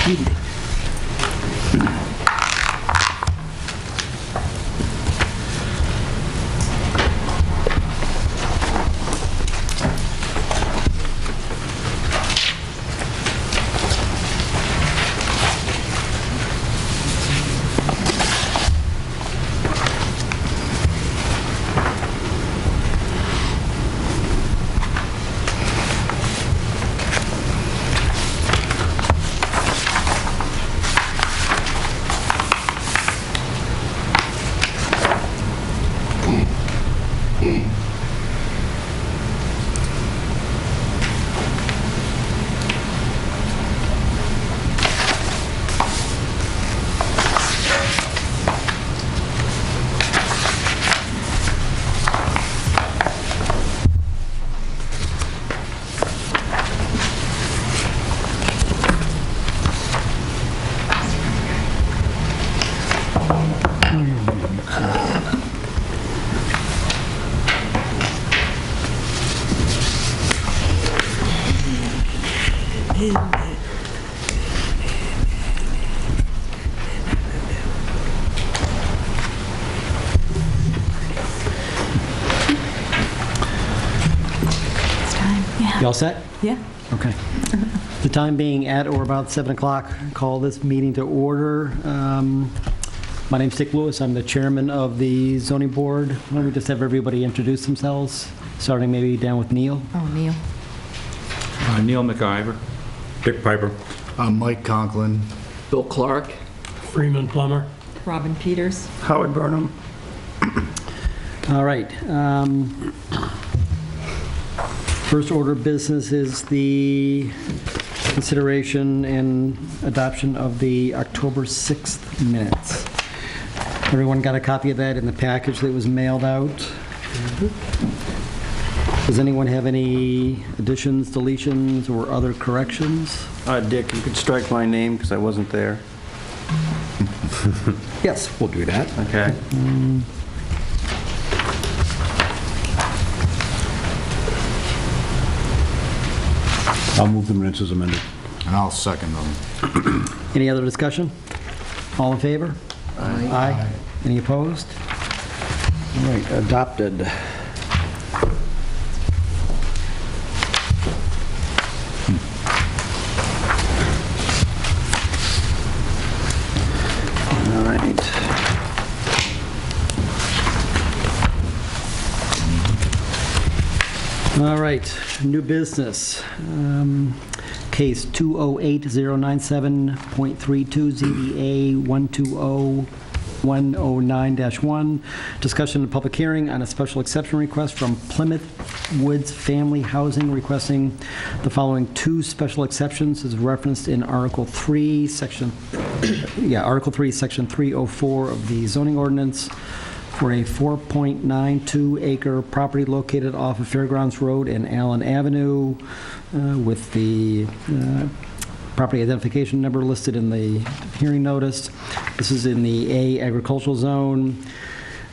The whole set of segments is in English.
You all set? Yeah. Okay. The time being at or about 7 o'clock, call this meeting to order. My name's Dick Lewis. I'm the chairman of the zoning board. Why don't we just have everybody introduce themselves, starting maybe down with Neil. Oh, Neil. Neil McIver. Dick Piper. Mike Conklin. Bill Clark. Freeman Plummer. Robin Peters. Howard Burnham. All right. First order of business is the consideration and adoption of the October 6th minutes. Everyone got a copy of that in the package that was mailed out? Does anyone have any additions, deletions, or other corrections? Dick, you could strike my name because I wasn't there. Yes, we'll do that. Okay. I'll move the minutes as amended. And I'll second them. Any other discussion? All in favor? Aye. Aye. Any opposed? All right, adopted. All right. All right, new business. Case 208097.32 ZBA 120109-1. Discussion and public hearing on a special exception request from Plymouth Woods Family Housing requesting the following two special exceptions as referenced in Article 3, Section 304 of the zoning ordinance for a 4.92 acre property located off of Fairgrounds Road and Allen Avenue with the property identification number listed in the hearing notice. This is in the A agricultural zone.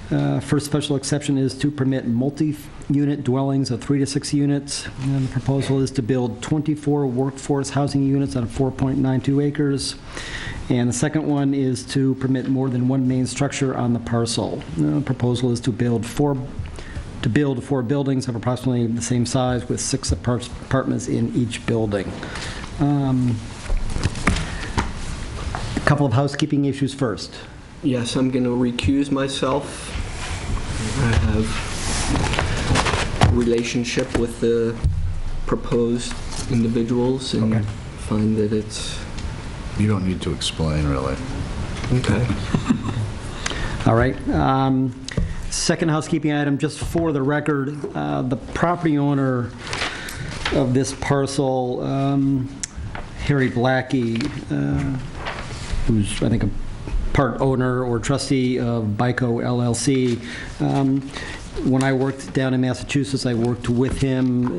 First special exception is to permit multi-unit dwellings of 3 to 6 units. And the proposal is to build 24 workforce housing units on 4.92 acres. And the second one is to permit more than one main structure on the parcel. The proposal is to build four buildings of approximately the same size with 6 apartments in each building. A couple of housekeeping issues first. Yes, I'm going to recuse myself. I have a relationship with the proposed individuals and Okay. find that it's... You don't need to explain, really. Okay. All right. Second housekeeping item, just for the record, the property owner of this parcel, Harry Blackie, who's, I think, a part owner or trustee of BICO LLC. When I worked down in Massachusetts, I worked with him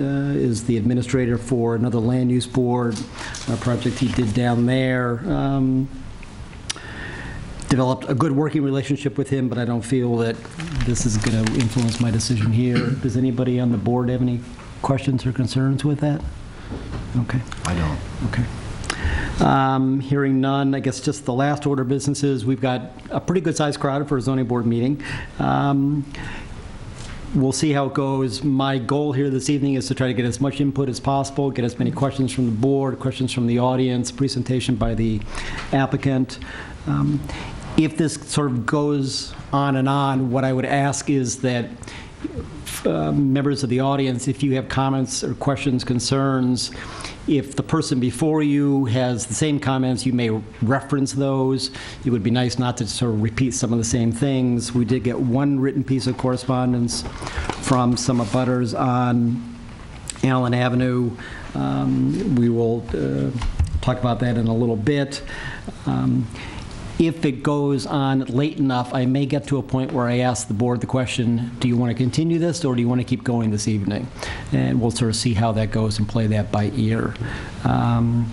as the administrator for another land use board, a project he did down there. Developed a good working relationship with him, but I don't feel that this is going to influence my decision here. Does anybody on the board have any questions or concerns with that? Okay. I don't. Okay. Hearing none, I guess just the last order of business is we've got a pretty good-sized crowd for a zoning board meeting. We'll see how it goes. My goal here this evening is to try to get as much input as possible, get as many questions from the board, questions from the audience, presentation by the applicant. If this sort of goes on and on, what I would ask is that members of the audience, if you have comments or questions, concerns, if the person before you has the same comments, you may reference those. It would be nice not to sort of repeat some of the same things. We did get one written piece of correspondence from some abutters on Allen Avenue. We will talk about that in a little bit. If it goes on late enough, I may get to a point where I ask the board the question, do you want to continue this or do you want to keep going this evening? And we'll sort of see how that goes and play that by ear. I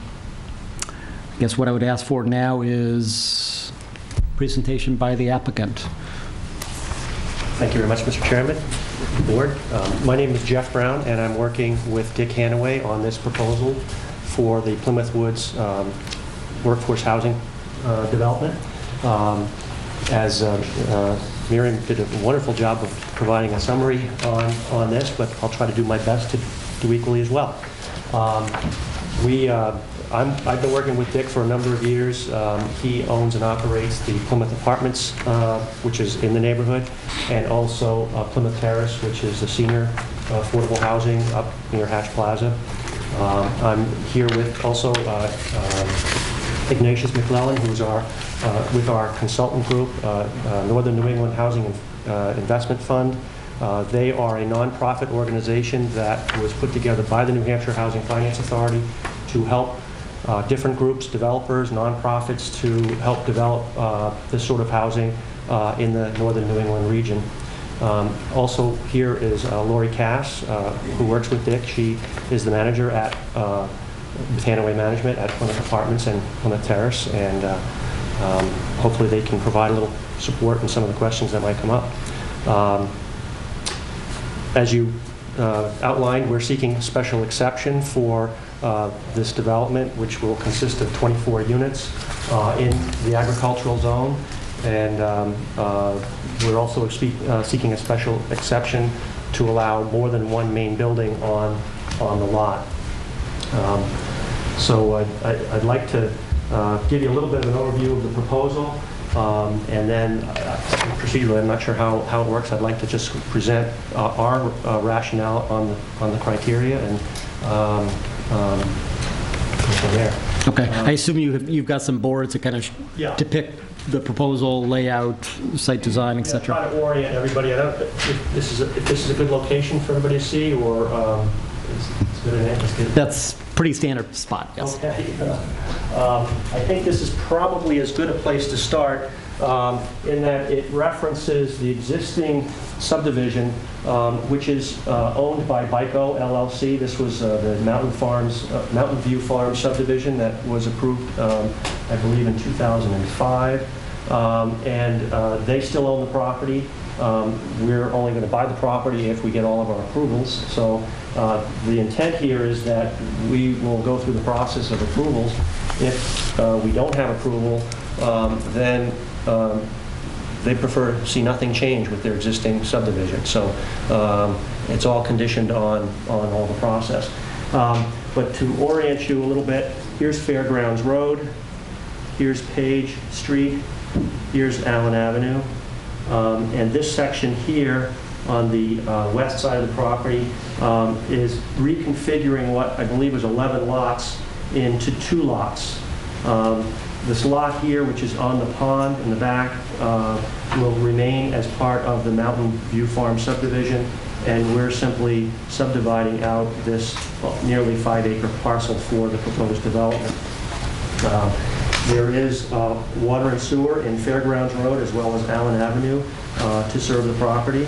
guess what I would ask for now is presentation by the applicant. Thank you very much, Mr. Chairman, board. My name is Jeff Brown, and I'm working with Dick Hanaway on this proposal for the Plymouth Woods workforce housing development. As Miriam did a wonderful job of providing a summary on this, but I'll try to do my best to do equally as well. I've been working with Dick for a number of years. He owns and operates the Plymouth Apartments, which is in the neighborhood, and also Plymouth Terrace, which is the senior affordable housing up near Hatch Plaza. I'm here with also Ignatius McClellan, who's with our consultant group, Northern New England Housing Investment Fund. They are a nonprofit organization that was put together by the New Hampshire Housing Finance Authority to help different groups, developers, nonprofits, to help develop this sort of housing in the Northern New England region. Also here is Lori Cass, who works with Dick. She is the manager at with Hanaway Management at Plymouth Apartments and Plymouth Terrace, and hopefully they can provide a little support in some of the questions that might come up. As you outlined, we're seeking special exception for this development, which will consist of 24 units in the agricultural zone, and we're also seeking a special exception to allow more than one main building on the lot. So I'd like to give you a little bit of an overview of the proposal, and then procedurally, I'm not sure how it works. I'd like to just present our rationale on the criteria and go from there. Okay. I assume you've got some boards to kind of depict the proposal, layout, site design, etc. Try to orient everybody. I don't know if this is a good location for everybody to see, or it's good enough. That's pretty standard spot, yes. Okay. I think this is probably as good a place to start in that it references the existing subdivision, which is owned by BICO LLC. This was the Mountain View Farms subdivision that was approved, I believe, in 2005. And they still own the property. We're only going to buy the property if we get all of our approvals. So the intent here is that we will go through the process of approvals. If we don't have approval, then they prefer to see nothing change with their existing subdivision. So it's all conditioned on all the process. But to orient you a little bit, here's Fairgrounds Road, here's Page Street, here's Allen Avenue. And this section here on the west side of the property is reconfiguring what I believe was 11 lots into 2 lots. This lot here, which is on the pond in the back, will remain as part of the Mountain View Farm subdivision, and we're simply subdividing out this nearly 5-acre parcel for the proposed development. There is water and sewer in Fairgrounds Road as well as Allen Avenue to serve the property.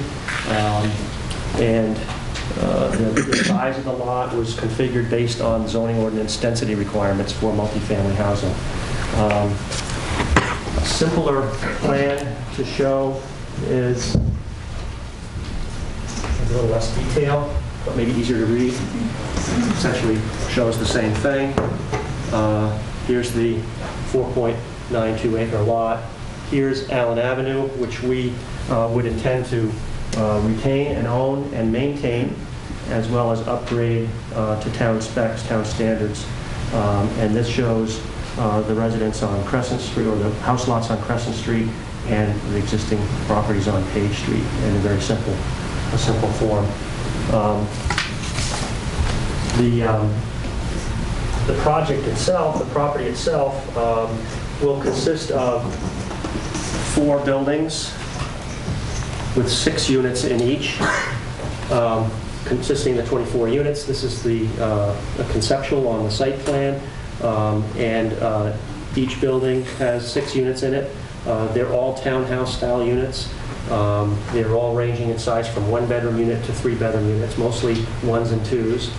And the size of the lot was configured based on zoning ordinance density requirements for multifamily housing. A simpler plan to show is a little less detail, but maybe easier to read. Essentially shows the same thing. Here's the 4.92 acre lot. Here's Allen Avenue, which we would intend to retain and own and maintain, as well as upgrade to town specs, town standards. And this shows the residents on Crescent Street, or the house lots on Crescent Street, and the existing properties on Page Street in a very simple form. The project itself, the property itself, will consist of 4 buildings with 6 units in each, consisting of 24 units. This is the conceptual on the site plan, and each building has 6 units in it. They're all townhouse-style units. They're all ranging in size from 1-bedroom unit to 3-bedroom units, mostly 1s and 2s.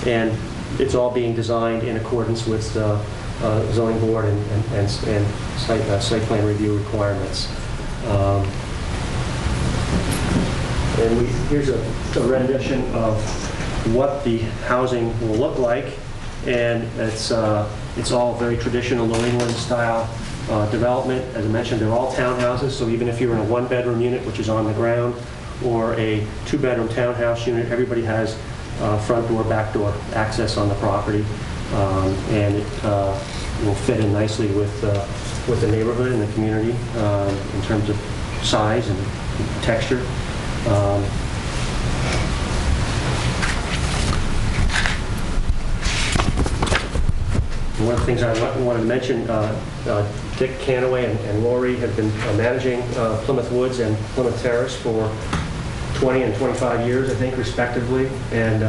And it's all being designed in accordance with the zoning board and site plan review requirements. And here's a rendition of what the housing will look like, and it's all very traditional New England style development. As I mentioned, they're all townhouses, so even if you're in a 1-bedroom unit, which is on the ground, or a 2-bedroom townhouse unit, everybody has front door, back door access on the property, and it will fit in nicely with the neighborhood and the community in terms of size and texture. One of the things I wanted to mention, Dick Canaway and Lori have been managing Plymouth Woods and Plymouth Terrace for 20 and 25 years, I think, respectively, and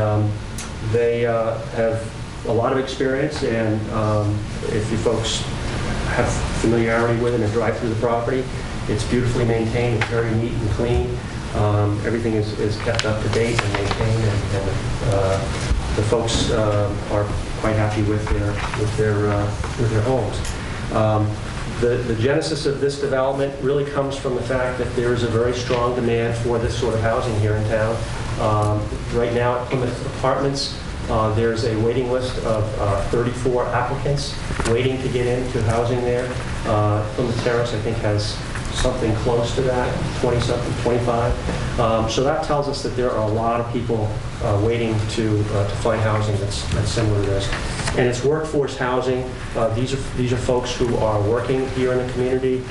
they have a lot of experience, and if you folks have familiarity with it and drive through the property, it's beautifully maintained, it's very neat and clean. Everything is kept up to date and maintained, and the folks are quite happy with their homes. The genesis of this development really comes from the fact that there is a very strong demand for this sort of housing here in town. Right now at Plymouth Apartments, there's a waiting list of 34 applicants waiting to get into housing there. Plymouth Terrace, I think, has something close to that, 20-something, 25. So that tells us that there are a lot of people waiting to find housing that's similar to this. And it's workforce housing. These are folks who are working here in the community.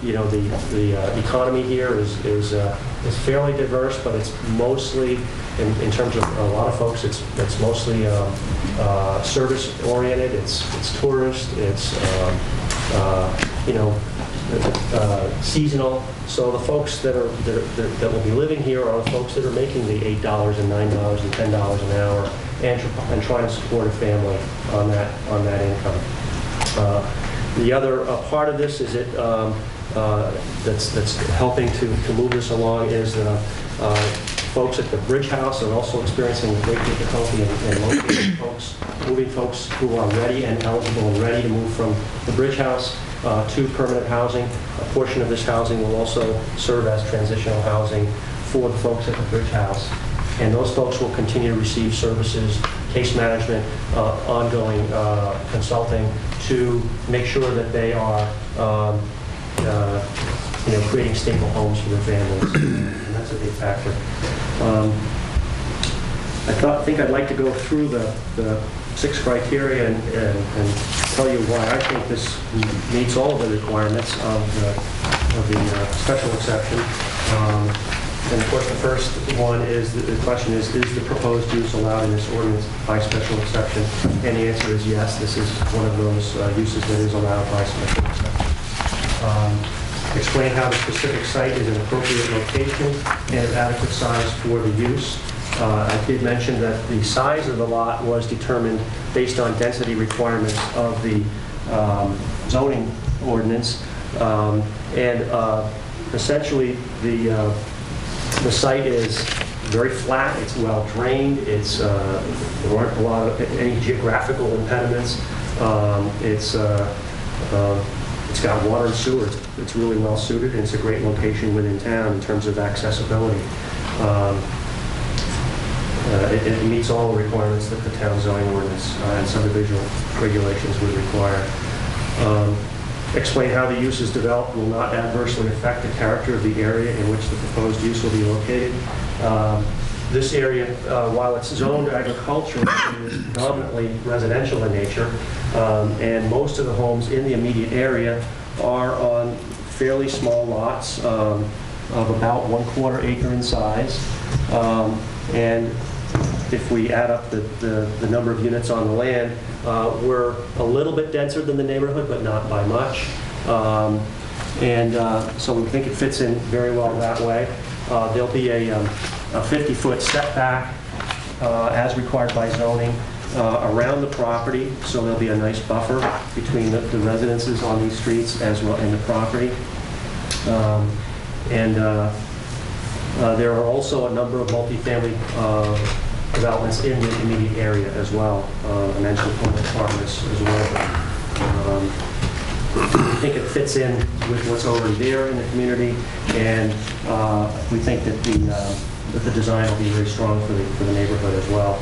You know, the economy here is fairly diverse, but it's mostly, in terms of a lot of folks, it's mostly service oriented. It's tourist. It's you know, seasonal. So the folks that will be living here are the folks that are making the $8 and $9 and $10 an hour and trying to support a family on that income. The other part of this is that's helping to move this along is folks at the Bridge House are also experiencing great difficulty in locating moving folks who are ready and eligible and ready to move from the Bridge House to permanent housing. A portion of this housing will also serve as transitional housing for the folks at the Bridge House. And those folks will continue to receive services, case management, ongoing consulting to make sure that they are you know, creating stable homes for their families. And that's a big factor. I think I'd like to go through the 6 criteria and tell you why I think this meets all of the requirements of the special exception. And of course, the first one is, the question is the proposed use allowed in this ordinance by special exception? And the answer is yes, this is one of those uses that is allowed by special exception. Explain how the specific site is an appropriate location and adequate size for the use. I did mention that the size of the lot was determined based on density requirements of the zoning ordinance. Essentially, the site is very flat, it's well drained, there aren't a lot of any geographical impediments. It's got water and sewer. It's really well suited, and it's a great location within town in terms of accessibility. it meets all the requirements that the town zoning ordinance and subdivision regulations would require. Explain how the use is developed will not adversely affect the character of the area in which the proposed use will be located. This area, while it's zoned agricultural, is predominantly residential in nature, and most of the homes in the immediate area are on fairly small lots of about 1/4 acre in size. And if we add up the number of units on the land, we're a little bit denser than the neighborhood, but not by much. So we think it fits in very well that way. There'll be a 50-foot setback as required by zoning around the property, so there'll be a nice buffer between the residences on these streets as well and the property. There are also a number of multifamily developments in the immediate area as well. I mentioned home apartments as well. We think it fits in with what's already there in the community, and we think that the design will be very strong for the neighborhood as well.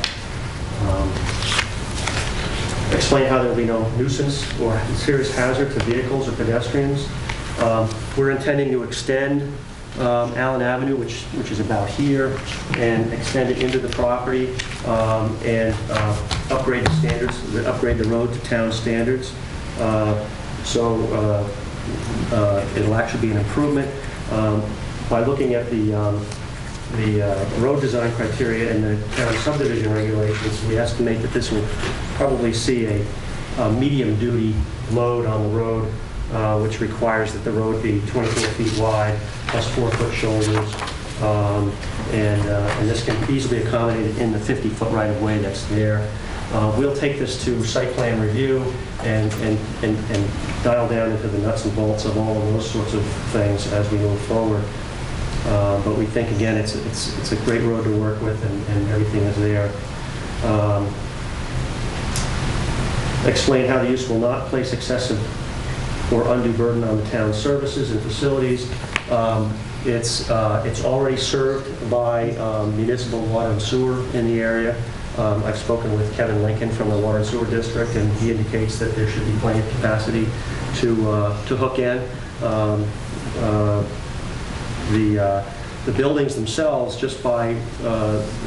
Explain how there will be no nuisance or serious hazard to vehicles or pedestrians. We're intending to extend Allen Avenue, which is about here, and extend it into the property and upgrade the standards, upgrade the road to town standards. So it'll actually be an improvement. By looking at the road design criteria and the town subdivision regulations, we estimate that this will probably see a medium-duty load on the road, which requires that the road be 24 feet wide, plus 4-foot shoulders, and this can easily be accommodated in the 50-foot right-of-way that's there. We'll take this to site plan review and dial down into the nuts and bolts of all of those sorts of things as we move forward. But we think, again, it's a great road to work with, and everything is there. Explain how the use will not place excessive or undue burden on the town's services and facilities. It's already served by municipal water and sewer in the area. I've spoken with Kevin Lincoln from the Water and Sewer District, and he indicates that there should be plenty of capacity to hook in. The buildings themselves, just by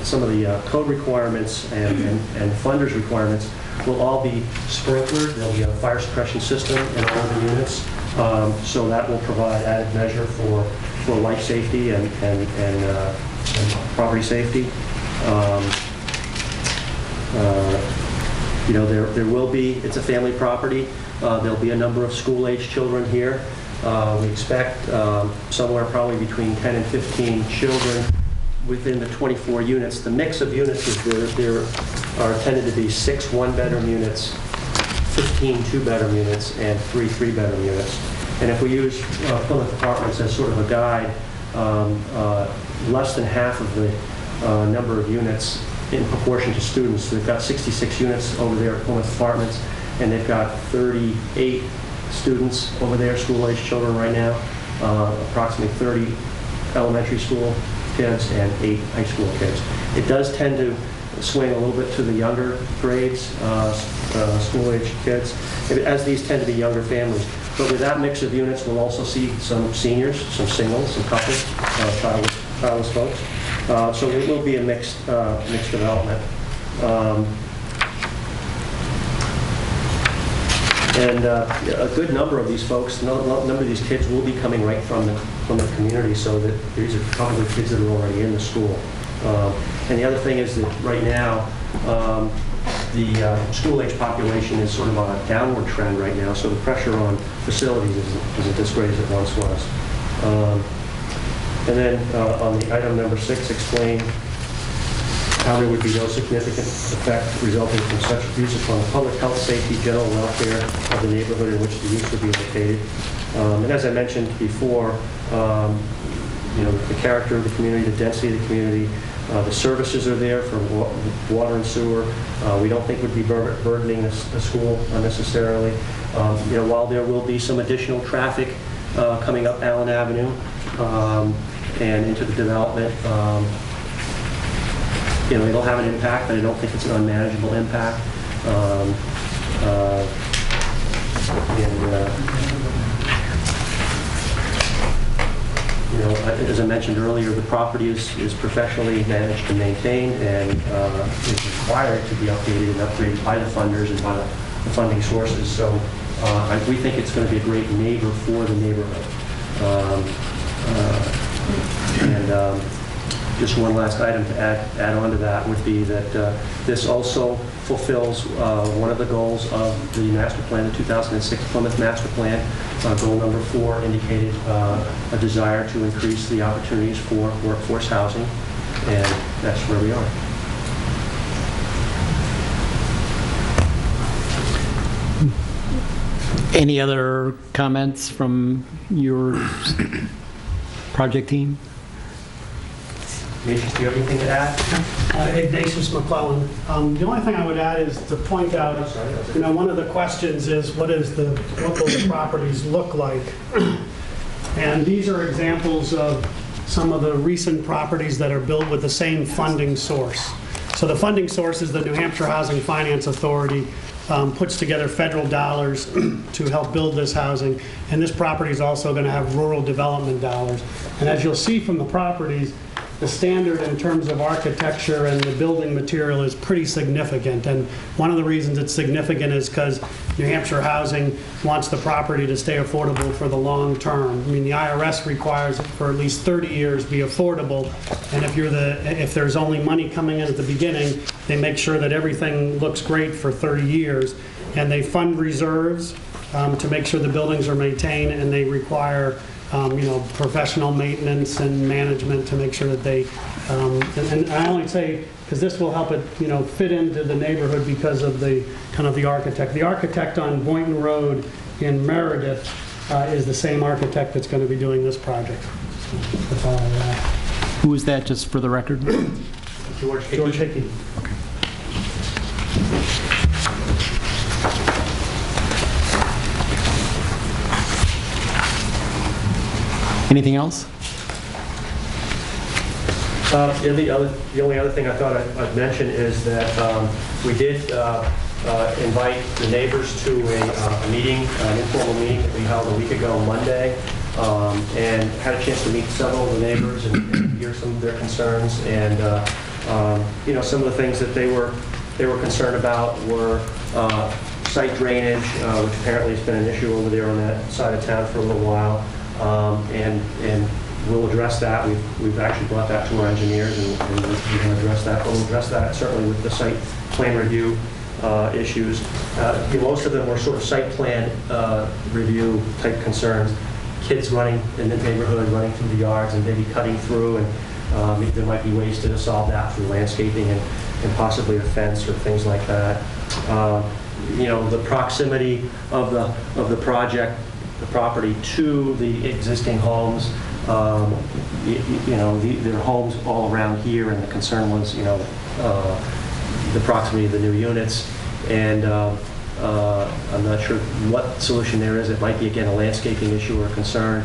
some of the code requirements and funders requirements, will all be sprinklered. There'll be a fire suppression system in all of the units, so that will provide added measure for life safety and property safety. There will be, it's a family property. There'll be a number of school-age children here. We expect somewhere probably between 10 and 15 children within the 24 units. The mix of units is there are tended to be 6 one-bedroom units, 15 two-bedroom units, and 3 three-bedroom units. And if we use Plymouth Apartments as sort of a guide, less than half of the number of units in proportion to students. They've got 66 units over there at Plymouth Apartments, and they've got 38 students over there, school-age children right now, approximately 30 elementary school kids and 8 high school kids. It does tend to swing a little bit to the younger grades, school-age kids, as these tend to be younger families. But with that mix of units, we'll also see some seniors, some singles, some couples, childless folks. So it will be a mixed development. And a good number of these folks, a number of these kids will be coming right from the community, so that these are probably kids that are already in the school. And the other thing is that right now, the school-age population is sort of on a downward trend right now, so the pressure on facilities isn't as great as it once was. And then on the item number 6, explain how there would be no significant effect resulting from such use upon the public health, safety, general welfare of the neighborhood in which the use would be located. And as I mentioned before, the character of the community, the density of the community, the services are there for water and sewer. We don't think would be burdening the school unnecessarily. While there will be some additional traffic coming up Allen Avenue and into the development, it'll have an impact, but I don't think it's an unmanageable impact. As I mentioned earlier, the property is professionally managed and maintained, and is required to be updated and upgraded by the funders and by the funding sources. So we think it's going to be a great neighbor for the neighborhood. Just one last item to add on to that would be that this also fulfills one of the goals of the master plan, the 2006 Plymouth master plan. Goal number 4 indicated a desire to increase the opportunities for workforce housing, and that's where we are. Any other comments from your project team? Ignatius, do you have anything to add? Ignatius McClellan. The only thing I would add is to point out, one of the questions is what will the properties look like? And these are examples of some of the recent properties that are built with the same funding source. So the funding source is the New Hampshire Housing Finance Authority, puts together federal dollars to help build this housing. And this property is also going to have rural development dollars. And as you'll see from the properties, the standard in terms of architecture and the building material is pretty significant. And one of the reasons it's significant is because New Hampshire Housing wants the property to stay affordable for the long term. I mean, the IRS requires it for at least 30 years be affordable. And if there's only money coming in at the beginning, they make sure that everything looks great for 30 years. And they fund reserves to make sure the buildings are maintained, and they require professional maintenance and management to make sure that they, and I only say, because this will help it, fit into the neighborhood because of the kind of the architect. The architect on Boynton Road in Meredith is the same architect that's going to be doing this project. That's all I have. Who is that, just for the record? George Hickey. Okay. Anything else? The only other thing I thought I'd mention is that we did invite the neighbors to a meeting, an informal meeting that we held a week ago Monday, and had a chance to meet several of the neighbors and hear some of their concerns. And some of the things that they were concerned about were site drainage, which apparently has been an issue over there on that side of town for a little while. And we'll address that. We've actually brought that to our engineers, and we're going to address that. But we'll address that certainly with the site plan review issues. Most of them were sort of site plan review type concerns. Kids running in the neighborhood, running through the yards, and maybe cutting through. And there might be ways to solve that through landscaping and possibly a fence or things like that. The proximity of the project, the property to the existing homes. There are homes all around here, and the concern was, the proximity of the new units. And I'm not sure what solution there is. It might be, again, a landscaping issue or a concern.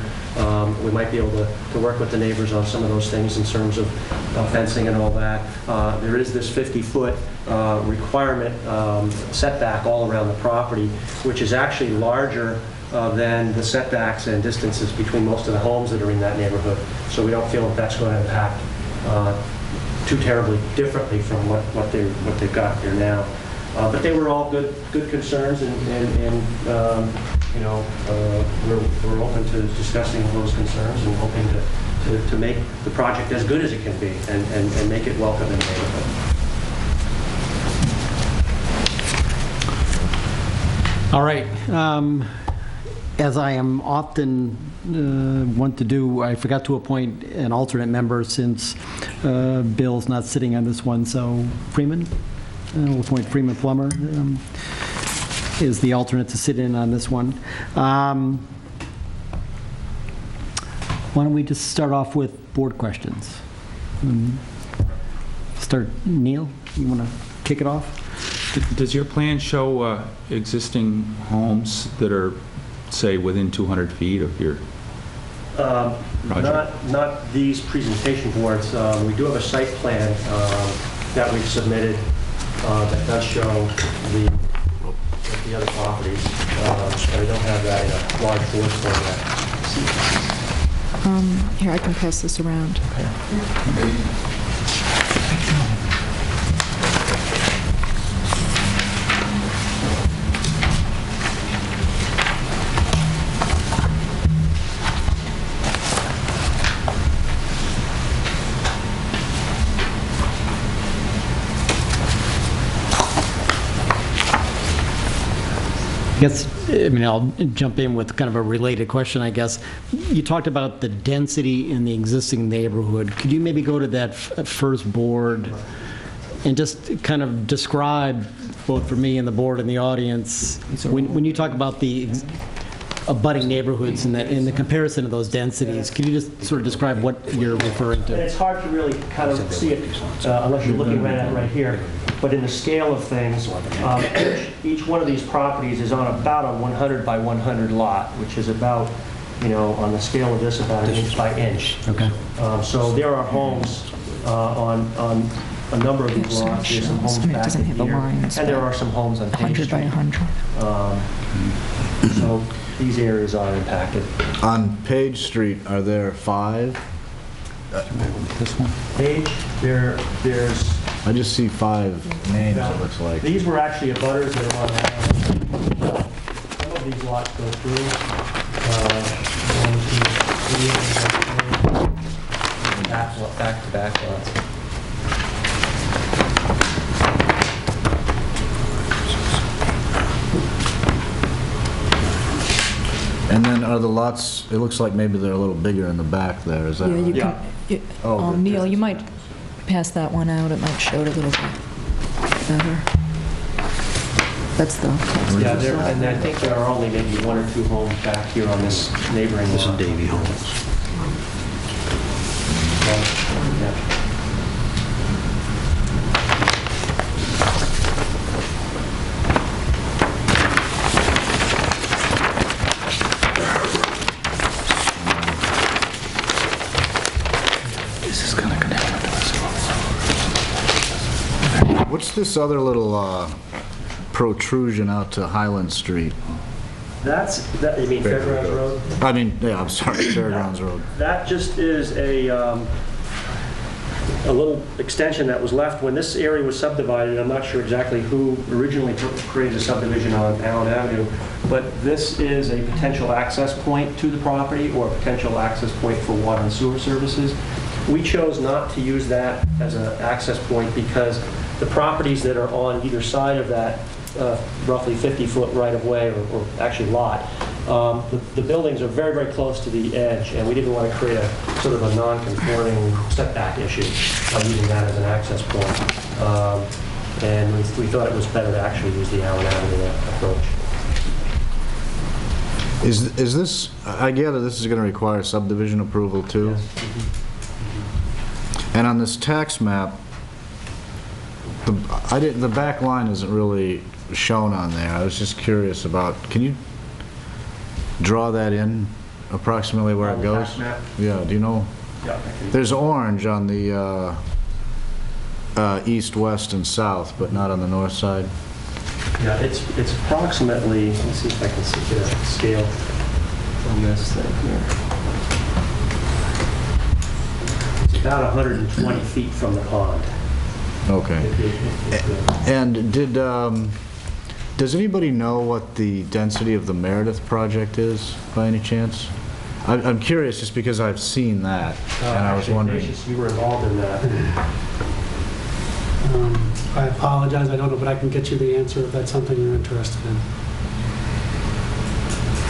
We might be able to work with the neighbors on some of those things in terms of fencing and all that. There is this 50-foot requirement setback all around the property, which is actually larger than the setbacks and distances between most of the homes that are in that neighborhood. So we don't feel that that's going to impact too terribly differently from what they've got there now. But they were all good concerns, and we're open to discussing those concerns and hoping to make the project as good as it can be and make it welcome in the neighborhood. All right. As I am often want to do, I forgot to appoint an alternate member since Bill's not sitting on this one. So Freeman, we'll appoint Freeman Plummer is the alternate to sit in on this one. Why don't we just start off with board questions? Start, Neil, you want to kick it off? Does your plan show existing homes that are, say, within 200 feet of your project? Not these presentation boards. We do have a site plan that we've submitted that does show the other properties. And I don't have that in a large board format. Here, I can pass this around. I'll jump in with kind of a related question, I guess. You talked about the density in the existing neighborhood. Could you maybe go to that first board and just kind of describe, both for me and the board and the audience, when you talk about the abutting neighborhoods and in the comparison of those densities, can you just sort of describe what you're referring And to? it's hard to really kind of see it unless you're looking right at it right here. But in the scale of things, each one of these properties is on about a 100 by 100 lot, which is about, on the scale of this, about an inch by inch. Okay. So there are homes on a number of these lots. There's some homes back doesn't in have the here, lines, and there but are some homes on Page 100 by Street. 100. So these areas are impacted. On Page Street, are there 5? This one? Page, there's, I just see 5 names, it looks like. these were actually abutters that are on that. Some of these lots go through. 1, 2, 3, back-to-back lots. And then are the lots, it looks like maybe they're a little bigger in the back there, is that Yeah, you right? can, Oh, good. Neil, you might pass that one out, it might show it a little bit better. That's the... Yeah, and I think there are only maybe 1 or 2 homes back here on this neighboring lot. This is Davy Homes. Yeah. What's this other little protrusion out to Highland Street? You mean Fairgrounds Road? I mean, yeah, I'm sorry, Fairgrounds Road. That just is a little extension that was left when this area was subdivided. I'm not sure exactly who originally created a subdivision on Allen Avenue, but this is a potential access point to the property or a potential access point for water and sewer services. We chose not to use that as an access point because the properties that are on either side of that roughly 50-foot right-of-way or actually lot, the buildings are very, very close to the edge, and we didn't want to create a sort of a non-conforming setback issue by using that as an access point. And we thought it was better to actually use the Allen Avenue approach. Is this, I gather this is going to require subdivision approval too? Yes. And on this tax map, the back line isn't really shown on there. I was just curious about, can you draw that in approximately where On it the goes? tax map? Yeah, do you know? Yeah, There's orange on the east, west, and south, but not on the north side. yeah, it's approximately, let's see if I can get a scale on this thing here. It's about 120 feet from the pond. Okay. And does anybody know what the density of the Meredith project is, by any chance? I'm curious, just because I've seen that, and I was Actually, wondering. Ignatius, you were involved in that. I apologize, I don't know, but I can get you the answer if that's something you're interested in.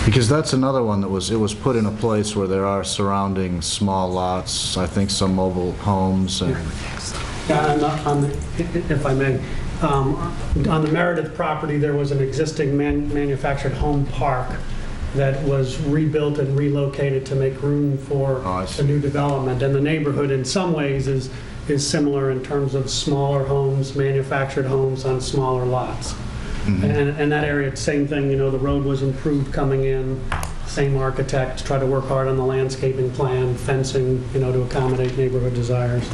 Because that's another one that it was put in a place where there are surrounding small lots, I think some mobile homes, and... Yeah, if I may, on the Meredith property, there was an existing manufactured home park that was rebuilt and relocated to make room for a new development. And the neighborhood, in some ways, is similar in terms of smaller homes, manufactured homes on smaller lots. Mhm. And that area, same thing, the road was improved coming in, same architects, try to work hard on the landscaping plan, fencing, to accommodate neighborhood desires.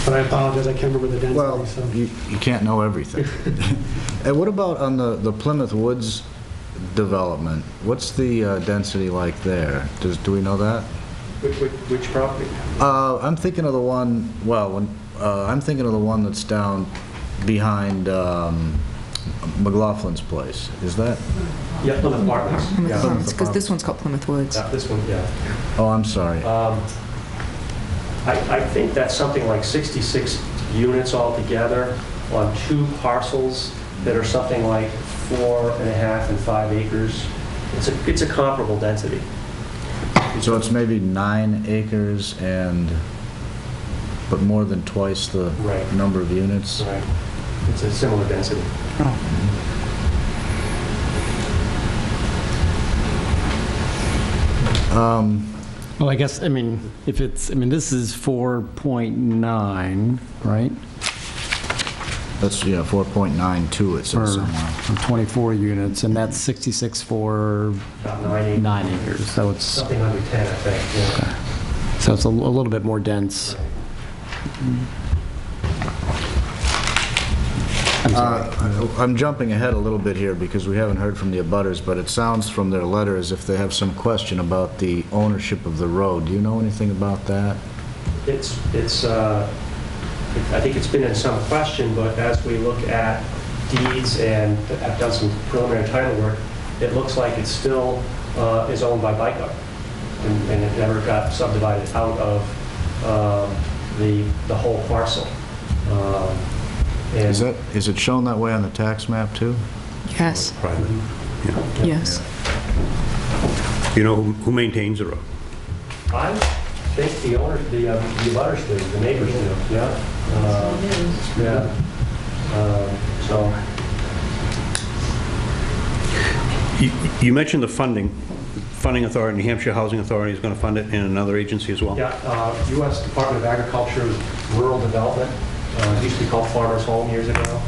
But I apologize, I can't remember the Well, density, so. you can't know everything. And what about on the Plymouth Woods development? What's the density like there? Do we know that? Which property? I'm thinking of the one, I'm thinking of the one that's down behind McLaughlin's place. Is that? Yeah, Plymouth Apartments. Plymouth, because this one's called Plymouth Woods. Yeah, this one, yeah. Oh, I'm sorry. I think that's something like 66 units altogether on 2 parcels that are something like 4.5 and 5 acres. It's a comparable density. So it's maybe 9 acres but more than twice the Right. number of units? Right. It's a similar density. Well, I guess, I mean, if it's, I mean, this is 4.9, right? That's, 4.92 it For says somewhere. 24 units, and that's 66 for About 9 acres. 9 acres, so it's, Something under 10, I think, yeah. so it's a little bit more dense. I'm sorry. I'm jumping ahead a little bit here because we haven't heard from the abutters, but it sounds from their letter as if they have some question about the ownership of the road. Do you know anything about that? I think it's been in some question, but as we look at deeds and I've done some preliminary title work, it looks like it still is owned by BICA, and it never got subdivided out of the whole parcel. Is it shown that way on the tax map too? Yes, Private. Yeah. yes. You know who maintains the road? I think the owner, the abutters do, the neighbors do, yeah. Yeah. So, You mentioned the funding authority, New Hampshire Housing Authority is going to fund it, and another agency as well? yeah, U.S. Department of Agriculture, Rural Development, it used to be called Farmers Home years ago,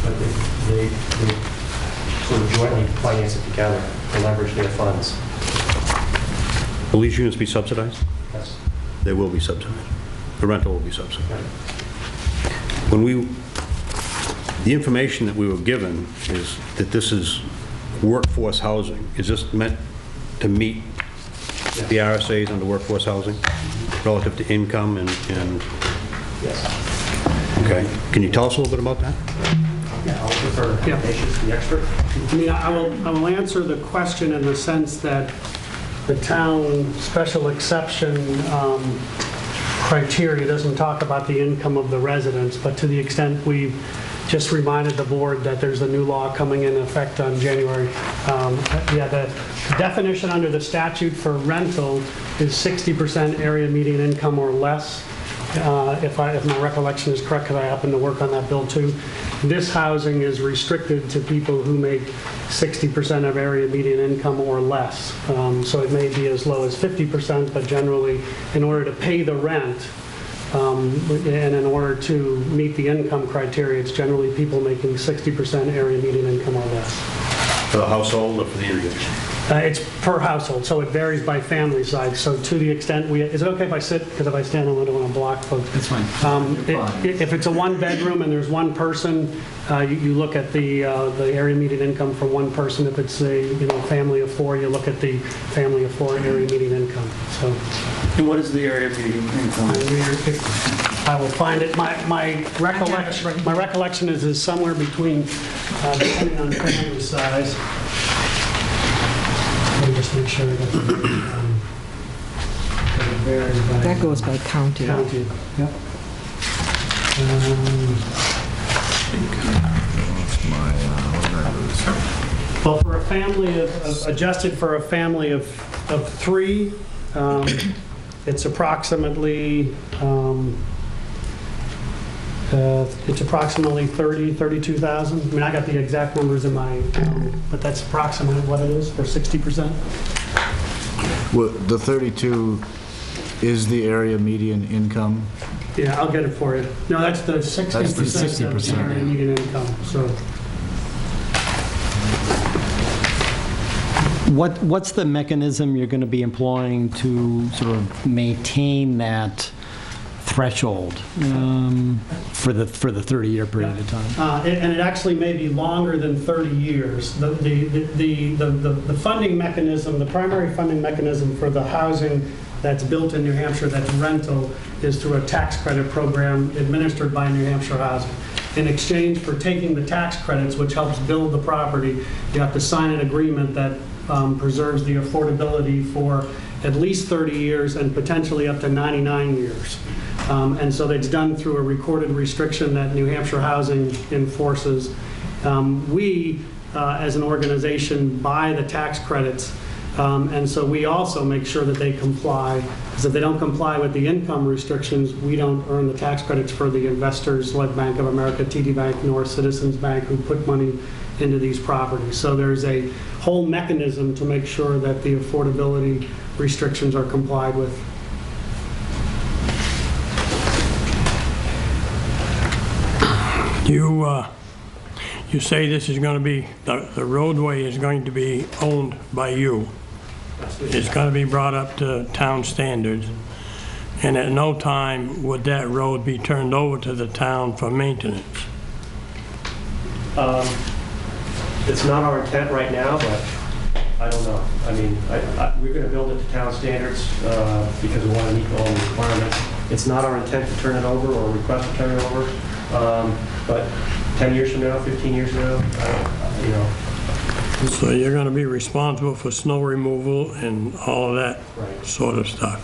but they sort of jointly finance it together to leverage their funds. Will these units be subsidized? Yes. They will be subsidized. The rental will be subsidized. Right. The information that we were given is that this is workforce housing. Is this meant to meet the RSAs under workforce housing relative to income and Yes. okay. Can you tell us a little bit about that? Yeah, I'll defer Yeah. to the expert. I mean, I will answer the question in the sense that the town special exception criteria doesn't talk about the income of the residents, but to the extent we've just reminded the board that there's a new law coming in effect on January. The definition under the statute for rental is 60% area median income or less. If my recollection is correct, because I happen to work on that bill too. This housing is restricted to people who make 60% of area median income or less. So it may be as low as 50%, but generally, in order to pay the rent, and in order to meet the income criteria, it's generally people making 60% area median income or less. For the household or for the individual? It's per household, so it varies by family size. So to the extent is it okay if I sit? Because if I stand, I don't want to block folks. That's fine. If it's a one-bedroom and there's one person, you look at the area median income for one person. If it's a family of 4, you look at the family of 4 area median income. So. And what is the area median income? I will find it. My recollection is somewhere between, depending on family size. Let me just make sure I got the, it varies by That goes by county. county. Yep. Well, for a family adjusted for a family of 3, it's approximately 32,000. I mean, I got the exact numbers in my, but that's approximately what it is for 60%. Well, the 32 is the area median income? Yeah, I'll get it for you. No, that's the 60% That's the of 60%, the area median income, so. What's the mechanism you're going to be employing to sort of maintain that threshold for the 30-year period of time? And it actually may be longer than 30 years. The funding mechanism, the primary funding mechanism for the housing that's built in New Hampshire that's rental is through a tax credit program administered by New Hampshire Housing. In exchange for taking the tax credits, which helps build the property, you have to sign an agreement that preserves the affordability for at least 30 years and potentially up to 99 years. And so that's done through a recorded restriction that New Hampshire Housing enforces. We, as an organization, buy the tax credits, and so we also make sure that they comply, because if they don't comply with the income restrictions, we don't earn the tax credits for the investors like Bank of America, TD Bank, nor Citizens Bank, who put money into these properties. So there's a whole mechanism to make sure that the affordability restrictions are complied with. You say this is going to be, the roadway is going to be owned by you. It's going to be brought up to town standards. And at no time would that road be turned over to the town for maintenance? It's not our intent right now, but I don't know. I mean, we're going to build it to town standards because we want to meet all the requirements. It's not our intent to turn it over or request to turn it over. But 10 years from now, 15 years from now, you know. So you're going to be responsible for snow removal and all of that Right. sort of stuff?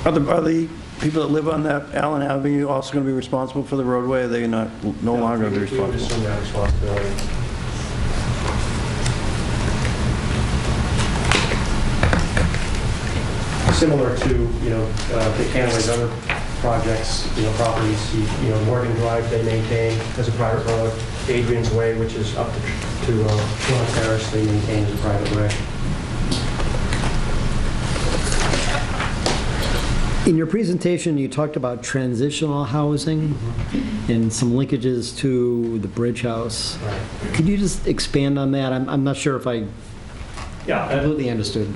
Yep. Are the people that live on that Allen Avenue also going to be responsible for the roadway? Are they no longer going to be We would responsible? assume that responsibility. Similar to, the Canada's other projects, properties, Morgan Drive, they maintain as a private road. Adrian's Way, which is up to Plymouth Terrace, they maintain as a private way. In your presentation, you talked about transitional housing and some linkages to the Bridge House. Right. Could you just expand on that? I'm not sure if I Yeah. completely understood.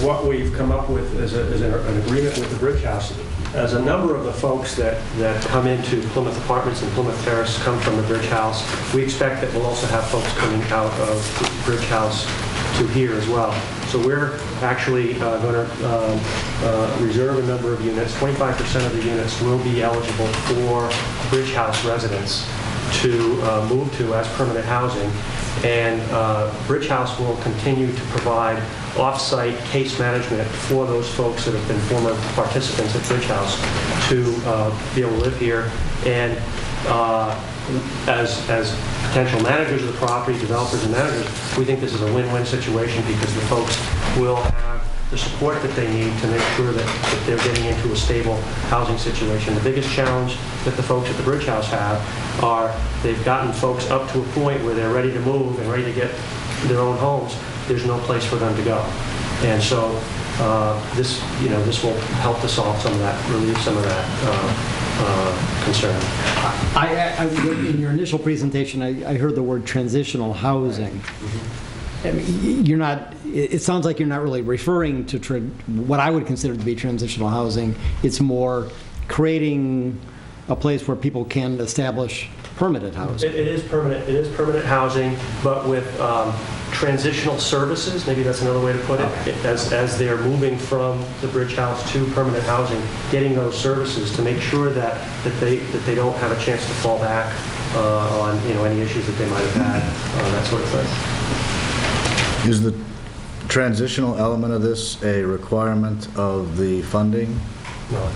What we've come up with is an agreement with the Bridge House. As a number of the folks that come into Plymouth Apartments and Plymouth Terrace come from the Bridge House, we expect that we'll also have folks coming out of the Bridge House to here as well. So we're actually going to reserve a number of units. 25% of the units will be eligible for Bridge House residents to move to as permanent housing. And Bridge House will continue to provide off-site case management for those folks that have been former participants at Bridge House to be able to live here. And as potential managers of the property, developers and managers, we think this is a win-win situation because the folks will have the support that they need to make sure that they're getting into a stable housing situation. The biggest challenge that the folks at the Bridge House have are they've gotten folks up to a point where they're ready to move and ready to get their own homes. There's no place for them to go. And so this will help to solve some of that, relieve some of that concern. In your initial presentation, I heard the word transitional housing. I mean, it sounds like you're not really referring to what I would consider to be transitional housing. It's more creating a place where people can establish permanent housing. It is permanent. It is permanent housing, but with transitional services. Maybe that's another way to put it. As they're moving from the Bridge House to permanent housing, getting those services to make sure that they don't have a chance to fall back on any issues that they might have had, that sort of thing. Is the transitional element of this a requirement of the funding? No.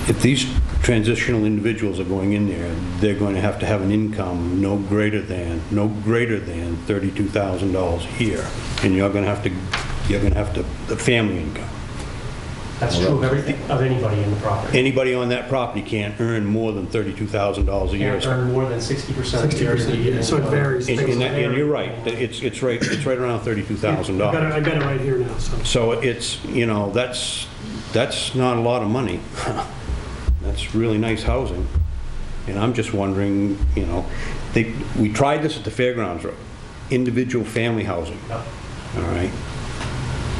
If these transitional individuals are going in there, they're going to have an income no greater than $32,000 a year, and you're going to have the family income. That's true of anybody in the property. Anybody on that property can't earn more than $32,000 a year. Can't earn more than 60% of the So it varies. And you're right. It's right around $32,000. I got it right here now. So it's, that's not a lot of money. That's really nice housing. And I'm just wondering, we tried this at the Fairgrounds Road, individual family housing. Yep. All right.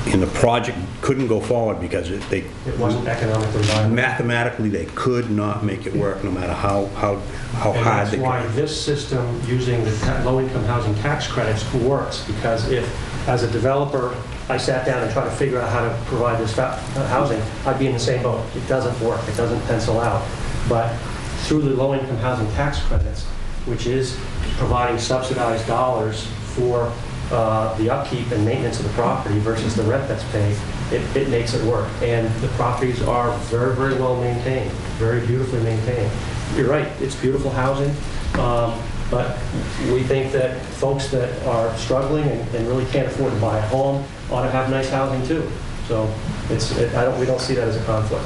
and the project couldn't go forward because It wasn't economically viable. mathematically, they could not make it work, no matter how And hard that's they why could. this system, using the low-income housing tax credits, works, because if, as a developer, I sat down and tried to figure out how to provide this housing, I'd be in the same boat. It doesn't work, it doesn't pencil out. But through the low-income housing tax credits, which is providing subsidized dollars for the upkeep and maintenance of the property versus the rent that's paid, it makes it work. And the properties are very, very well maintained, very beautifully maintained. You're right, it's beautiful housing, but we think that folks that are struggling and really can't afford to buy a home ought to have nice housing too. So we don't see that as a conflict.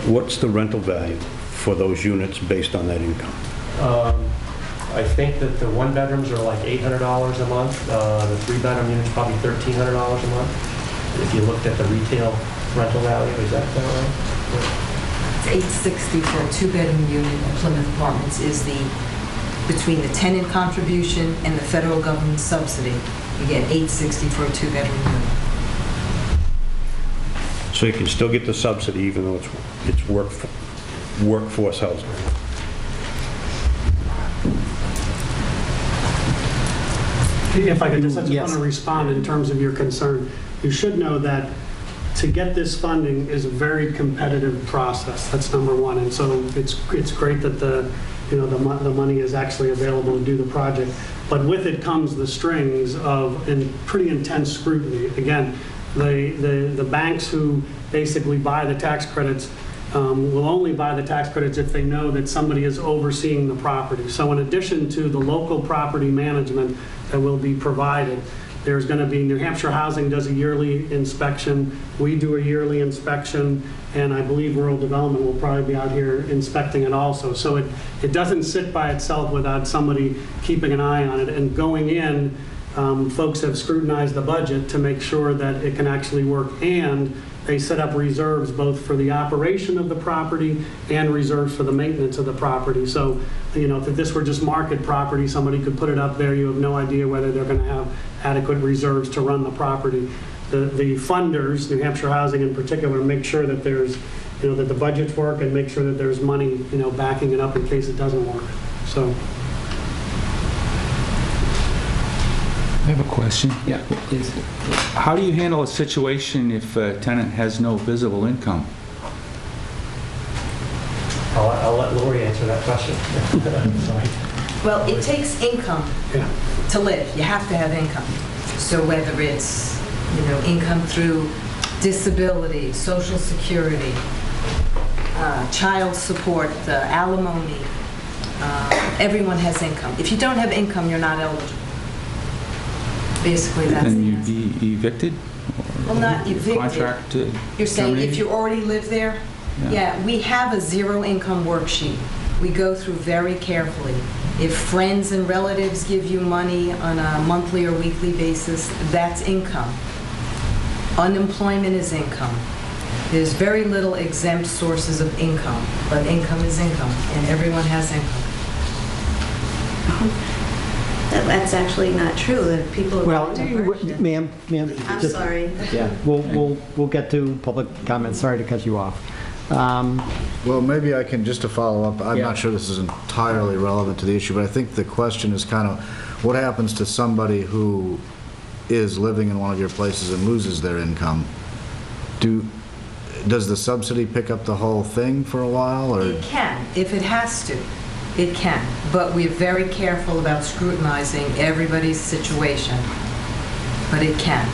What's the rental value for those units based on that income? I think that the one bedrooms are like $800 a month. The three bedroom unit's probably $1,300 a month. If you looked at the retail rental value, is that right? It's $860 for a two-bedroom unit in Plymouth Apartments is between the tenant contribution and the federal government subsidy. You get $860 for a two-bedroom unit. So you can still get the subsidy even though it's workforce housing. If I could just want Yes. to respond in terms of your concern, you should know that to get this funding is a very competitive process. That's number one. And so it's great that the money is actually available to do the project. But with it comes the strings of pretty intense scrutiny. Again, the banks who basically buy the tax credits will only buy the tax credits if they know that somebody is overseeing the property. So in addition to the local property management that will be provided, there's going to be, New Hampshire Housing does a yearly inspection, we do a yearly inspection, and I believe Rural Development will probably be out here inspecting it also. So it doesn't sit by itself without somebody keeping an eye on it. And going in, folks have scrutinized the budget to make sure that it can actually work, and they set up reserves both for the operation of the property and reserves for the maintenance of the property. So, if this were just market property, somebody could put it up there, you have no idea whether they're going to have adequate reserves to run the property. The funders, New Hampshire Housing in particular, make sure that there's, that the budgets work and make sure that there's money, backing it up in case it doesn't work. So. I have a question. Yeah, please. How do you handle a situation if a tenant has no visible income? I'll let Lori answer that question. Sorry. Well, it takes income to live. You have to have income. So whether it's, income through disability, Social Security, child support, alimony, everyone has income. If you don't have income, you're not eligible. Basically, that's Then the you'd answer. be evicted? Well, not evicted. Contract You're saying if terminated? you already live there? Yeah, we have a zero income worksheet. We go through very carefully. If friends and relatives give you money on a monthly or weekly basis, that's income. Unemployment is income. There's very little exempt sources of income, but income is income, and everyone has income. That's actually not true, that people... Well, ma'am. I'm just- sorry. Yeah, we'll get to public comments. Sorry to cut you off. Well, maybe I can, just to follow up, I'm not sure this is entirely relevant to the issue, but I think the question is kind of, what happens to somebody who is living in one of your places and loses their income? Does the subsidy pick up the whole thing for a while, or? It can, if it has to. It can, but we're very careful about scrutinizing everybody's situation. But it can.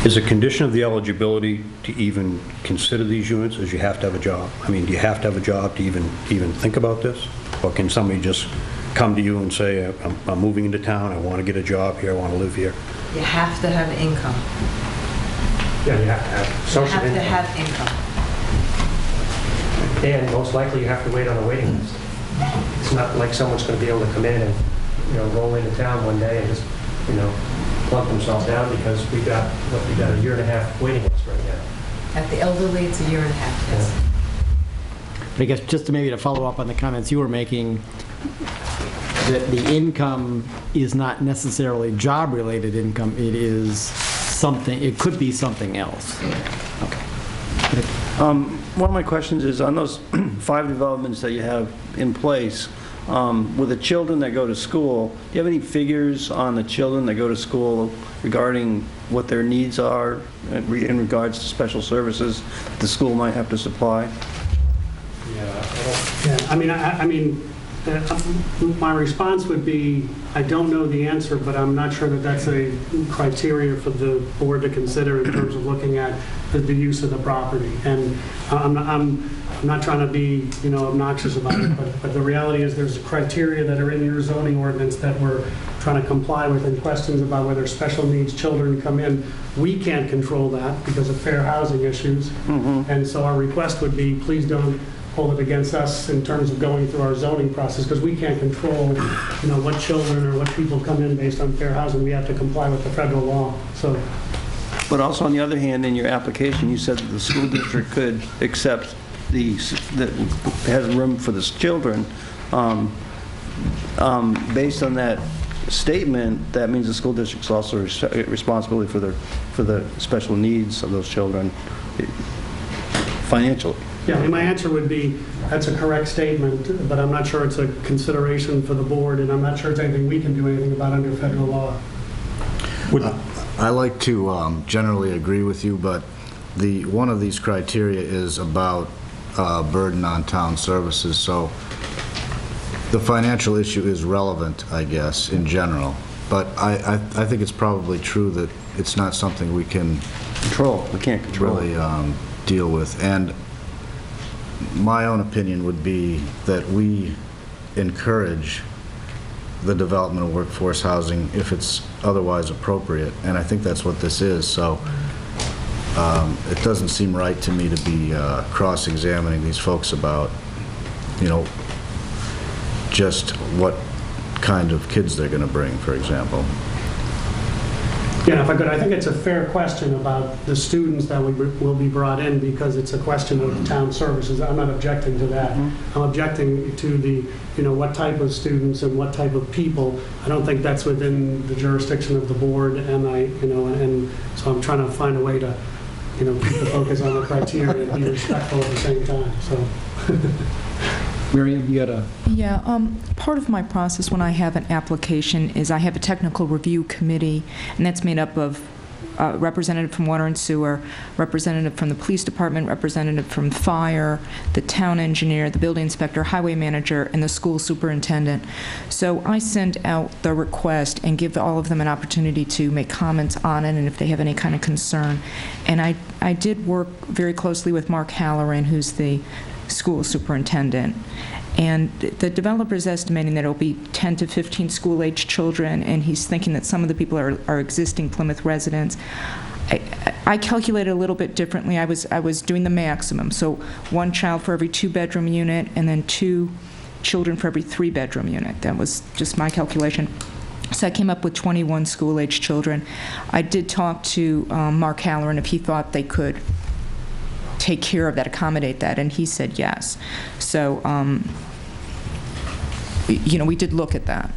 Is a condition of the eligibility to even consider these units is you have to have a job? I mean, do you have to have a job to even think about this? Or can somebody just come to you and say, I'm moving into town, I want to get a job here, I want to live here? You have to have income. Yeah, you have to have You social have income. to have income. And most likely you have to wait on a waiting list. It's not like someone's going to be able to come in and, roll into town one day and just, plunk themselves down, because we've got a year and a half waiting list right now. At the elderly, it's a year and a half, yes. But I guess just to maybe to follow up on the comments you were making, that the income is not necessarily job-related income, it is something, it could be something else. Okay. One of my questions is, on those 5 developments that you have in place, with the children that go to school, do you have any figures on the children that go to school regarding what their needs are in regards to special services the school might have to supply? Yeah, I mean, my response would be, I don't know the answer, but I'm not sure that that's a criteria for the board to consider in terms of looking at the use of the property. And I'm not trying to be, obnoxious about it, but the reality is there's criteria that are in your zoning ordinance that we're trying to comply with, and questions about whether special needs children come in. We can't control that because of fair housing issues. And so our request would be, please don't hold it against us in terms of going through our zoning process, because we can't control, what children or what people come in based on fair housing. We have to comply with the federal law. So, But also, on the other hand, in your application, you said that the school district could accept that has room for the children. Based on that statement, that means the school district's also responsibility for the special needs of those children financially. yeah, my answer would be, that's a correct statement, but I'm not sure it's a consideration for the board, and I'm not sure it's anything we can do anything about under federal law. I like to generally agree with you, but one of these criteria is about burden on town services, so the financial issue is relevant, I guess, in general. But I think it's probably true that it's not something we can Control. We can't control really deal with. And my own opinion would be that we encourage the development of workforce housing if it's otherwise appropriate, and I think that's what this is. So it doesn't seem right to me to be cross-examining these folks about, just what kind of kids they're going to bring, for example. Yeah, if I could, I think it's a fair question about the students that will be brought in, because it's a question of town services. I'm not objecting to that. I'm objecting to the, what type of students and what type of people. I don't think that's within the jurisdiction of the board, and and so I'm trying to find a way to, keep the focus on the criteria and be respectful at the same time, so. Miriam, you got a... Yeah, part of my process when I have an application is I have a technical review committee, and that's made up of representative from water and sewer, representative from the police department, representative from fire, the town engineer, the building inspector, highway manager, and the school superintendent. So I send out the request and give all of them an opportunity to make comments on it, and if they have any kind of concern. And I did work very closely with Mark Halloran, who's the school superintendent, and the developer is estimating that it'll be 10 to 15 school-age children, and he's thinking that some of the people are existing Plymouth residents. I calculated a little bit differently. I was doing the maximum, so 1 child for every 2-bedroom unit, and then 2 children for every 3-bedroom unit. That was just my calculation. So I came up with 21 school-age children. I did talk to Mark Halloran if he thought they could take care of that, accommodate that, and he said yes. So, we did look at that.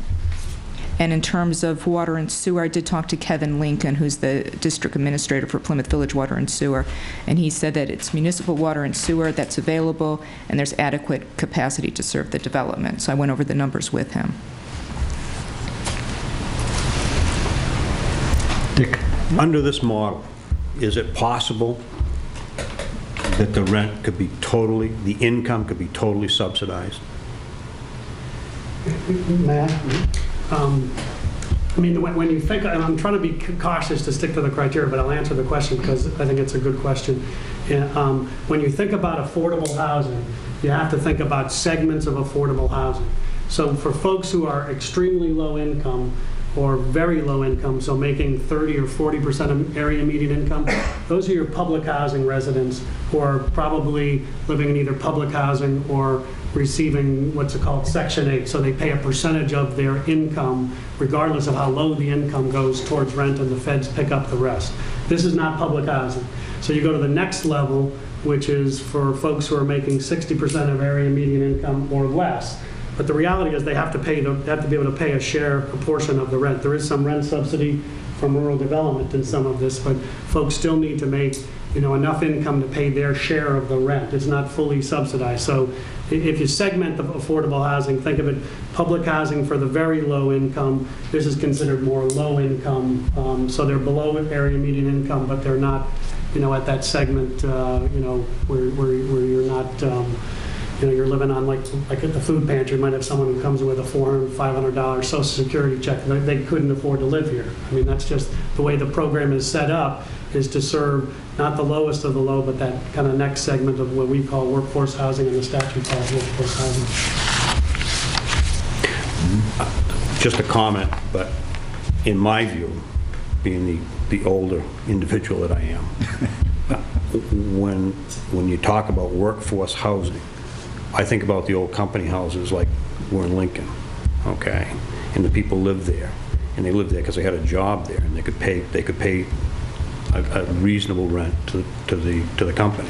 And in terms of water and sewer, I did talk to Kevin Lincoln, who's the district administrator for Plymouth Village Water and Sewer, and he said that it's municipal water and sewer that's available, and there's adequate capacity to serve the development. So I went over the numbers with him. Dick? Under this model, is it possible that the rent could be the income could be totally subsidized? Matt? When you think, and I'm trying to be cautious to stick to the criteria, but I'll answer the question because I think it's a good question. When you think about affordable housing, you have to think about segments of affordable housing. So for folks who are extremely low income or very low income, so making 30 or 40% of area median income, those are your public housing residents who are probably living in either public housing or receiving what's called Section 8. So they pay a percentage of their income, regardless of how low the income goes, towards rent, and the feds pick up the rest. This is not public housing. So you go to the next level, which is for folks who are making 60% of area median income or less. But the reality is they have to be able to pay a portion of the rent. There is some rent subsidy from rural development in some of this, but folks still need to make, enough income to pay their share of the rent. It's not fully subsidized. So if you segment the affordable housing, think of it, public housing for the very low income. This is considered more low income. So they're below area median income, but they're not, at that segment, where you're not, you're living on like at the food pantry, you might have someone who comes with a $400, $500 Social Security check. They couldn't afford to live here. I mean, that's just the way the program is set up, is to serve not the lowest of the low, but that kind of next segment of what we call workforce housing and the statute calls workforce housing. Just a comment, but in my view, being the older individual that I am, when you talk about workforce housing, I think about the old company houses like were in Lincoln, okay? And the people lived there, and they lived there because they had a job there, and they could pay a reasonable rent to the company.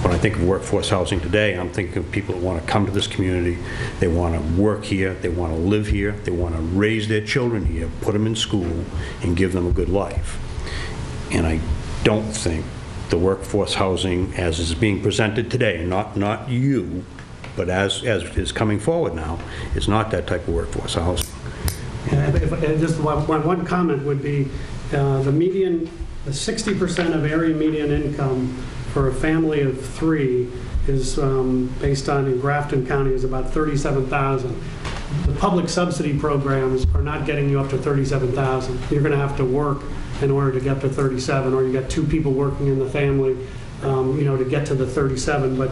When I think of workforce housing today, I'm thinking of people that want to come to this community, they want to work here, they want to live here, they want to raise their children here, put them in school, and give them a good life. And I don't think the workforce housing as is being presented today, not you, but as is coming forward now, is not that type of workforce housing. And just one comment would be the 60% of area median income for a family of 3 is based on, in Grafton County, is about $37,000. The public subsidy programs are not getting you up to $37,000. You're going to have to work in order to get to 37, or you got 2 people working in the family, to get to the 37. But,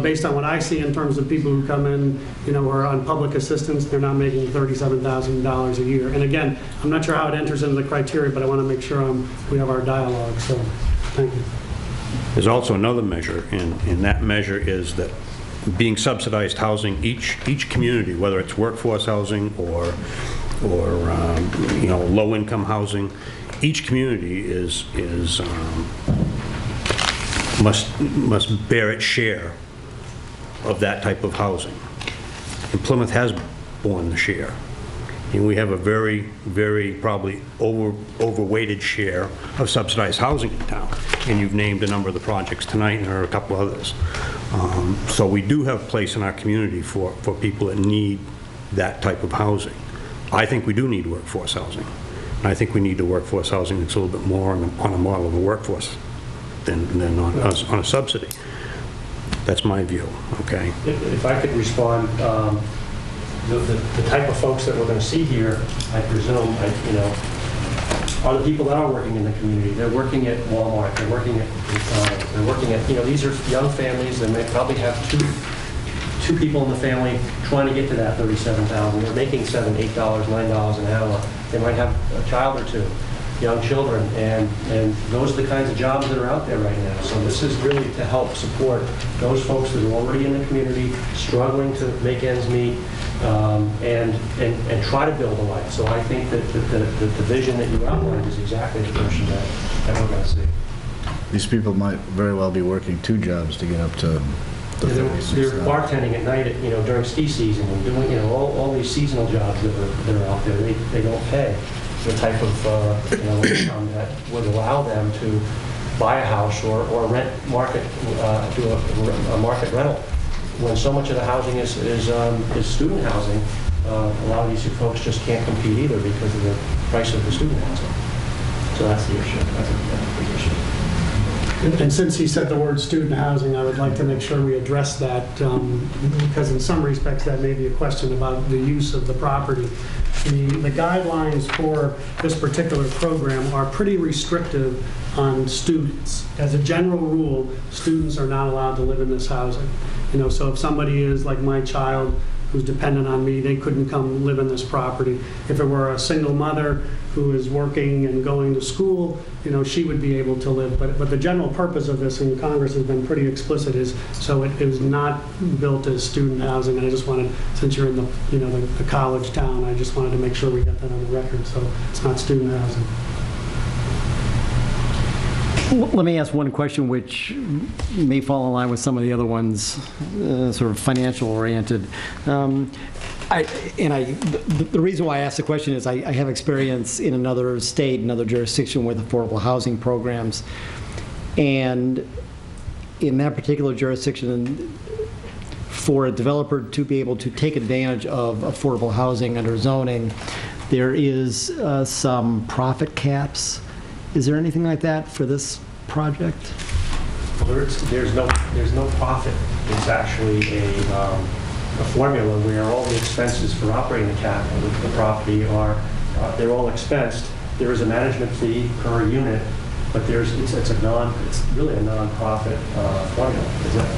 based on what I see in terms of people who come in, who are on public assistance, they're not making $37,000 a year. And again, I'm not sure how it enters into the criteria, but I want to make sure we have our dialogue. So, thank you. There's also another measure, and that measure is that being subsidized housing, each community, whether it's workforce housing or low-income housing, each community must bear its share of that type of housing. And Plymouth has borne the share. And we have a very, very probably overweighted share of subsidized housing in town. And you've named a number of the projects tonight, and there are a couple others. So we do have a place in our community for people that need that type of housing. I think we do need workforce housing. And I think we need the workforce housing that's a little bit more on a model of a workforce than on a subsidy. That's my view, okay? If I could respond, the type of folks that we're going to see here, I presume, are the people that are working in the community. They're working at Walmart, they're working at McDonald's, they're working at, these are young families that may probably have two people in the family trying to get to that $37,000. They're making $7, $8, $9 an hour. They might have a child or 2, young children, and those are the kinds of jobs that are out there right now. So this is really to help support those folks that are already in the community, struggling to make ends meet, and try to build a life. So I think that the vision that you outlined is exactly the version that we're going to see. These people might very well be working 2 jobs to get up to the They're bartending at night, during ski season, and doing, all these seasonal jobs that are out there. They don't pay the type of income that would allow them to buy a house or do a market rental. When so much of the housing is student housing, a lot of these folks just can't compete either because of the price of the student housing. So that's the issue. That's a big issue. And since he said the word student housing, I would like to make sure we address that, because in some respects that may be a question about the use of the property. The guidelines for this particular program are pretty restrictive on students. As a general rule, students are not allowed to live in this housing. So if somebody is like my child who's dependent on me, they couldn't come live in this property. If it were a single mother who is working and going to school, she would be able to live. But the general purpose of this, and Congress has been pretty explicit, is so it is not built as student housing. And I just wanted, since you're in the college town, I just wanted to make sure we got that on the record. So it's not student housing. Let me ask one question which may fall in line with some of the other ones, sort of financial oriented. The reason why I asked the question is I have experience in another state, another jurisdiction with affordable housing programs. And in that particular jurisdiction, for a developer to be able to take advantage of affordable housing under zoning, there is some profit caps. Is there anything like that for this project? Well, there's no profit. It's actually a formula where all the expenses for operating the property are they're all expensed. There is a management fee per unit, but it's really a non-profit formula. Is that?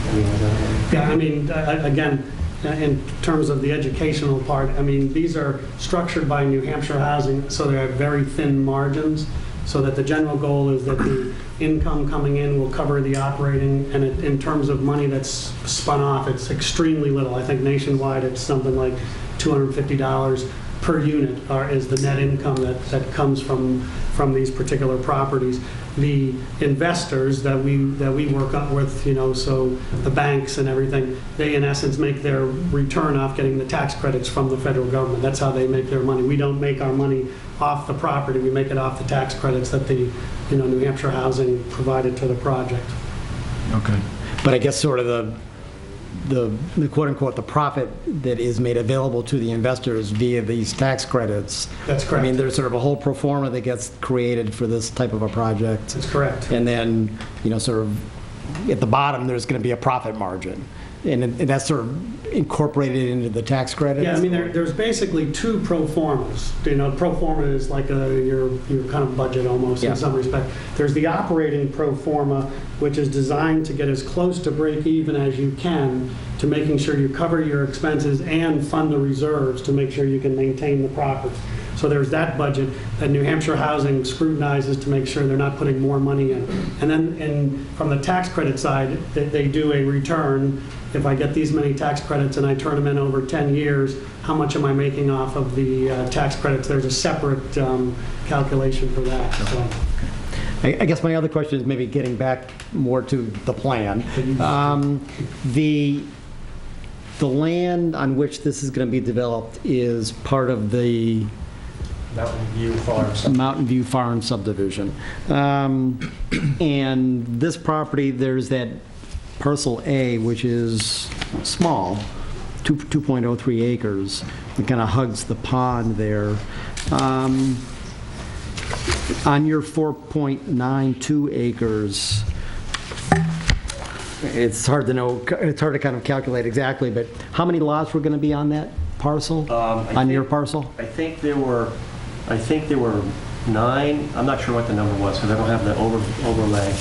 Yeah, I mean, again, in terms of the educational part, I mean, these are structured by New Hampshire Housing, so they have very thin margins, so that the general goal is that the income coming in will cover the operating, and in terms of money that's spun off, it's extremely little. I think nationwide it's something like $250 per unit is the net income that comes from these particular properties. The investors that we work up with, so the banks and everything, they in essence make their return off getting the tax credits from the federal government. That's how they make their money. We don't make our money off the property. We make it off the tax credits that the New Hampshire Housing provided to the project. Okay. But I guess sort of the quote-unquote the profit that is made available to the investors via these tax credits. That's correct. I mean, there's sort of a whole pro forma that gets created for this type of a project. That's correct. And then, sort of at the bottom, there's going to be a profit margin. And that's sort of incorporated into the tax credits? Yeah, I mean, there's basically two pro formas. Pro forma is like your kind of budget almost in some respect. There's the operating pro forma, which is designed to get as close to break even as you can to making sure you cover your expenses and fund the reserves to make sure you can maintain the property. So there's that budget that New Hampshire Housing scrutinizes to make sure they're not putting more money in. And then from the tax credit side, they do a return. If I get these many tax credits and I turn them in over 10 years, how much am I making off of the tax credits? There's a separate calculation for that. So. I guess my other question is maybe getting back more to the plan. The land on which this is going to be developed is part of the Mountain View Farm subdivision. And this property, there's that parcel A, which is small, 2.03 acres. It kind of hugs the pond there. On your 4.92 acres, it's hard to know, it's hard to kind of calculate exactly, but how many lots were going to be on that parcel, your parcel? I think there were 9. I'm not sure what the number was because I don't have the overlay.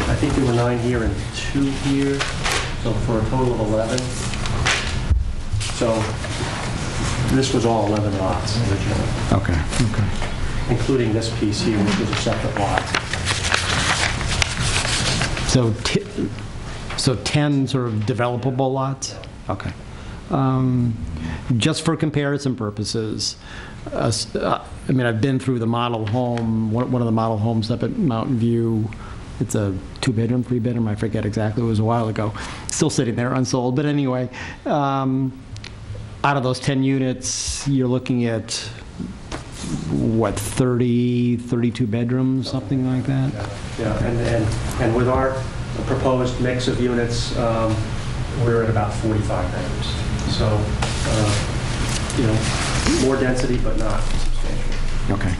I think there were 9 here and 2 here, so for a total of 11. So this was all 11 lots originally. Okay. Including this piece here, which was a separate lot. So 10 sort of developable lots? Okay. Just for comparison purposes, I mean, I've been through the model home, one of the model homes up at Mountain View. It's a 2-bedroom, 3-bedroom, I forget exactly, it was a while ago. Still sitting there unsold, but anyway, out of those 10 units, you're looking at, what, 32 bedrooms, something like that? Yeah. And with our proposed mix of units, we're at about 45 bedrooms. So, more density, but not substantial. Okay.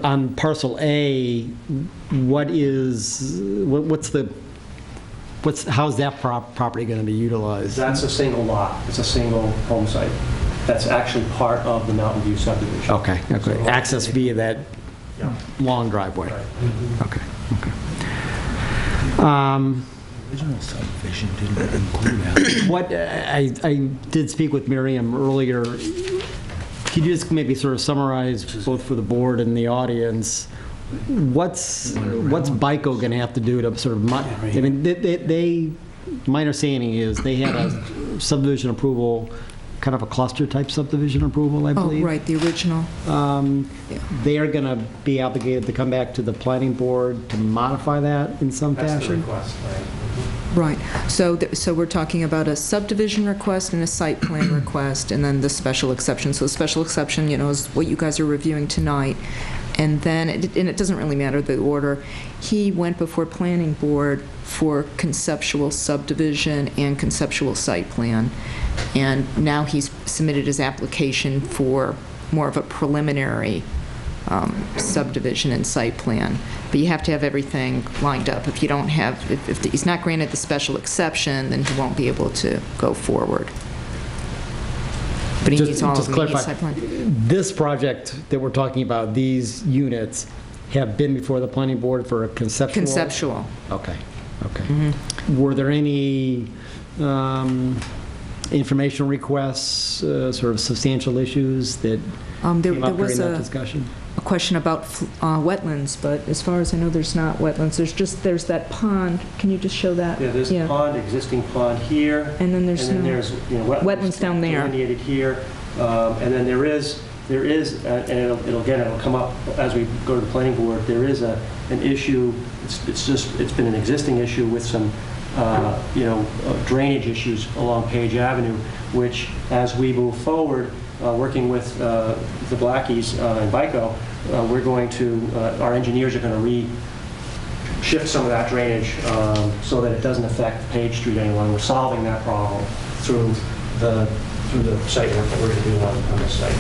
On parcel A, how's that property going to be utilized? That's a single lot. It's a single home site. That's actually part of the Mountain View subdivision. Okay. So access via that long driveway. Right. Okay. Original subdivision didn't include that. What I did speak with Miriam earlier. Could you just maybe sort of summarize, both for the board and the audience, what's BICO going to have to do to sort of? I mean, my understanding is they had a subdivision approval kind of a cluster-type subdivision approval, I Oh, believe. right, the original. They are going to be obligated to come back to the planning board to modify that in some That's the fashion? request, right? Right. So we're talking about a subdivision request and a site plan request, and then the special exception. So the special exception, is what you guys are reviewing tonight. And then, and it doesn't really matter the order, he went before planning board for conceptual subdivision and conceptual site plan. And now he's submitted his application for more of a preliminary subdivision and site plan. But you have to have everything lined up. If you don't have, if he's not granted the special exception, then he won't be able to go forward. But he needs all of Just the clarify, site plan. this project that we're talking about, these units have been before the planning board for a conceptual? Conceptual. Okay, okay. Were there any informational requests, sort of substantial issues that There came up during was that discussion? a question about wetlands, but as far as I know, there's not wetlands. There's that pond. Can you just show that? Yeah, there's a pond, existing pond here. And then there's wetlands down there. Delineated here. And then there is, and it'll come up as we go to the planning board, there is an issue, it's been an existing issue with some, drainage issues along Page Avenue, which as we move forward, working with the Blackies and BICO, our engineers are going to shift some of that drainage so that it doesn't affect Page Street any longer. We're solving that problem through the site work that we're going to do on this site.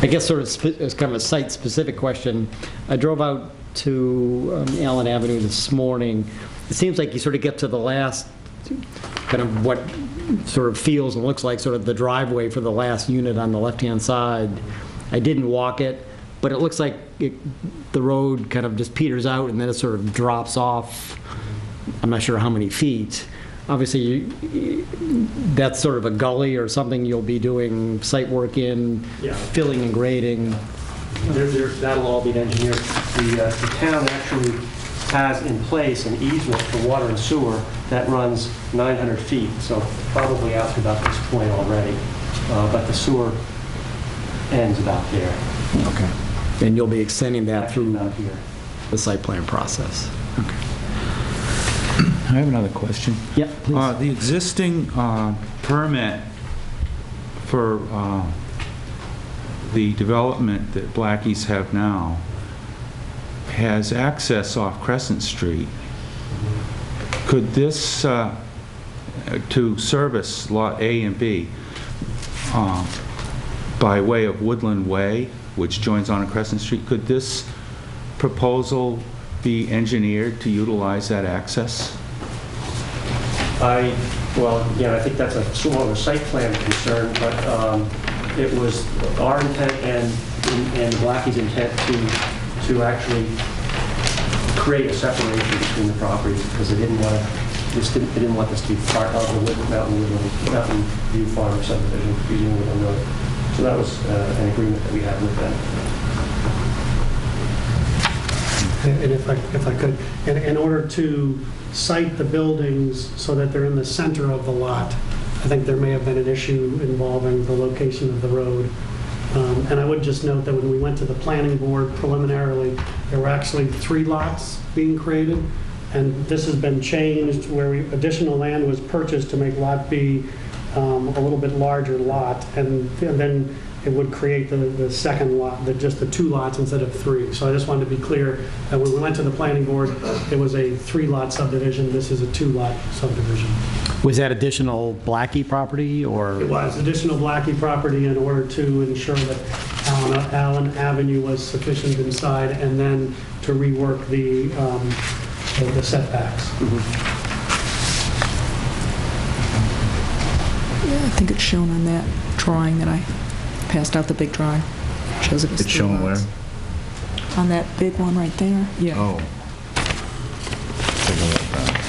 I guess sort of it's kind of a site-specific question. I drove out to Allen Avenue this morning. It seems like you sort of get to the last kind of what sort of feels and looks like sort of the driveway for the last unit on the left-hand side. I didn't walk it, but it looks like the road kind of just peters out and then it sort of drops off. I'm not sure how many feet. Obviously, that's sort of a gully or something you'll be doing site work in, filling and grading. That'll all be engineered. The town actually has in place an easement for water and sewer that runs 900 feet, so probably out to about this point already. But the sewer ends about there. Okay. And you'll be extending that Actually through about here. the site plan process? Okay. I have another question. Yeah, please. The existing permit for the development that Blackies have now has access off Crescent Street. Could this, to service Lot A and B, by way of Woodland Way, which joins on Crescent Street, could this proposal be engineered to utilize that access? I think that's somewhat of a site plan concern, but it was our intent and Blackie's intent to actually create a separation between the properties because they didn't want this to be part of the Mountain View Farm subdivision using Woodland Road. So that was an agreement that we had with them. And if I could, in order to site the buildings so that they're in the center of the lot, I think there may have been an issue involving the location of the road. And I would just note that when we went to the planning board preliminarily, there were actually 3 lots being created. And this has been changed where additional land was purchased to make Lot B a little bit larger lot. And then it would create the second lot, just the 2 lots instead of 3. So I just wanted to be clear that when we went to the planning board, it was a 3-lot subdivision. This is a 2-lot subdivision. Was that additional Blackie property or? It was additional Blackie property in order to ensure that Allen Avenue was sufficient inside and then to rework the setbacks. Yeah, I think it's shown on that drawing that I passed out, the big drawing. Shows it as It's shown where? On that big one right there. Yeah. Oh. Take a look at that.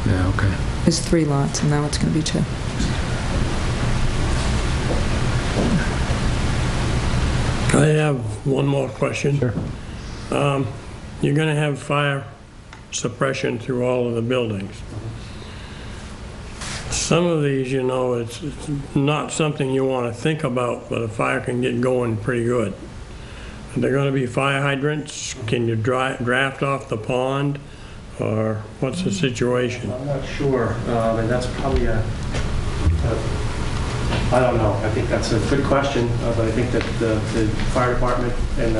Yeah, okay. It's 3 lots, and now it's going to be 2. I have one more question. Sure. You're going to have fire suppression through all of the buildings. Some of these, you know, it's not something you want to think about, but a fire can get going pretty good. Are there going to be fire hydrants? Can you draft off the pond? Or what's the situation? I'm not sure, and that's probably I don't know. I think that's a good question, but I think that the fire department and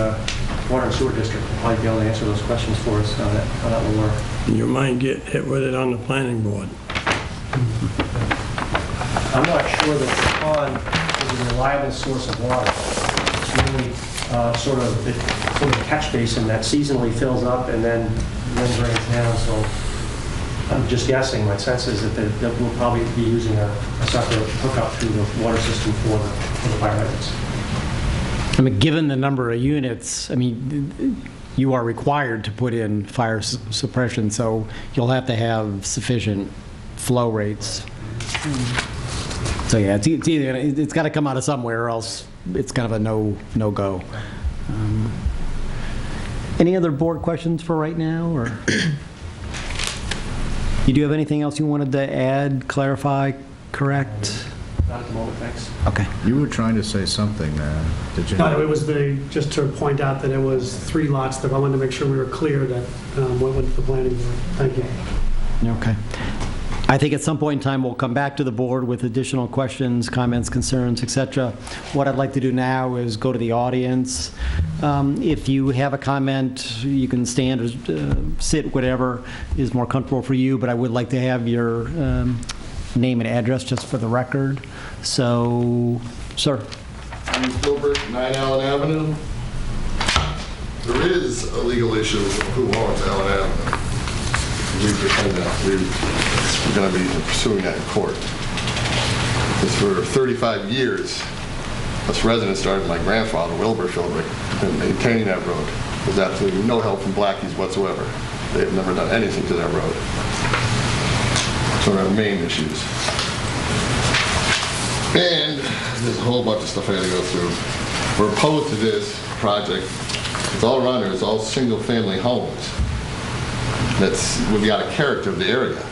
water and sewer district will probably be able to answer those questions for us, how that will work. You might get hit with it on the planning board. I'm not sure that the pond is a reliable source of water. It's really sort of a catch basin that seasonally fills up and then drains down. So I'm just guessing. My sense is that we'll probably be using a separate hookup through the water system for the fire hydrants. I mean, given the number of units, I mean, you are required to put in fire suppression, so you'll have to have sufficient flow rates. So yeah, it's got to come out of somewhere, or else it's kind of a no-go. Any other board questions for right now, or you do have anything else you wanted to add, clarify, correct? Not at the moment, thanks. Okay. You were trying to say something there. Did you? No, it was just to point out that it was 3 lots that I wanted to make sure we were clear that what went to the planning board. Thank you. Okay. I think at some point in time, we'll come back to the board with additional questions, comments, concerns, et cetera. What I'd like to do now is go to the audience. If you have a comment, you can stand or sit, whatever is more comfortable for you, but I would like to have your name and address just for the record. So, sir. I'm Gilbert, 9 Allen Avenue. There is a legal issue of who owns Allen Avenue. We're going to be pursuing that in court. Because for 35 years, us residents started, my grandfather, Wilbur Philbrick, been maintaining that road. There's absolutely no help from Blackies whatsoever. They have never done anything to that road. So there are main issues. And there's a whole bunch of stuff I got to go through. We're opposed to this project. It's all around here. It's all single-family homes. That's would be out of character of the area.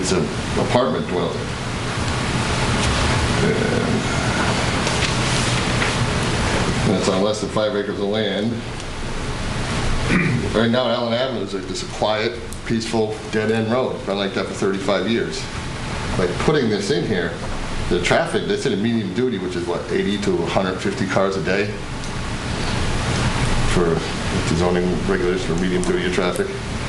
It's an apartment dwelling. And it's on less than 5 acres of land. Right now, Allen Avenue is like just a quiet, peaceful, dead-end road. It's been like that for 35 years. By putting this in here, the traffic, they said a medium duty, which is what, 80 to 150 cars a day for the zoning regulations for medium duty of traffic.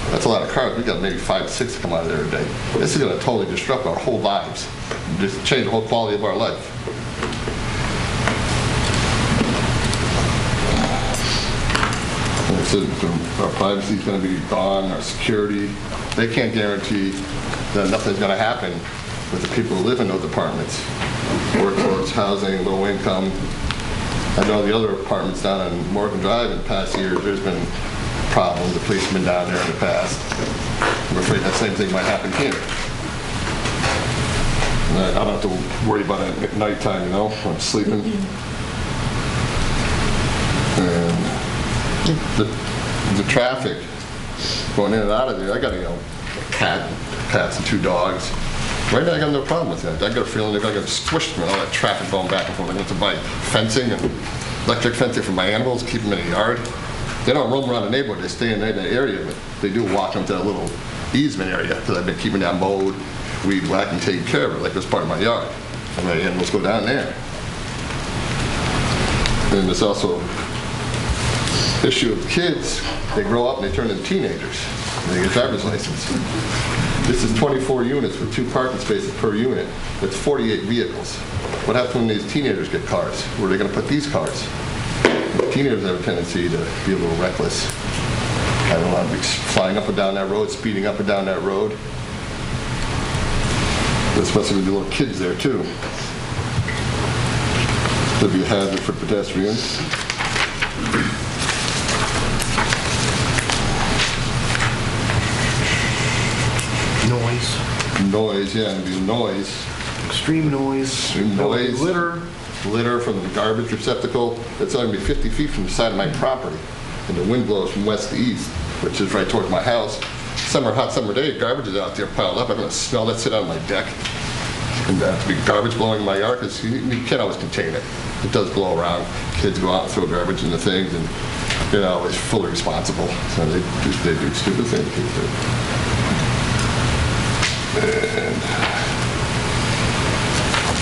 That's a lot of cars. We got maybe 5 to 6 come out of there a day. This is going to totally disrupt our whole lives, just change the whole quality of our life. Our privacy is going to be gone, our security. They can't guarantee that nothing's going to happen with the people who live in those apartments. Workforce, housing, low income. I know the other apartments down on Morgan Drive in the past years, there's been problems. The police have been down there in the past. I'm afraid that same thing might happen here. And I don't have to worry about it at nighttime, you know, when I'm sleeping. And the traffic going in and out of there, I got a cats and 2 dogs. Right now I got no problem with that. I got a feeling if I got squished from all that traffic going back and forth. I went to buy fencing and electric fencing for my animals, keep them in the yard. They don't roam around the neighborhood, they stay in that area, but they do walk into that little easement area because I've been keeping that mowed, weed whacked, and taking care of it like it's part of my yard. And my animals go down there. And there's also issue of kids. They grow up and they turn into teenagers. And they get a driver's license. This is 24 units with 2 parking spaces per unit. That's 48 vehicles. What happens when these teenagers get cars? Where are they going to put these cars? Teenagers have a tendency to be a little reckless. I don't want to be flying up and down that road, speeding up and down that road. Especially with the little kids there too. There'd be a hazard for pedestrians. Noise. Noise, yeah, it'd be noise. Extreme noise. Extreme noise. Litter. litter from the garbage receptacle. It's only be 50 feet from the side of my property. And the wind blows from west to east, which is right towards my house. Hot summer day, garbage is out there piled up. I'm going to smell that sit on my deck. And to be garbage blowing in my yard, because you can't always contain it. It does blow around. Kids go out and throw garbage into things, and they're not always fully responsible. So they do stupid things.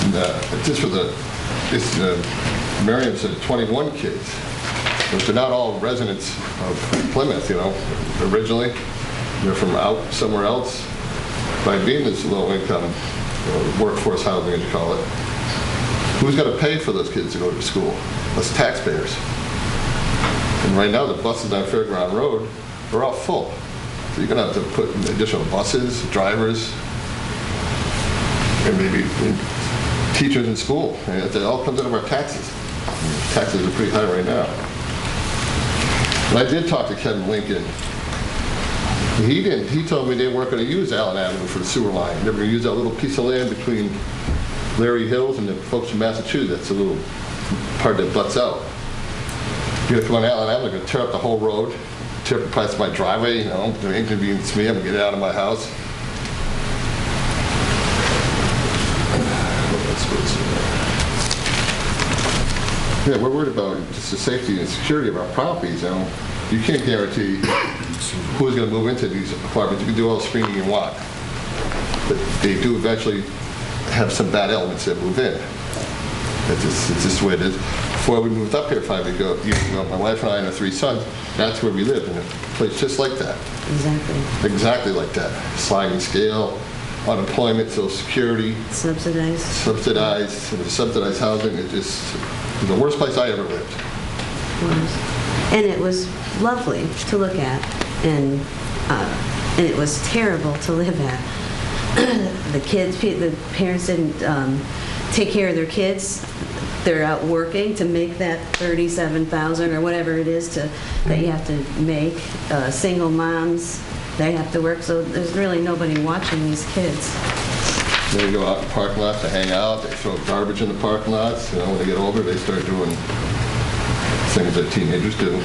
And just for Miriam said 21 kids. But they're not all residents of Plymouth, originally. They're from out somewhere else. By being this low income, workforce housing, as you call it, who's got to pay for those kids to go to school? Us taxpayers. And right now, the buses on Fairground Road are all full. So you're going to have to put additional buses, drivers, and maybe teachers in school. And it all comes out of our taxes. Taxes are pretty high right now. And I did talk to Kevin Lincoln. He told me they weren't going to use Allen Avenue for the sewer line. They were going to use that little piece of land between Larry Hills and the folks from Massachusetts, a little part that butts out. You're going to come on Allen Avenue, they're going to tear up the whole road, tear up the price of my driveway, to inconvenience me, I'm going to get out of my house. Yeah, we're worried about just the safety and security of our properties. You can't guarantee who's going to move into these apartments. You can do all the screening you want, but they do eventually have some bad elements that move in. It's just the way it is. Before we moved up here 5 years ago, my wife and I and our 3 sons, that's where we lived, in a place just like that. Exactly. Exactly like that. Sliding scale, unemployment, Social Security. Subsidized. It was subsidized housing. It was the worst place I ever lived. And it was lovely to look at, and it was terrible to live at. The parents didn't take care of their kids. They're out working to make that $37,000 or whatever it is that you have to make. Single moms, they have to work, so there's really nobody watching these kids. They go out in the parking lot to hang out. They throw garbage in the parking lots. When they get older, they start doing things that teenagers do.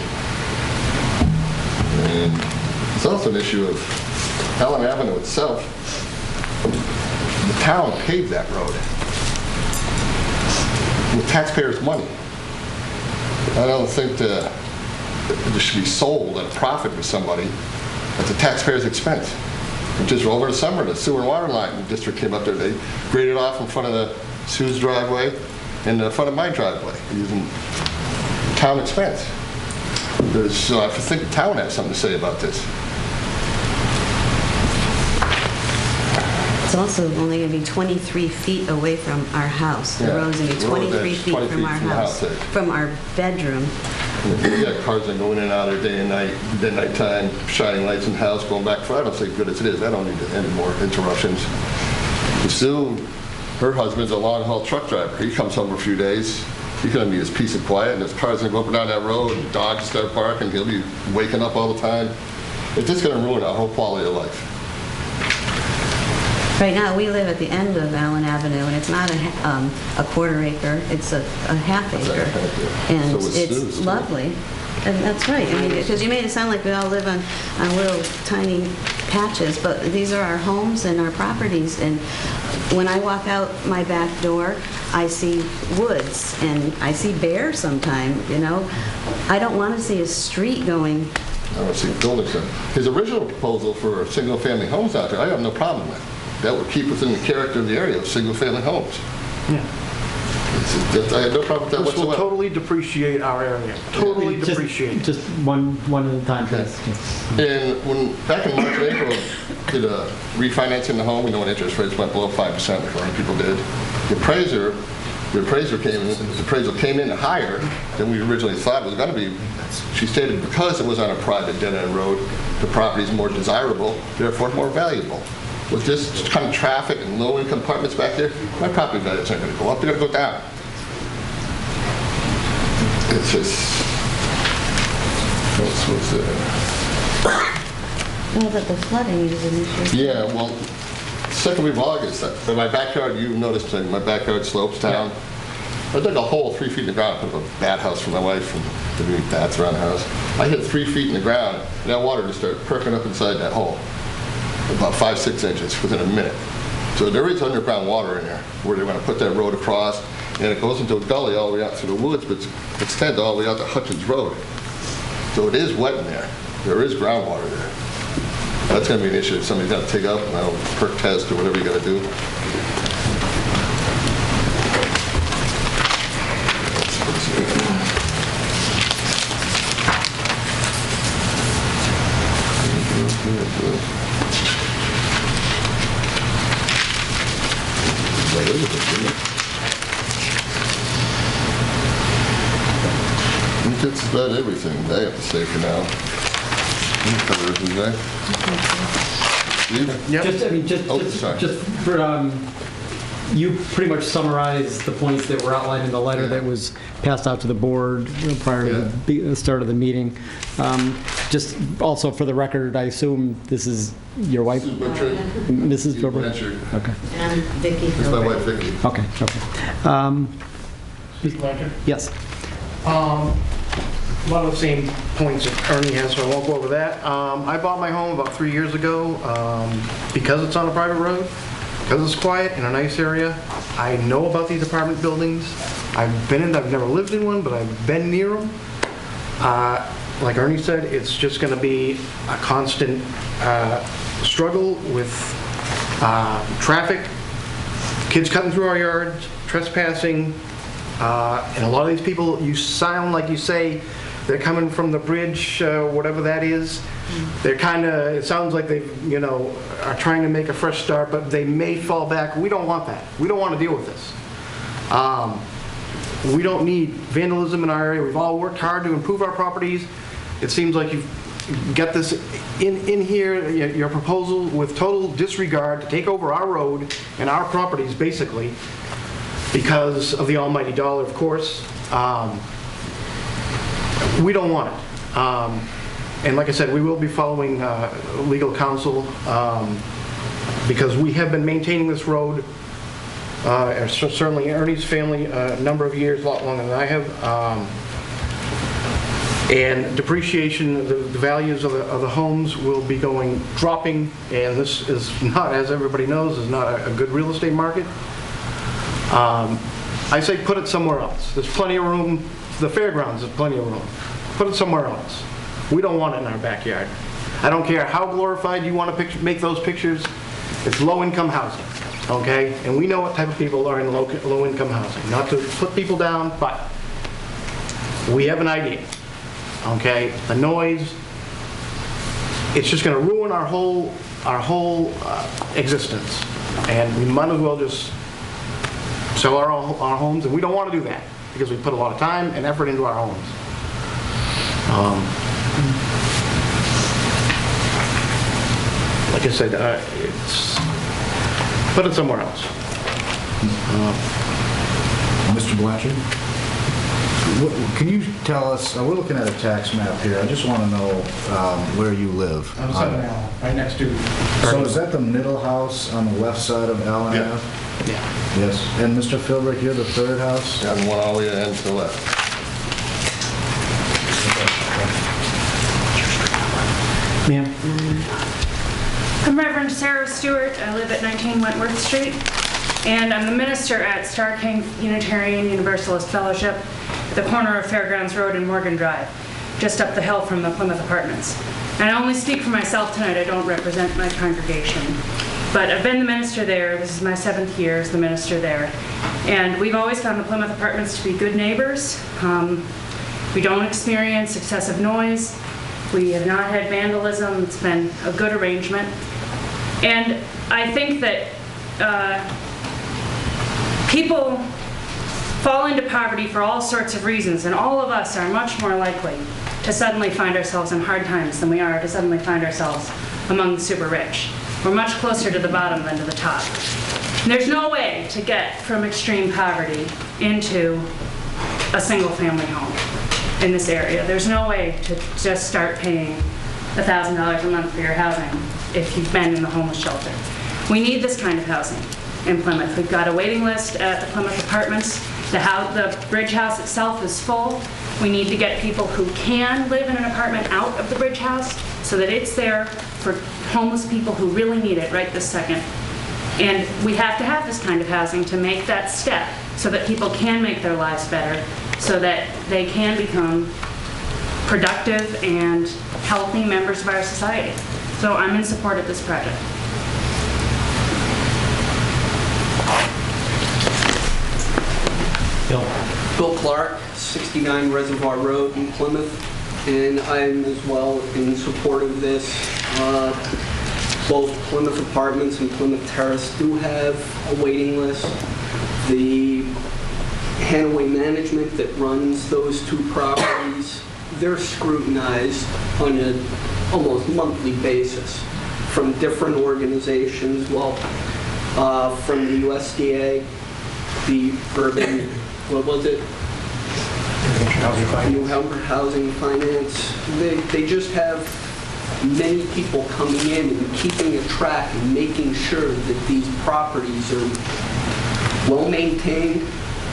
And it's also an issue of Allen Avenue itself. The town paved that road with taxpayers' money. I don't think that it should be sold at a profit for somebody at the taxpayer's expense. Just over the summer, the sewer and water line district came up there. They graded off in front of the Sue's driveway and in front of my driveway using town expense. So I think the town has something to say about this. It's also only going to be 23 feet away from our house. The road's going to be 23 feet from our house, from our bedroom. You got cars that go in and out there day and night, nighttime, shining lights in the house, going back for, I don't think good as it is. I don't need any more interruptions. Sue, her husband's a long-haul truck driver. He comes home for a few days. He's going to be his peace and quiet, and his car's going to go up and down that road, and dogs start barking. He'll be waking up all the time. It's just going to ruin our whole quality of life. Right now, we live at the end of Allen Avenue, and it's not a quarter acre, it's a half acre. And it's lovely. And that's right, because you made it sound like we all live on little tiny patches, but these are our homes and our properties. And when I walk out my back door, I see woods, and I see bears sometimes, I don't want to see a street going. I don't see buildings. His original proposal for single-family homes out there, I have no problem with. That would keep us in the character of the area of single-family homes. Yeah. I have no problem with that This will whatsoever. totally depreciate our area. Totally depreciate. Just one at a time, please. And back in March and April, did a refinancing the home, when interest rates went below 5%, like a lot of people did. The appraisal came in higher than we originally thought it was going to be. She stated because it was on a private dead-end road, the property is more desirable, therefore more valuable. With this kind of traffic and low-income apartments back there, my property values aren't going to go up, they're going to go down. It's just... What's But the flooding is an issue. Yeah, well, second week of August, in my backyard, you noticed my backyard slopes down. I dug a hole 3 feet in the ground, put up a bat house for my wife, and there were bats around the house. I hit 3 feet in the ground, and that water just started perking up inside that hole, about 5-6 inches within a minute. So there is underground water in there, where they're going to put that road across, and it goes into a gully all the way out through the woods, but it extends all the way out to Hutchins Road. So it is wet in there. There is groundwater there. That's going to be an issue if somebody's got to take up, perk test or whatever you got to do. That's about everything I have to say for now. You can cover everything, Jay. Steve? Just for, you pretty much summarized the points that were outlined in the letter that was passed out to the board prior to the start of the meeting. Just also for the record, I assume this is your wife? Mrs. Butcher? Okay. And Vicki. This is my wife, Vicki. Okay. Yes. A lot of the same points that Ernie has, so I won't go over that. I bought my home about 3 years ago because it's on a private road, because it's quiet in a nice area. I know about these apartment buildings. I've never lived in one, but I've been near them. Like Ernie said, it's just going to be a constant struggle with traffic, kids cutting through our yards, trespassing, and a lot of these people, you sound like you say, they're coming from the bridge, whatever that is. They're it sounds like they, are trying to make a fresh start, but they may fall back. We don't want that. We don't want to deal with this. We don't need vandalism in our area. We've all worked hard to improve our properties. It seems like you've got this in here, your proposal with total disregard to take over our road and our properties, basically, because of the almighty dollar, of course. We don't want it. And like I said, we will be following legal counsel because we have been maintaining this road, certainly Ernie's family, a number of years, a lot longer than I have. And depreciation, the values of the homes will be dropping, and this is not, as everybody knows, is not a good real estate market. I say put it somewhere else. There's plenty of room. The fairgrounds, there's plenty of room. Put it somewhere else. We don't want it in our backyard. I don't care how glorified you want to make those pictures. It's low-income housing, okay? And we know what type of people are in low-income housing. Not to put people down, but we have an idea, okay? The noise, it's just going to ruin our whole existence. And we might as well just sell our homes, and we don't want to do that because we put a lot of time and effort into our homes. Like I said, put it somewhere else. Mr. Blanchard, can you tell us, we're looking at a tax map here, I just want to know where you live. I'm Allen, right next to. So is that the middle house on the left side of Allen Yeah. Ave? Yeah. Yes. And Mr. Philbrick, you're the third house? And one all the way to the end to the left. Ma'am? I'm Reverend Sarah Stewart. I live at 19 Wentworth Street, and I'm the minister at Star King Unitarian Universalist Fellowship at the corner of Fairgrounds Road and Morgan Drive, just up the hill from the Plymouth Apartments. And I only speak for myself tonight. I don't represent my congregation. But I've been the minister there. This is my 7th year as the minister there. And we've always found the Plymouth Apartments to be good neighbors. We don't experience excessive noise. We have not had vandalism. It's been a good arrangement. And I think that people fall into poverty for all sorts of reasons, and all of us are much more likely to suddenly find ourselves in hard times than we are to suddenly find ourselves among the super rich. We're much closer to the bottom than to the top. And there's no way to get from extreme poverty into a single-family home in this area. There's no way to just start paying $1,000 a month for your housing if you've been in the homeless shelter. We need this kind of housing in Plymouth. We've got a waiting list at the Plymouth Apartments. The bridge house itself is full. We need to get people who can live in an apartment out of the bridge house so that it's there for homeless people who really need it right this second. And we have to have this kind of housing to make that step so that people can make their lives better, so that they can become productive and healthy members of our society. So I'm in support of this project. Bill Clark, 69 Reservoir Road in Plymouth, and I'm as well in support of this. Both Plymouth Apartments and Plymouth Terrace do have a waiting list. The Hanaway management that runs those two properties, they're scrutinized on an almost monthly basis from different organizations, from the USDA, the urban, what was it? New Hampshire Housing Finance. They just have many people coming in and keeping a track and making sure that these properties are well maintained,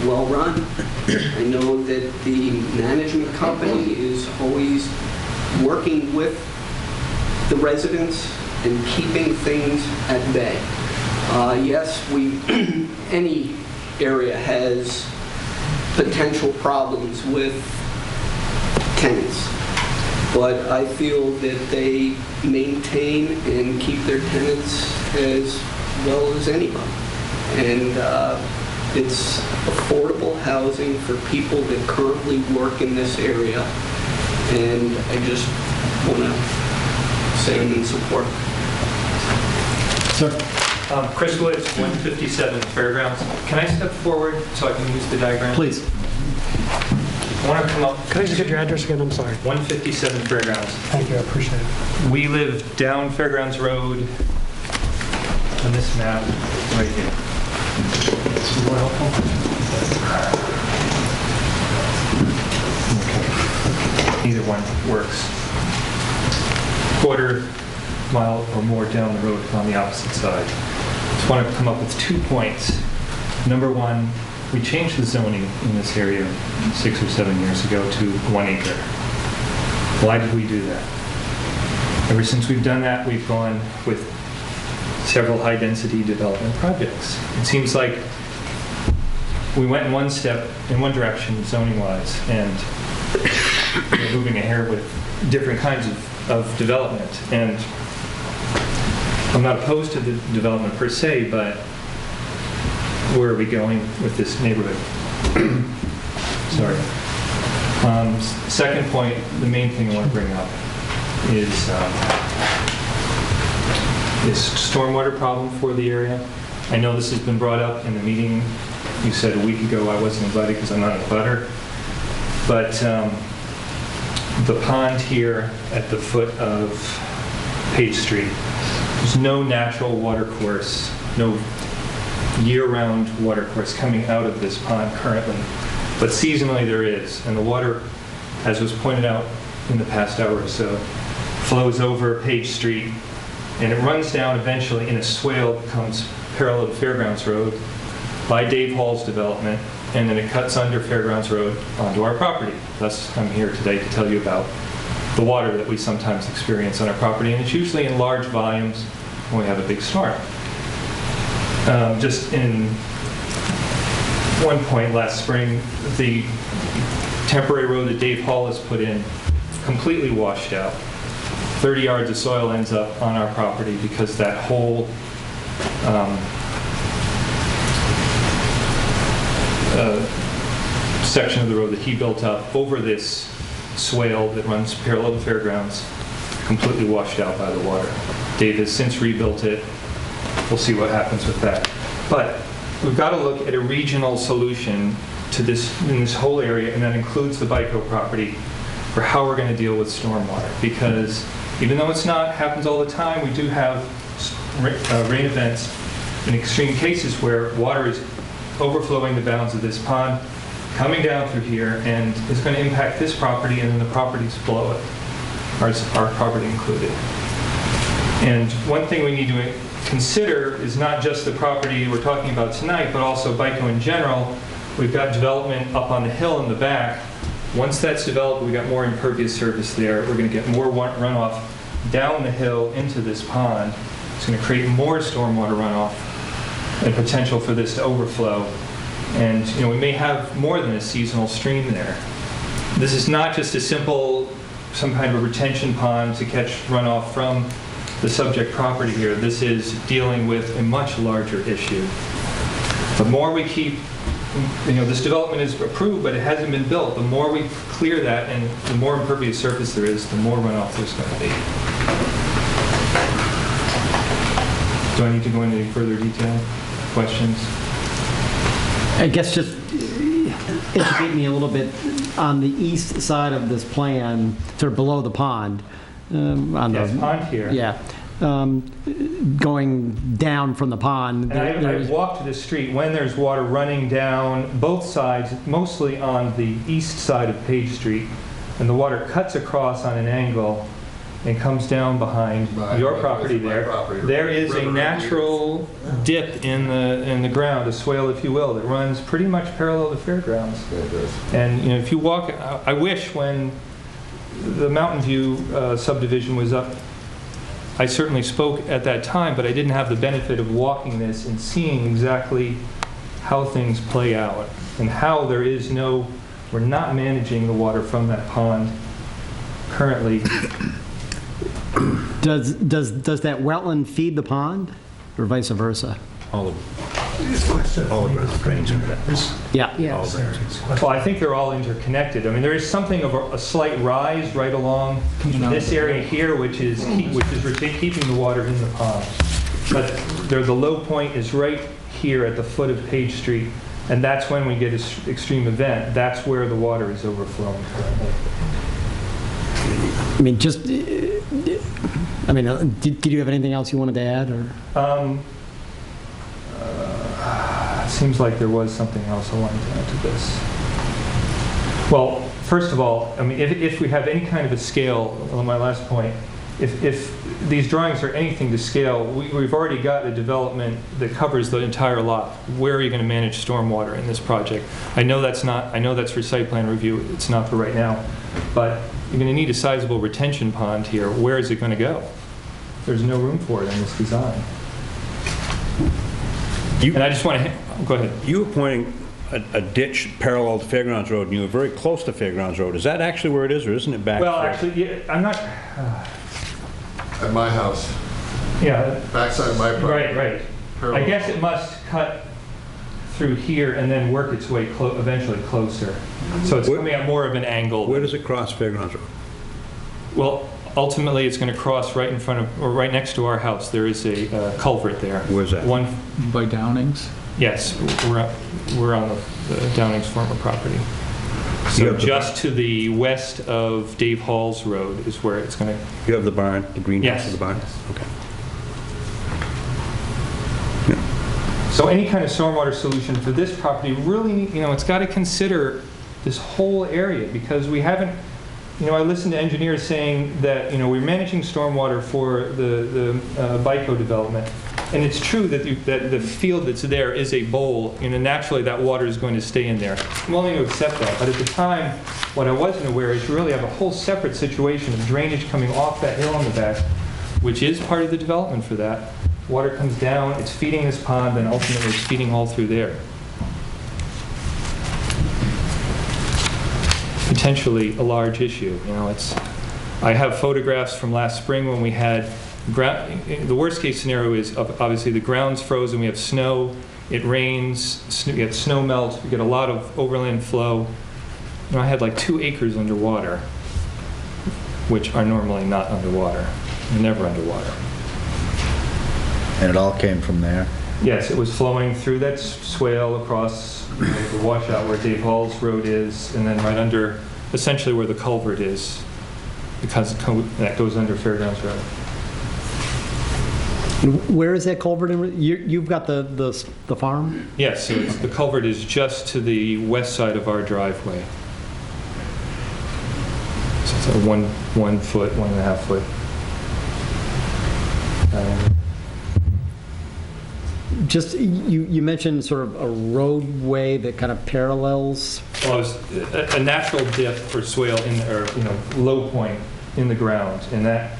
well run. I know that the management company is always working with the residents and keeping things at bay. Yes, any area has potential problems with tenants, but I feel that they maintain and keep their tenants as well as anybody. And it's affordable housing for people that currently work in this area. And I just want to say I'm in support. Sir. Chris Woods, 157 Fairgrounds. Can I step forward so I can use the diagram? Please. I want to come up. Could I just get your address again? I'm sorry. 157 Fairgrounds. Thank you, I appreciate it. We live down Fairgrounds Road on this map right here. This is more helpful. Okay. Either one works. Quarter mile or more down the road on the opposite side. Just want to come up with 2 points. Number one, we changed the zoning in this area 6 or 7 years ago to 1 acre. Why did we do that? Ever since we've done that, we've gone with several high-density development projects. It seems like we went in one step, in one direction, zoning-wise, and we're moving ahead with different kinds of development. And I'm not opposed to the development per se, but where are we going with this neighborhood? Sorry. Second point, the main thing I want to bring up is this stormwater problem for the area. I know this has been brought up in the meeting. You said a week ago I wasn't invited because I'm not a butter. But the pond here at the foot of Page Street, there's no natural water course, no year-round water course coming out of this pond currently. But seasonally there is, and the water, as was pointed out in the past hour or so, flows over Page Street, and it runs down eventually in a swale that comes parallel to Fairgrounds Road by Dave Hall's development, and then it cuts under Fairgrounds Road onto our property. Thus, I'm here today to tell you about the water that we sometimes experience on our property, and it's usually in large volumes when we have a big storm. Just in one point last spring, the temporary road that Dave Hall has put in completely washed out. 30 yards of soil ends up on our property because that whole section of the road that he built up over this swale that runs parallel to Fairgrounds completely washed out by the water. Dave has since rebuilt it. We'll see what happens with that. But we've got to look at a regional solution to this in this whole area, and that includes the Byco property, for how we're going to deal with stormwater. Because even though it's not happens all the time, we do have rain events in extreme cases where water is overflowing the bounds of this pond, coming down through here, and is going to impact this property and then the properties below it, our property included. And one thing we need to consider is not just the property we're talking about tonight, but also Byco in general. We've got development up on the hill in the back. Once that's developed, we've got more impervious surface there. We're going to get more runoff down the hill into this pond. It's going to create more stormwater runoff and potential for this to overflow. And we may have more than a seasonal stream there. This is not just a simple, some kind of a retention pond to catch runoff from the subject property here. This is dealing with a much larger issue. The more we keep, this development is approved, but it hasn't been built. The more we clear that and the more impervious surface there is, the more runoff there's going to be. Do I need to go into any further detail? Questions? I guess just educate me a little bit on the east side of this plan, sort of below the pond. Yes, pond here. Yeah. Going down from the pond. And I walked this street when there's water running down both sides, mostly on the east side of Page Street, and the water cuts across on an angle and comes down behind your property there. There is a natural dip in the ground, a swale, if you will, that runs pretty much parallel to the fairgrounds. And if you walk, I wish when the Mountain View subdivision was up, I certainly spoke at that time, but I didn't have the benefit of walking this and seeing exactly how things play out and how we're not managing the water from that pond currently. Does that wetland feed the pond, or vice versa? All of it drains into that. Yeah. All drains. Well, I think they're all interconnected. I mean, there is something of a slight rise right along this area here, which is keeping the water in the pond. But the low point is right here at the foot of Page Street, and that's when we get an extreme event. That's where the water is overflowing currently. I mean, did you have anything else you wanted to add, or? Seems like there was something else I wanted to add to this. Well, first of all, I mean, if we have any kind of a scale, on my last point, if these drawings are anything to scale, we've already got a development that covers the entire lot. Where are you going to manage stormwater in this project? I know that's for site plan review. It's not for right now, but you're going to need a sizable retention pond here. Where is it going to go? There's no room for it in this design. And I just want to go ahead. You were pointing a ditch parallel to Fairgrounds Road, and you were very close to Fairgrounds Road. Is that actually where it is, or isn't it back? Well, actually, yeah, I'm not. At my house. Yeah. Backside of my property. Right. Parallel. I guess it must cut through here and then work its way eventually closer. So it's coming at more of an angle. Where does it cross Fairgrounds Road? Well, ultimately, it's going to cross right in front of, or right next to our house. There is a culvert there. Where's that? One By Downings? Yes, we're on the Downing's former property. So just to the west of Dave Hall's Road is where it's going to... You have the barn, the greenhouse of the barn? Yes. Okay. So any kind of stormwater solution for this property really, it's got to consider this whole area, because we haven't, I listened to engineers saying that, we're managing stormwater for the BICO development. And it's true that the field that's there is a bowl, naturally that water is going to stay in there. I'm willing to accept that. But at the time, what I wasn't aware is you really have a whole separate situation of drainage coming off that hill on the back, which is part of the development for that. Water comes down, it's feeding this pond, and ultimately it's feeding all through there. Potentially a large issue. I have photographs from last spring when we had the worst case scenario is obviously the ground's frozen, we have snow, it rains, you get snow melt, we get a lot of overland flow. I had like 2 acres underwater, which are normally not underwater. They're never underwater. And it all came from there? Yes, it was flowing through that swale across the washout where Dave Hall's Road is, and then right under essentially where the culvert is, because that goes under Fairgrounds Road. Where is that culvert? You've got the farm? Yes, so the culvert is just to the west side of our driveway. So it's a 1 foot, 1.5 foot. Just, you mentioned sort of a roadway that kind of parallels. Well, it's a natural dip or swale or low point in the ground, and that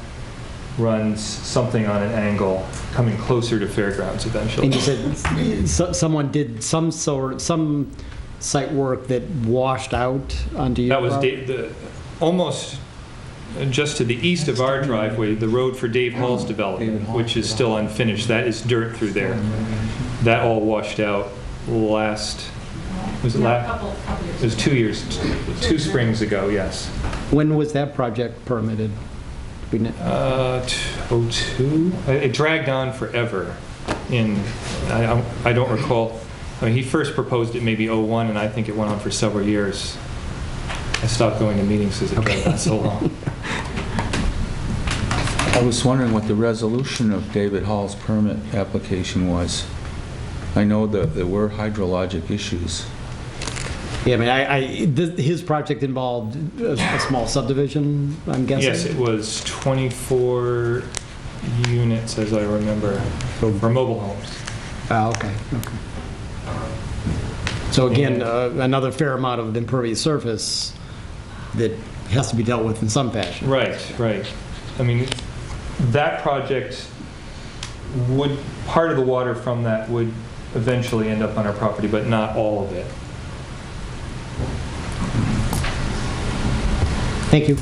runs something on an angle coming closer to Fairgrounds eventually. And you said someone did some site work that washed out onto your That was property? almost just to the east of our driveway, the road for Dave Hall's development, which is still unfinished. That is dirt through there. That all washed out last, was it last? It was 2 years, 2 springs ago, yes. When was that project permitted? 02? It dragged on forever. I don't recall. I mean, he first proposed it maybe 01, and I think it went on for several years. I stopped going to meetings because it dragged on so long. I was wondering what the resolution of David Hall's permit application was. I know that there were hydrologic issues. Yeah, I mean, his project involved a small subdivision, I'm guessing? Yes, it was 24 units, as I remember, for mobile homes. Oh, okay. So again, another fair amount of impervious surface that has to be dealt with in some fashion. Right. I mean, that project part of the water from that would eventually end up on our property, but not all of it. Thank you.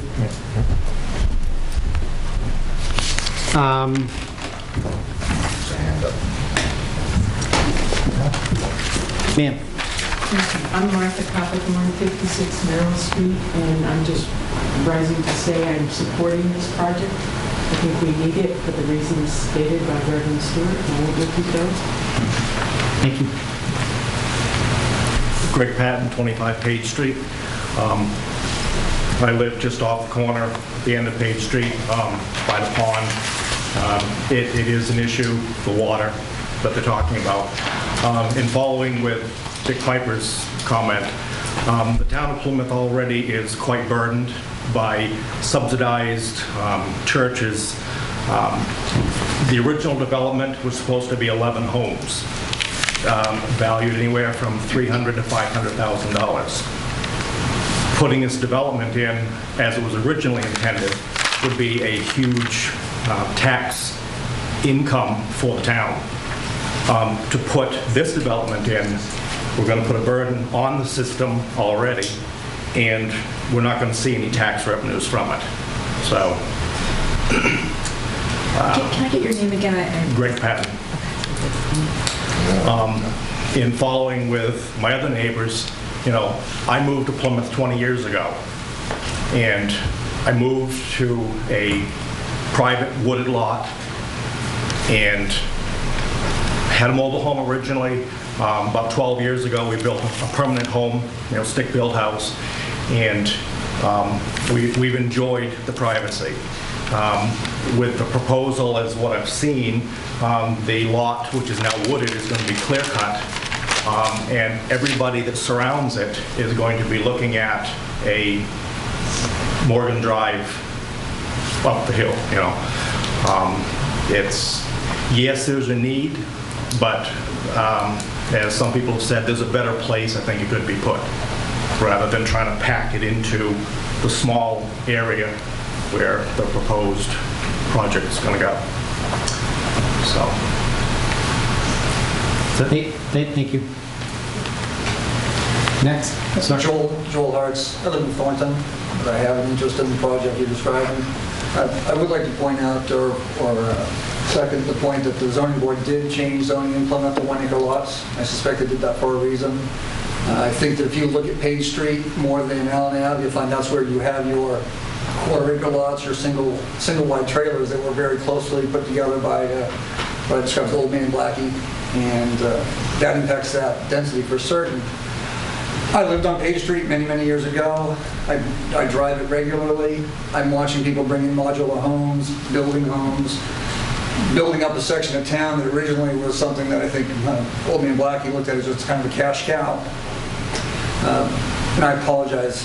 Ma'am. I'm Martha Copperthorne, 56 Merrill Street, and I'm just rising to say I'm supporting this project. I think we need it for the reasons stated by Reverend Stewart, and I won't repeat those. Thank you. Greg Patton, 25 Page Street. I live just off the corner at the end of Page Street by the pond. It is an issue, the water that they're talking about. In following with Dick Piper's comment, the town of Plymouth already is quite burdened by subsidized churches. The original development was supposed to be 11 homes, valued anywhere from $300,000 to $500,000. Putting this development in, as it was originally intended, would be a huge tax income for the town. To put this development in, we're going to put a burden on the system already, and we're not going to see any tax revenues from it. So, Can I get your name again? Greg Patton. In following with my other neighbors, I moved to Plymouth 20 years ago, and I moved to a private wooded lot and had a mobile home originally. About 12 years ago, we built a permanent home, stick-built house, and we've enjoyed the privacy. With the proposal, as what I've seen, the lot, which is now wooded, is going to be clear-cut, and everybody that surrounds it is going to be looking at a Morgan Drive up the hill. Yes, there's a need, but as some people have said, there's a better place I think it could be put, rather than trying to pack it into the small area where the proposed project is going to go. So. Thank you. Next. Sorry. Joel Hartz. I live in Thornton, but I have an interest in the project you're describing. I would like to point out or second the point that the zoning board did change zoning in Plymouth to 1 acre lots. I suspect they did that for a reason. I think that if you look at Page Street more than Allen Ave, you'll find that's where you have your quarter acre lots, your single wide trailers that were very closely put together by what I described as Old Man Blackie, and that impacts that density for certain. I lived on Page Street many years ago. I drive it regularly. I'm watching people bring in modular homes, building up a section of town that originally was something that I think Old Man Blackie looked at as just kind of a cash cow. And I apologize.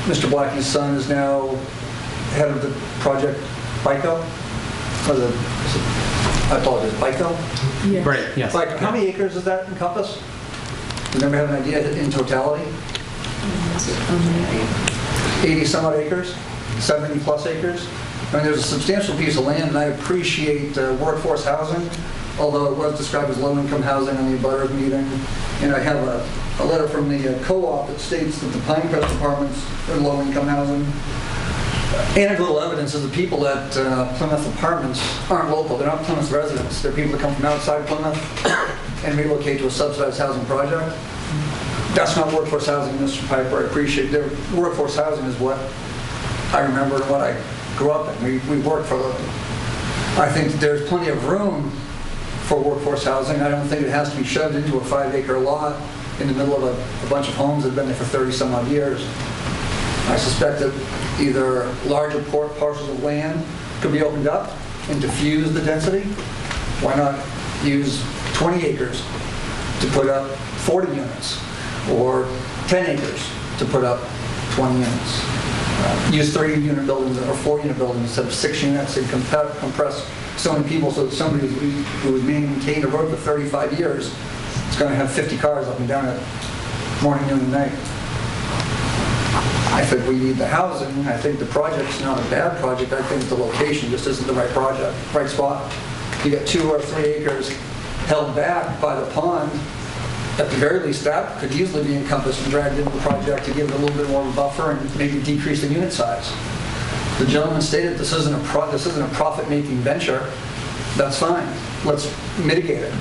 Mr. Blackie's son is now head of the project, BICO. I apologize, BICO? Yes. Right, yes. Like, how many acres does that encompass? Does anybody have an idea in totality? 80 some odd acres? 70 plus acres? I mean, there's a substantial piece of land, and I appreciate workforce housing, although it was described as low-income housing on the abutters meeting. And I have a letter from the co-op that states that the Pinecrest apartments are low-income housing. Anecdotal evidence is the people at Plymouth Apartments aren't local. They're not Plymouth residents. They're people that come from outside Plymouth and relocate to a subsidized housing project. That's not workforce housing, Mr. Piper. I appreciate their workforce housing is what I remember and what I grew up in. We work for a living. I think that there's plenty of room for workforce housing. I don't think it has to be shoved into a 5-acre lot in the middle of a bunch of homes that have been there for 30 some odd years. I suspect that either larger parcels of land could be opened up and diffuse the density. Why not use 20 acres to put up 40 units, or 10 acres to put up 20 units? Use 30-unit buildings or 4-unit buildings instead of 6 units and compress so many people so that somebody who has maintained a road for 35 years is going to have 50 cars up and down it morning, noon, and night. I think we need the housing. I think the project's not a bad project. I think the location just isn't the right project, right spot. You got 2 or 3 acres held back by the pond. At the very least, that could easily be encompassed and dragged into the project to give it a little bit more of a buffer and maybe decrease the unit size. The gentleman stated this isn't a profit-making venture. That's fine. Let's mitigate it.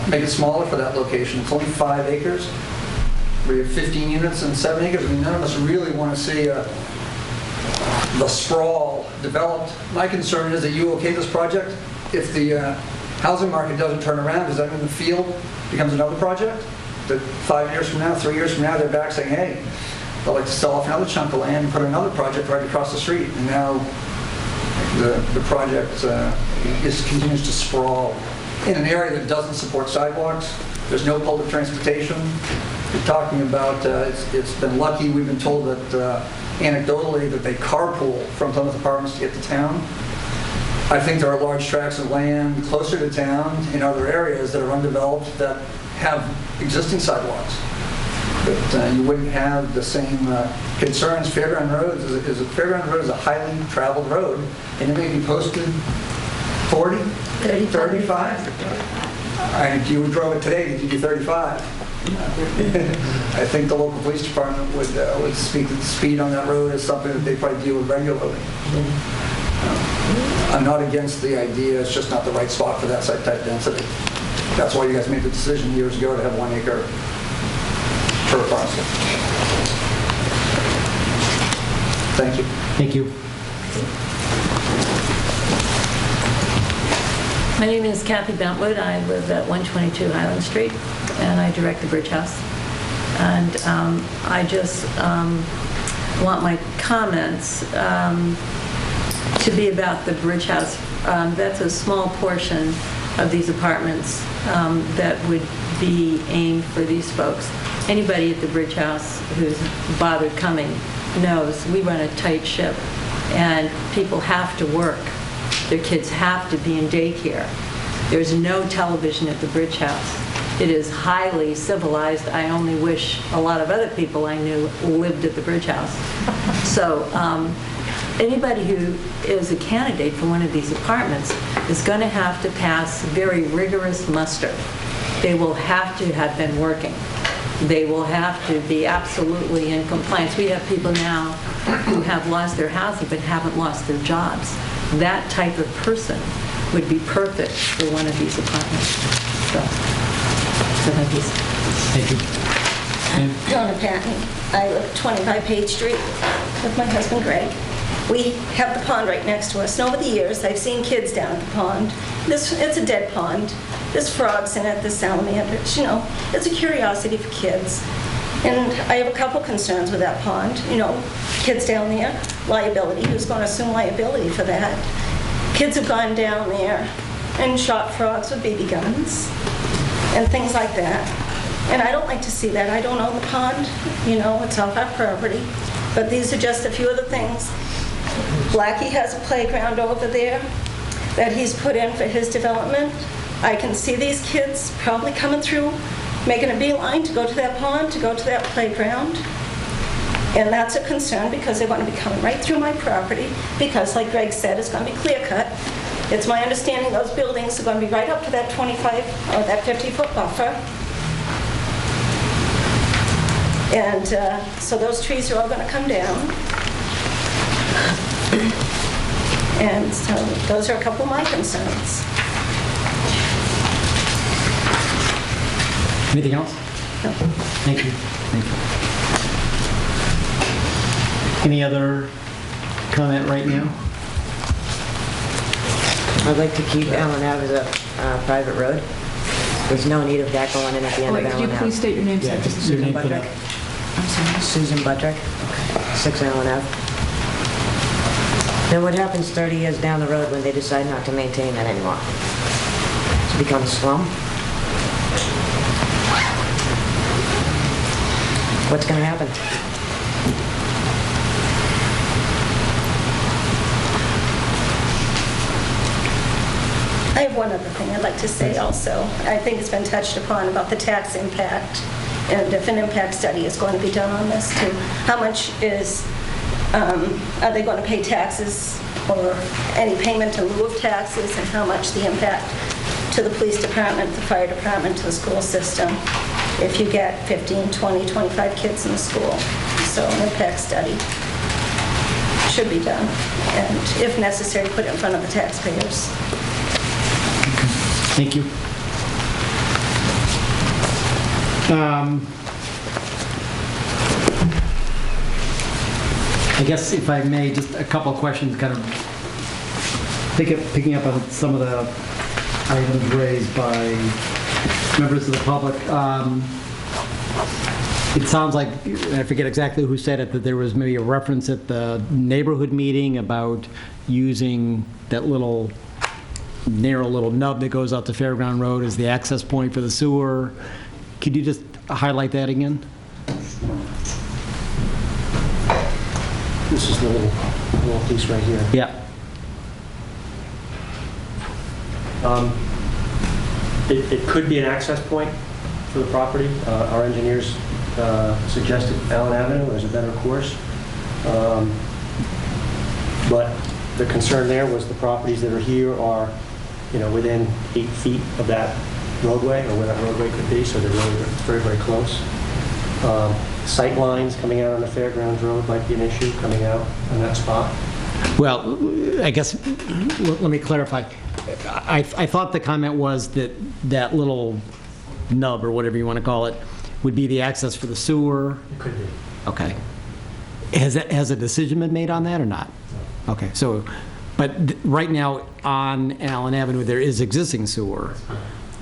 Make it smaller for that location. It's only 5 acres. We have 15 units and 7 acres. I mean, none of us really want to see the sprawl developed. My concern is that you okay this project. If the housing market doesn't turn around, does that mean the field becomes another project? That 5 years from now, 3 years from now, they're back saying, hey, I'd like to sell off another chunk of land and put another project right across the street. And now the project continues to sprawl in an area that doesn't support sidewalks. There's no public transportation. You're talking about, it's been lucky, we've been told that anecdotally that they carpool from Plymouth Apartments to get to town. I think there are large tracts of land closer to town in other areas that are undeveloped that have existing sidewalks. But you wouldn't have the same concerns. Fairground Road is a highly traveled road, and it may be posted 40, 35. And if you drove it today, did you do 35? I think the local police department would speak that the speed on that road is something that they probably deal with regularly. I'm not against the idea, it's just not the right spot for that site type density. That's why you guys made the decision years ago to have 1 acre per parcel. Thank you. Thank you. My name is Kathy Bentwood. I live at 122 Highland Street, and I direct the Bridge House. And I just want my comments to be about the Bridge House. That's a small portion of these apartments that would be aimed for these folks. Anybody at the Bridge House who's bothered coming knows we run a tight ship, and people have to work. Their kids have to be in daycare. There's no television at the Bridge House. It is highly civilized. I only wish a lot of other people I knew lived at the Bridge House. So anybody who is a candidate for one of these apartments is going to have to pass very rigorous muster. They will have to have been working. They will have to be absolutely in compliance. We have people now who have lost their housing but haven't lost their jobs. That type of person would be perfect for one of these apartments. So Thank you. Donna Patton. I live at 25 Page Street with my husband Greg. We have the pond right next to us, and over the years I've seen kids down at the pond. It's a dead pond. There's frogs in it, there's salamanders, it's a curiosity for kids. And I have a couple concerns with that pond. Kids down there, liability, who's going to assume liability for that? Kids have gone down there and shot frogs with BB guns and things like that. And I don't like to see that. I don't own the pond, it's off our property. But these are just a few of the things. Blackie has a playground over there that he's put in for his development. I can see these kids probably coming through, making a beeline to go to that pond, to go to that playground. And that's a concern because they want to be coming right through my property because, like Greg said, it's going to be clear cut. It's my understanding those buildings are going to be right up to that 25 or that 50-foot buffer. And so those trees are all going to come down. And so those are a couple of my concerns. Anything else? No. Thank you. Thank you. Any other comment right now? I'd like to keep Allen Ave as a private road. There's no need of that going in at the end of Allen Ave. Could you please state your name, sir? Susan Buttrick. I'm sorry? Susan Buttrick, 6 Allen Ave. Then what happens 30 years down the road when they decide not to maintain that anymore? Does it become a slum? What's going to happen? I have one other thing I'd like to say also. I think it's been touched upon about the tax impact, and if an impact study is going to be done on this too. How much is, are they going to pay taxes or any payment in lieu of taxes, and how much the impact to the police department, the fire department, to the school system if you get 15, 20, 25 kids in the school. So an impact study should be done, and if necessary, put it in front of the taxpayers. Thank you. I guess if I may, just a couple of questions, kind of picking up on some of the items raised by members of the public. It sounds like, I forget exactly who said it, that there was maybe a reference at the neighborhood meeting about using that little narrow little nub that goes out to Fairground Road as the access point for the sewer. Could you just highlight that again? This is the little piece right here. Yeah. It could be an access point for the property. Our engineers suggested Allen Avenue as a better course. But the concern there was the properties that are here are, within 8 feet of that roadway, or where that roadway could be, so they're really very, very close. Sight lines coming out on the Fairgrounds Road might be an issue coming out on that spot. Well, I guess, let me clarify. I thought the comment was that that little nub, or whatever you want to call it, would be the access for the sewer. It could be. Okay. Has a decision been made on that or not? No. Okay, so, but right now on Allen Avenue, there is existing sewer.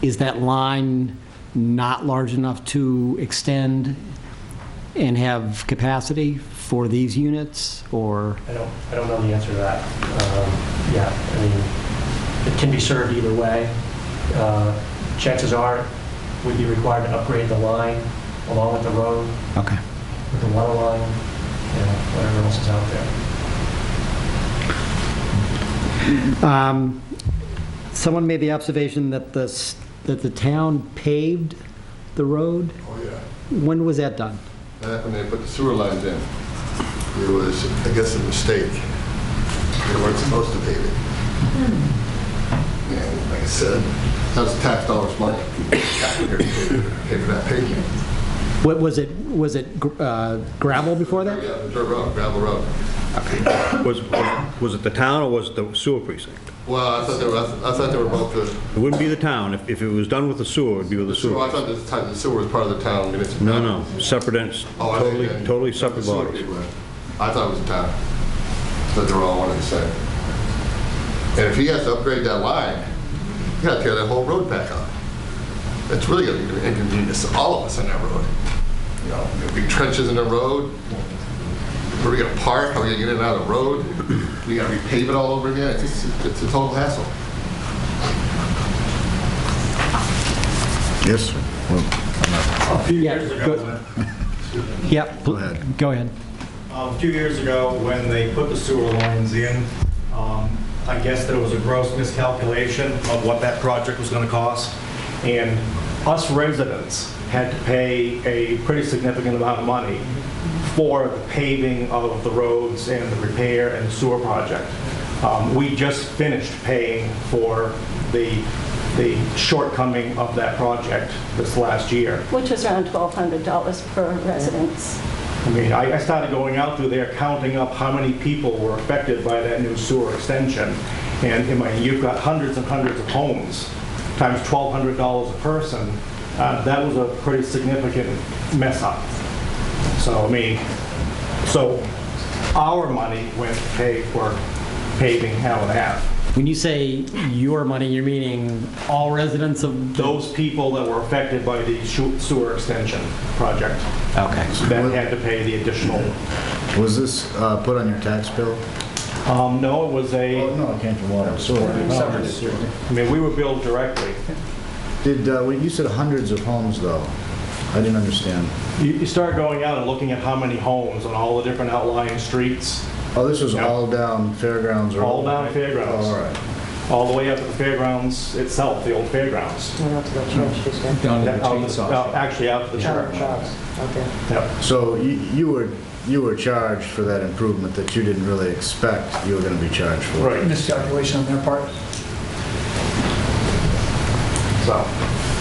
Is that line not large enough to extend and have capacity for these units, or? I don't know the answer to that. Yeah, I mean, it can be served either way. Chances are we'd be required to upgrade the line along with the road. Okay. With the water line, whatever else is out there. Someone made the observation that the town paved the road. Oh, yeah. When was that done? When they put the sewer lines in, it was, I guess, a mistake. They weren't supposed to pave it. And like I said, that was tax dollars money. Here to pay for that pavement. What was it? Was it gravel before that? Yeah, dirt road, gravel road. Was it the town or was it the sewer precinct? Well, I thought they were both good. It wouldn't be the town. If it was done with the sewer, it would be with the sewer. I thought the sewer was part of the town municipality. No, separate entities. Totally separate bodies. I thought it was the town. I thought they were all one and the same. And if he has to upgrade that line, you got to tear that whole road back up. It's really going to be an inconvenience to all of us on that road. There'll be trenches in the road. Where are we going to park? How are we going to get in and out of the road? We got to repave it all over again. It's a total hassle. Yes. A few years ago. Yep. Go ahead. A few years ago, when they put the sewer lines in, I guess there was a gross miscalculation of what that project was going to cost, and us residents had to pay a pretty significant amount of money for the paving of the roads and the repair and the sewer project. We just finished paying for the shortcoming of that project this last year. Which was around $1,200 per residence. I mean, I started going out through there counting up how many people were affected by that new sewer extension. And you've got hundreds and hundreds of homes, times $1,200 a person. That was a pretty significant mess up. So, I mean, so our money went to pay for paving Allen Ave. When you say your money, you're meaning all residents of... Those people that were affected by the sewer extension project. Okay. That had to pay the additional. Was this put on your tax bill? No, it was a... Oh, no, it came from water. Sewer. I mean, we were billed directly. You said hundreds of homes, though. I didn't understand. You start going out and looking at how many homes on all the different outlying streets. Oh, this was all down Fairgrounds Road? All down Fairgrounds. All right. All the way up to the fairgrounds itself, the old fairgrounds. Out to the church, just then. Down to the chainsaw shop. Actually, out to the church. Okay. Yep. So you were charged for that improvement that you didn't really expect you were going to be charged for? Right. Miscalculation on their part. So.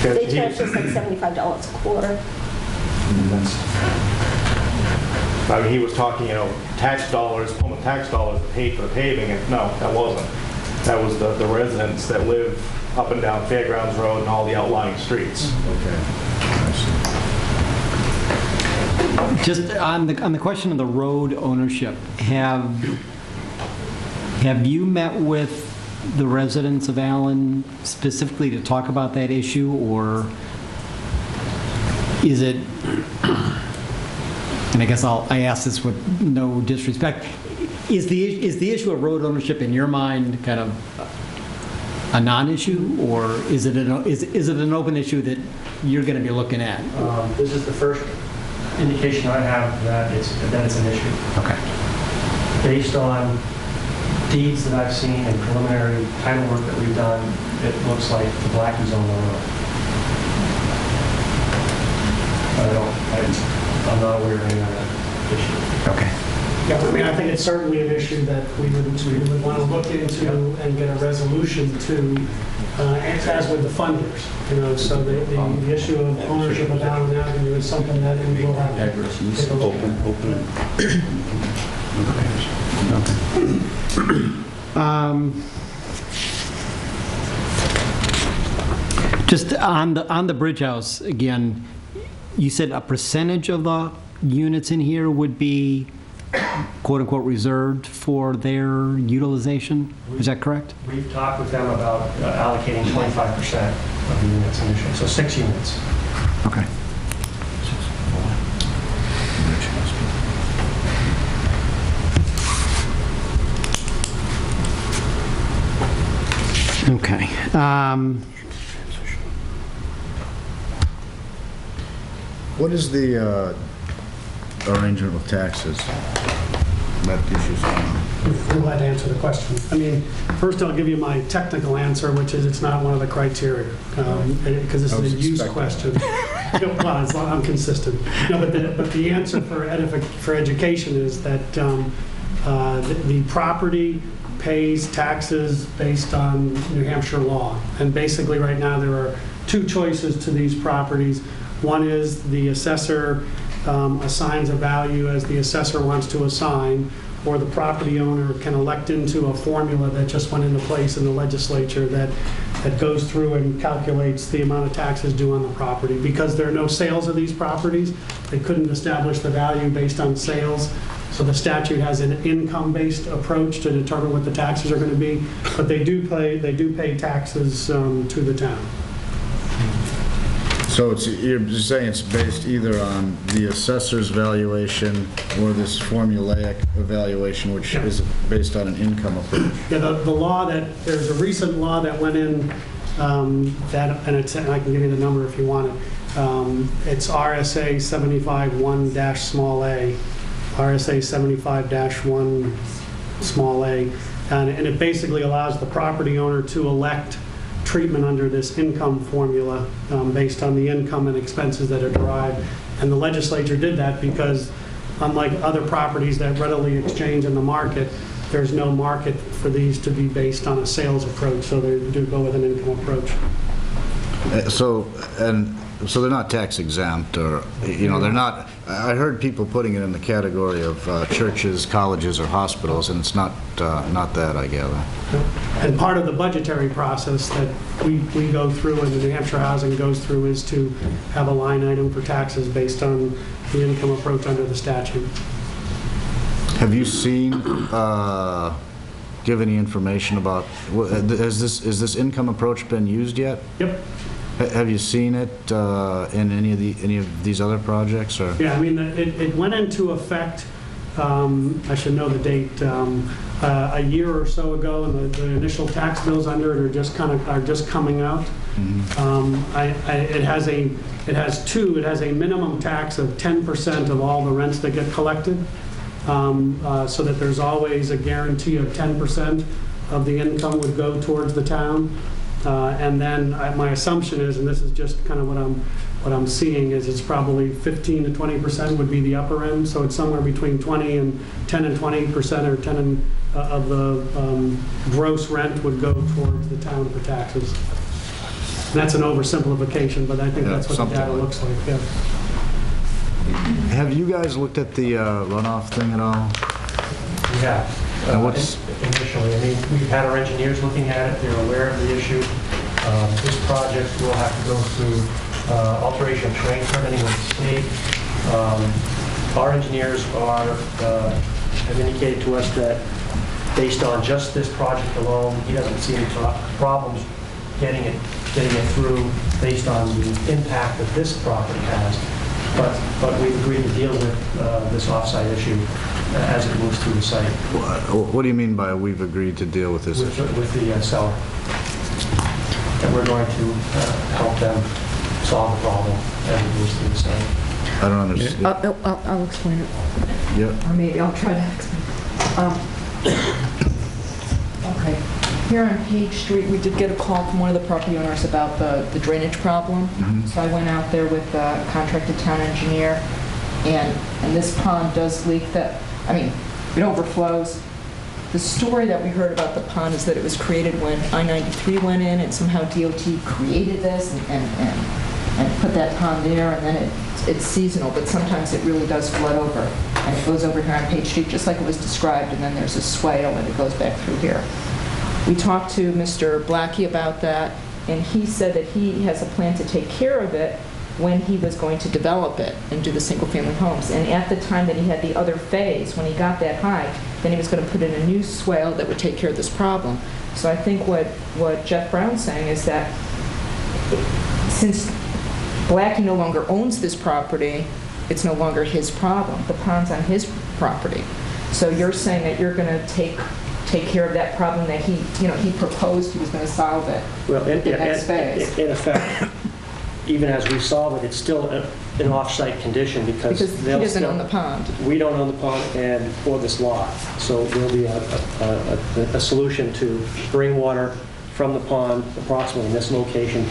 They charged us like $75 a quarter. I mean, he was talking, tax dollars, Plymouth tax dollars paid for the paving, and no, that wasn't. That was the residents that live up and down Fairgrounds Road and all the outlying streets. Okay. I see. Just on the question of the road ownership, have you met with the residents of Allen specifically to talk about that issue, or is it, and I guess I ask this with no disrespect, is the issue of road ownership in your mind kind of a non-issue, or is it an open issue that you're going to be looking at? This is the first indication I have that it's an issue. Okay. Based on deeds that I've seen and preliminary title work that we've done, it looks like the Blackies own the road. I'm not aware of any other issue. Okay. Yeah, I mean, I think it's certainly an issue that we would want to look into and get a resolution to, as with the funders. So the issue of ownership of Allen Avenue is something that we will have to take a look at. Just on the Bridge House again, you said a percentage of the units in here would be quote unquote reserved for their utilization. Is that correct? We've talked with them about allocating 25% of the units initially, so 6 units. Okay. Okay. What is the arrangement with taxes? That issue's I'm glad to answer the question. I mean, first I'll give you my technical answer, which is it's not one of the criteria, because this is a use question. Well, I'm consistent. No, but the answer for education is that the property pays taxes based on New Hampshire law. And basically right now there are 2 choices to these properties. One is the assessor assigns a value as the assessor wants to assign, or the property owner can elect into a formula that just went into place in the legislature that goes through and calculates the amount of taxes due on the property. Because there are no sales of these properties, they couldn't establish the value based on sales. So the statute has an income-based approach to determine what the taxes are going to be, but they do pay taxes to the town. So you're just saying it's based either on the assessor's valuation or this formulaic evaluation, which is based on an income approach? Yeah, the law there's a recent law that went in and I can give you the number if you want it. It's RSA 75-1-a, RSA 75-1 small a, And it basically allows the property owner to elect treatment under this income formula based on the income and expenses that are derived. And the legislature did that because, unlike other properties that readily exchange in the market, there's no market for these to be based on a sales approach, so they do go with an income approach. So they're not tax exempt, or, they're not, I heard people putting it in the category of churches, colleges, or hospitals, and it's not that, I gather. And part of the budgetary process that we go through and the New Hampshire Housing goes through is to have a line item for taxes based on the income approach under the statute. Have you seen, give any information about, is this income approach been used yet? Yep. Have you seen it in any of these other projects? Or? Yeah, I mean, it went into effect, I should know the date, a year or so ago, and the initial tax bills under it are just coming out. Mm-hmm. It has a minimum tax of 10% of all the rents that get collected, so that there's always a guarantee of 10% of the income would go towards the town. And then my assumption is, and this is just kind of what I'm seeing, is it's probably 15 to 20% would be the upper end. So it's somewhere between 10 and 20%, or 10 of the gross rent would go towards the town for taxes. And that's an oversimplification, but I think that's what the data looks like. Yeah. Have you guys looked at the runoff thing at all? Yeah. Initially, I mean, we've had our engineers looking at it. They're aware of the issue. This project will have to go through alteration of terrain permitting with the state. Our engineers have indicated to us that based on just this project alone, he doesn't see any problems getting it through based on the impact that this property has. But we've agreed to deal with this offsite issue as it moves through the site. What do you mean by we've agreed to deal with this issue? With the seller. And we're going to help them solve the problem as it moves through the site. I don't understand. I'll explain it. Yep. Or maybe I'll try to explain. Okay. Here on Page Street, we did get a call from one of the property owners about the drainage problem. Mm-hmm. So I went out there with the contracted town engineer, and this pond does leak. It overflows. The story that we heard about the pond is that it was created when I-93 went in, and somehow DOT created this and put that pond there, and then it's seasonal, but sometimes it really does flood over. And it goes over here on Page Street just like it was described, and then there's a swale and it goes back through here. We talked to Mr. Blackie about that, and he said that he has a plan to take care of it when he was going to develop it and do the single-family homes. And at the time that he had the other phase, when he got that high, then he was going to put in a new swale that would take care of this problem. So I think what Jeff Brown's saying is that since Blackie no longer owns this property, it's no longer his problem. The pond's on his property. So you're saying that you're going to take care of that problem that he proposed he was going to solve it. Well, in effect, even as we solve it, it's still an off-site condition because he doesn't own the pond. We don't own the pond or this lot. So there'll be a solution to bring water from the pond approximately in this location,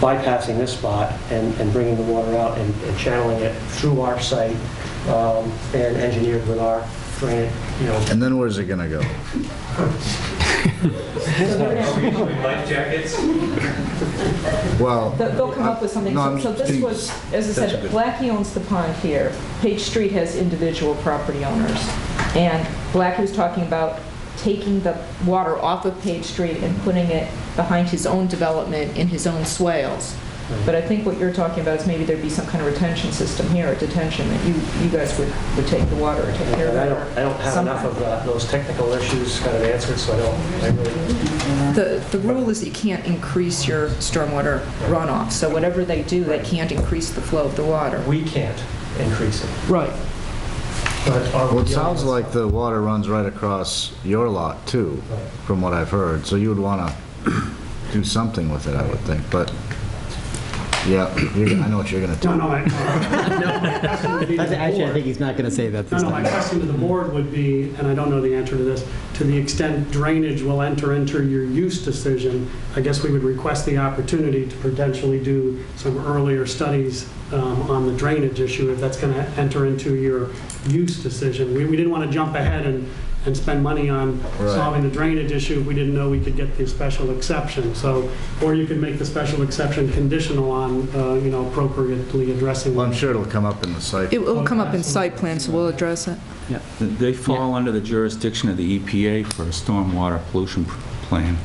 bypassing this spot and bringing the water out and channeling it through our site and engineered with our drainage. And then where's it going to go? Are we doing life jackets? Well, they'll come up with something. So this was, as I said, Blackie owns the pond here. Page Street has individual property owners. And Blackie was talking about taking the water off of Page Street and putting it behind his own development in his own swales. But I think what you're talking about is maybe there'd be some kind of retention system here, a detention, that you guys would take the water or take care of it. I don't have enough of those technical issues kind of answered, so I really... The rule is you can't increase your stormwater runoff. So whatever they do, they can't increase the flow of the water. We can't increase it. Right. Well, it sounds like the water runs right across your lot, too, from what I've heard. So you would want to do something with it, I would think. But Yeah, I know what you're going to do. No, my question would be to the Actually, I board. think he's not going to say that this No, my time. question to the board would be, and I don't know the answer to this, to the extent drainage will enter into your use decision, I guess we would request the opportunity to potentially do some earlier studies on the drainage issue, if that's going to enter into your use decision. We didn't want to jump ahead and spend money on solving the drainage issue if we didn't know we could get the special exception. So, or you could make the special exception conditional on, appropriately addressing. Well, I'm sure it'll come up in the site. It will come up in site plan, so we'll address it. Yeah. They fall under the jurisdiction of the EPA for a stormwater pollution plan.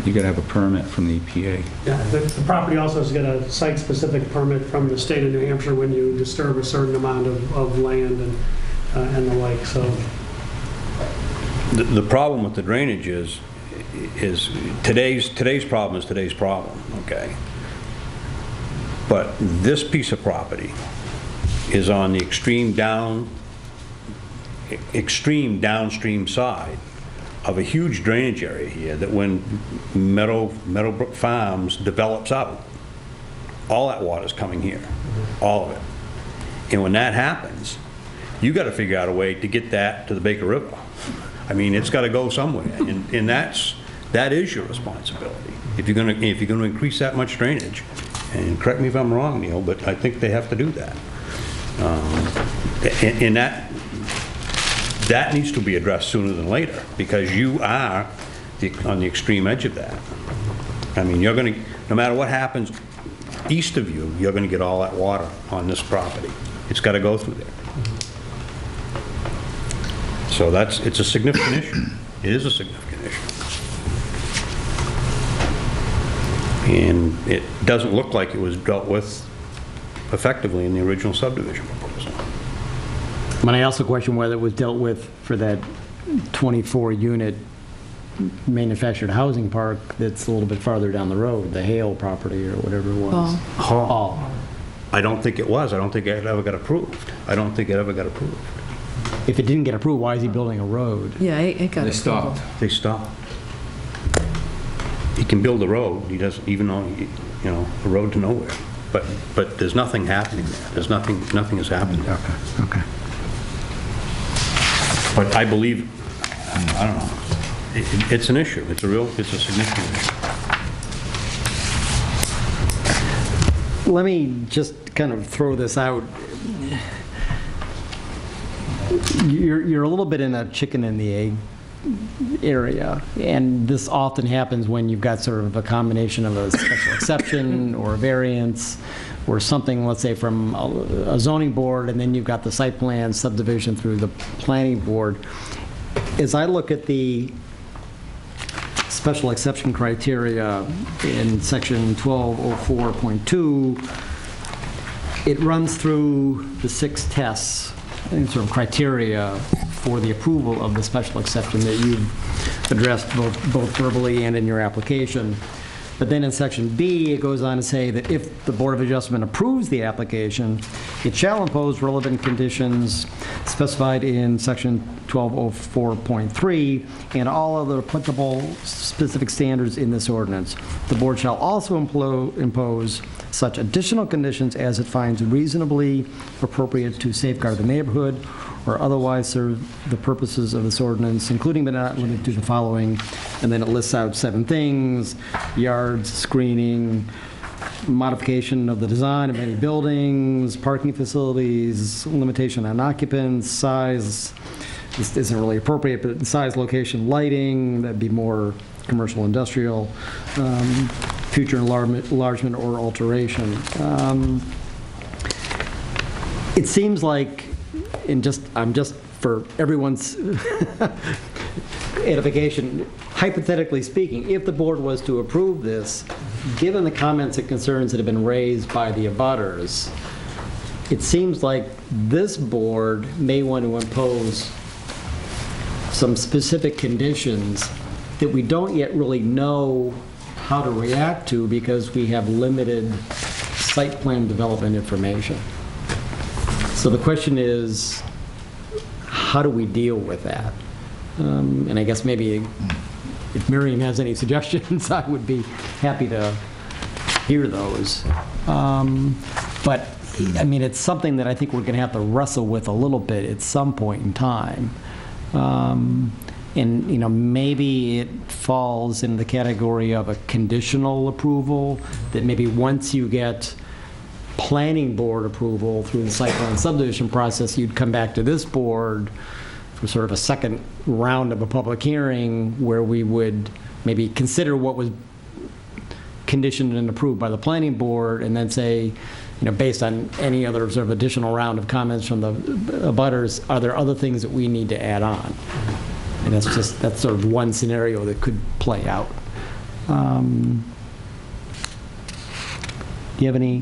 You got to have a permit from the EPA. Yeah, the property also has got a site-specific permit from the state of New Hampshire when you disturb a certain amount of land and the like, so. The problem with the drainage is today's problem is today's problem, okay? But this piece of property is on the extreme downstream side of a huge drainage area here that when Meadowbrook Farms develops out, all that water's coming here, all of it. And when that happens, you got to figure out a way to get that to the Baker River. I mean, it's got to go somewhere, and that is your responsibility. If you're going to increase that much drainage, and correct me if I'm wrong, Neil, but I think they have to do that. And that needs to be addressed sooner than later, because you are on the extreme edge of that. I mean, you're going to, no matter what happens east of you, you're going to get all that water on this property. It's got to go through there. So it's a significant issue. It is a significant issue. And it doesn't look like it was dealt with effectively in the original subdivision proposal. When I asked the question whether it was dealt with for that 24-unit manufactured housing park that's a little bit farther down the road, the Hale property or whatever it was. Hall. I don't think it was. I don't think it ever got approved. If it didn't get approved, why is he building a road? Yeah, it got approval. They stopped. He can build a road. He doesn't even know, a road to nowhere. But there's nothing happening there. There's nothing is happening. Okay. But I believe, I don't know. It's an issue. It's a significant issue. Let me just kind of throw this out. You're a little bit in a chicken and the egg area, and this often happens when you've got sort of a combination of a special exception or a variance or something, let's say from a zoning board, and then you've got the site plan subdivision through the planning board. As I look at the special exception criteria in section 1204.2, it runs through the 6 tests and sort of criteria for the approval of the special exception that you've addressed both verbally and in your application. But then in section B, it goes on to say that if the Board of Adjustment approves the application, it shall impose relevant conditions specified in section 1204.3 and all other applicable specific standards in this ordinance. The board shall also impose such additional conditions as it finds reasonably appropriate to safeguard the neighborhood or otherwise serve the purposes of this ordinance, including but not limited to the following. And then it lists out 7 things: yards, screening, modification of the design of any buildings, parking facilities, limitation on occupants, size. This isn't really appropriate, but size, location, lighting, that'd be more commercial, industrial, future enlargement or alteration. It seems like, I'm just for everyone's edification, hypothetically speaking, if the board was to approve this, given the comments and concerns that have been raised by the abutters, it seems like this board may want to impose some specific conditions that we don't yet really know how to react to because we have limited site plan development information. So the question is, how do we deal with that? And I guess maybe if Miriam has any suggestions, I would be happy to hear those. But, I mean, it's something that I think we're going to have to wrestle with a little bit at some point in time. And, you know, maybe it falls in the category of a conditional approval, that maybe once you get planning board approval through the site plan subdivision process, you'd come back to this board for sort of a second round of a public hearing where we would maybe consider what was conditioned and approved by the planning board, and then say, you know, based on any other sort of additional round of comments from the abutters, are there other things that we need to add on? And that's sort of one scenario that could play out. Do you have any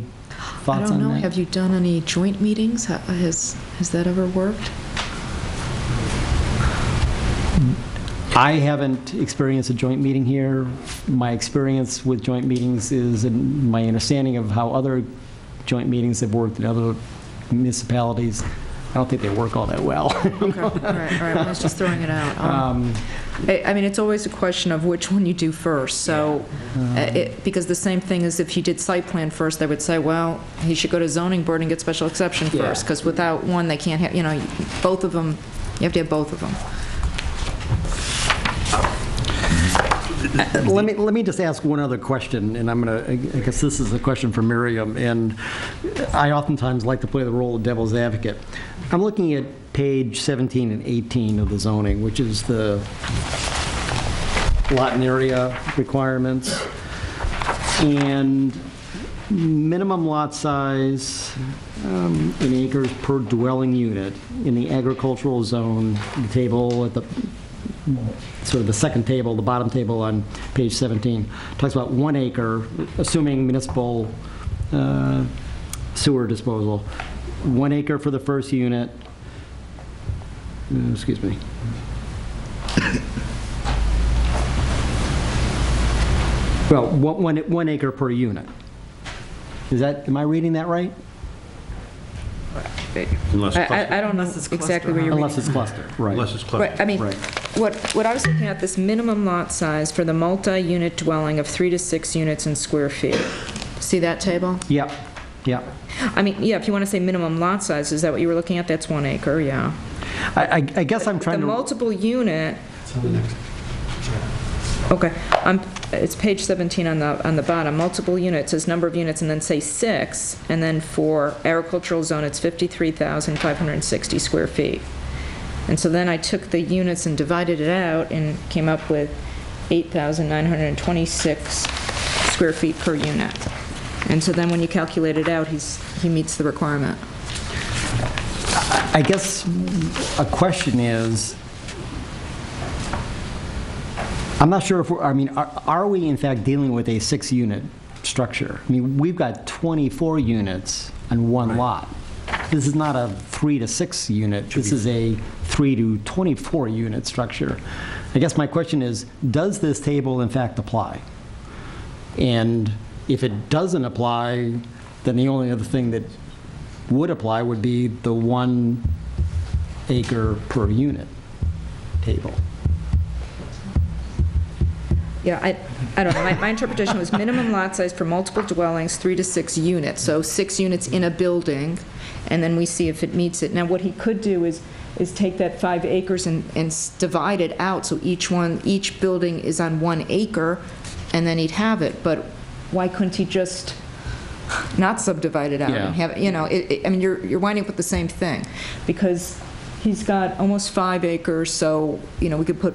thoughts on that? I don't know. Have you done any joint meetings? Has that ever worked? I haven't experienced a joint meeting here. My experience with joint meetings is, and my understanding of how other joint meetings have worked in other municipalities, I don't think they work all that well. Okay, all right. I was just throwing it out. I mean, it's always a question of which one you do first. So, because the same thing is if you did site plan first, they would say, well, he should go to zoning board and get special exception first, because without one, they can't have, you know, both of them, you have to have both of them. Let me just ask one other question, and I guess this is a question for Miriam, and I oftentimes like to play the role of devil's advocate. I'm looking at page 17 and 18 of the zoning, which is the lot and area requirements, and minimum lot size in acres per dwelling unit in the agricultural zone. The table at the sort of the second table, the bottom table on page 17, talks about 1 acre, assuming municipal sewer disposal. 1 acre for the first unit. Excuse me. Well, 1 acre per unit. Am I reading that right? I don't know exactly where you're reading. Unless it's clustered, right. Unless it's clustered. Right, I mean, what I was looking at, this minimum lot size for the multi-unit dwelling of 3 to 6 units in square feet. See that table? Yep. I mean, yeah, if you want to say minimum lot size, is that what you were looking at? That's 1 acre, yeah. I guess I'm trying to... The multiple unit... Okay, it's page 17 on the bottom. Multiple units says number of units, and then say 6, and then for agricultural zone, it's 53,560 square feet. And so then I took the units and divided it out and came up with 8,926 square feet per unit. And so then when you calculate it out, he meets the requirement. I guess a question is, I'm not sure if are we in fact dealing with a 6-unit structure? I mean, we've got 24 units on one lot. This is not a 3 to 6 unit. This is a 3 to 24 unit structure. I guess my question is, does this table in fact apply? And if it doesn't apply, then the only other thing that would apply would be the 1 acre per unit table. Yeah, I don't know. My interpretation was minimum lot size for multiple dwellings, 3 to 6 units. So 6 units in a building, and then we see if it meets it. Now, what he could do is take that 5 acres and divide it out, so each building is on 1 acre, and then he'd have it. But why couldn't he just not subdivide it out and have it? You know, I mean, you're winding up with the same thing, because he's got almost 5 acres, so, you know, we could put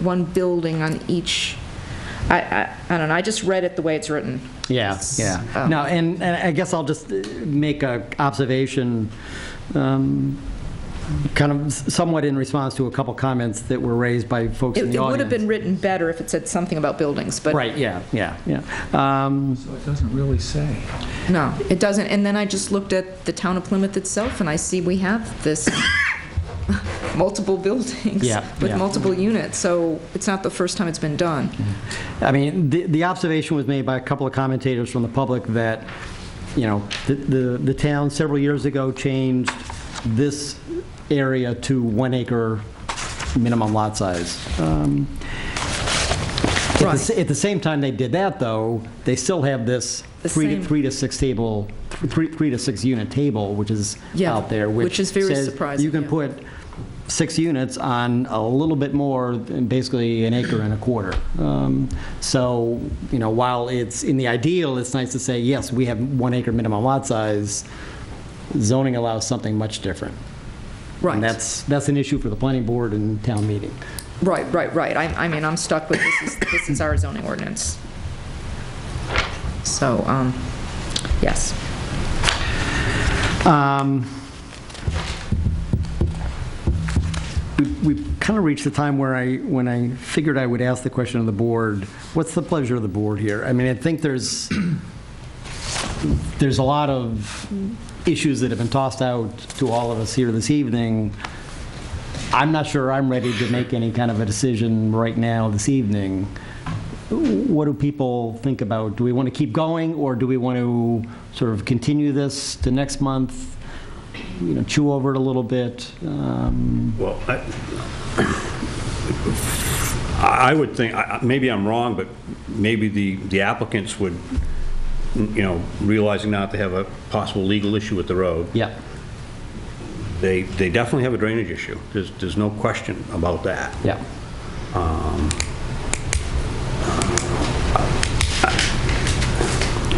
1 building on each. I don't know. I just read it the way it's written. Yeah. No, and I guess I'll just make an observation, kind of somewhat in response to a couple comments that were raised by folks in the audience. It would have been written better if it said something about buildings, but... Right, yeah. So it doesn't really say. No, it doesn't. And then I just looked at the town of Plymouth itself, and I see we have this multiple buildings with multiple units, so it's not the first time it's been done. I mean, the observation was made by a couple of commentators from the public that, you know, the town several years ago changed this area to 1 acre minimum lot size. At the same time they did that, though, they still have this same... three to six unit table, which is out there, which is very says surprising. you can put 6 units on a little bit more than basically an acre and a quarter. So, while it's in the ideal, it's nice to say, yes, we have 1 acre minimum lot size, zoning allows something much different. Right. And that's an issue for the planning board and town meeting. Right. I mean, I'm stuck with this is our zoning ordinance. So, yes. We've kind of reached the time when I figured I would ask the question of the board, what's the pleasure of the board here? I mean, I think there's a lot of issues that have been tossed out to all of us here this evening. I'm not sure I'm ready to make any kind of a decision right now this evening. What do people think about? Do we want to keep going, or do we want to sort of continue this to next month? Chew over it a little bit. Well, I would think, maybe I'm wrong, but maybe the applicants would, realizing now that they have a possible legal issue with the road. Yeah. They definitely have a drainage issue. There's no question about that. Yeah.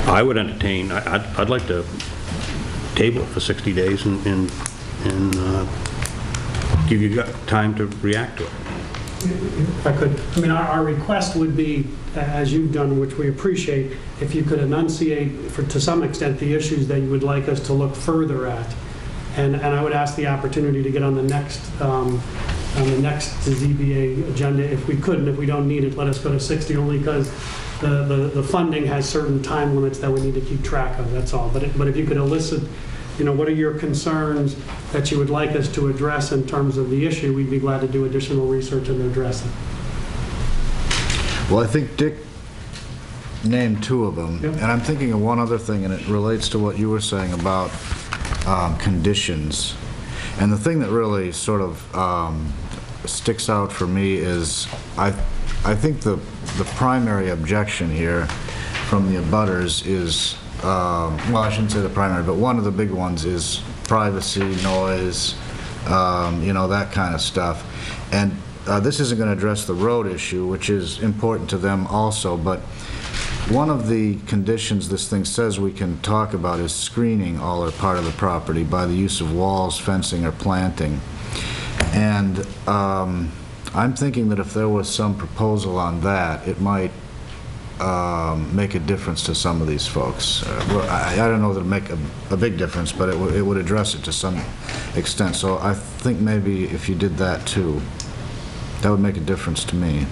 I would entertain, I'd like to table it for 60 days and give you time to react to it. If I could, our request would be, as you've done, which we appreciate, if you could enunciate, to some extent, the issues that you would like us to look further at. And I would ask the opportunity to get on the next ZBA agenda if we could, and if we don't need it, let us go to 60, only because the funding has certain time limits that we need to keep track of, that's all. But if you could elicit, what are your concerns that you would like us to address in terms of the issue, we'd be glad to do additional research and address it. Well, I think Dick named 2 of them, Yep. And I'm thinking of one other thing, and it relates to what you were saying about conditions. And the thing that really sort of sticks out for me is I think the primary objection here from the abutters is, well, I shouldn't say the primary, but one of the big ones is privacy, noise, that kind of stuff. And this isn't going to address the road issue, which is important to them also, but one of the conditions this thing says we can talk about is screening all or part of the property by the use of walls, fencing, or planting. And I'm thinking that if there was some proposal on that, it might make a difference to some of these folks. Well, I don't know that it'll make a big difference, but it would address it to some extent. So I think maybe if you did that too, that would make a difference to me.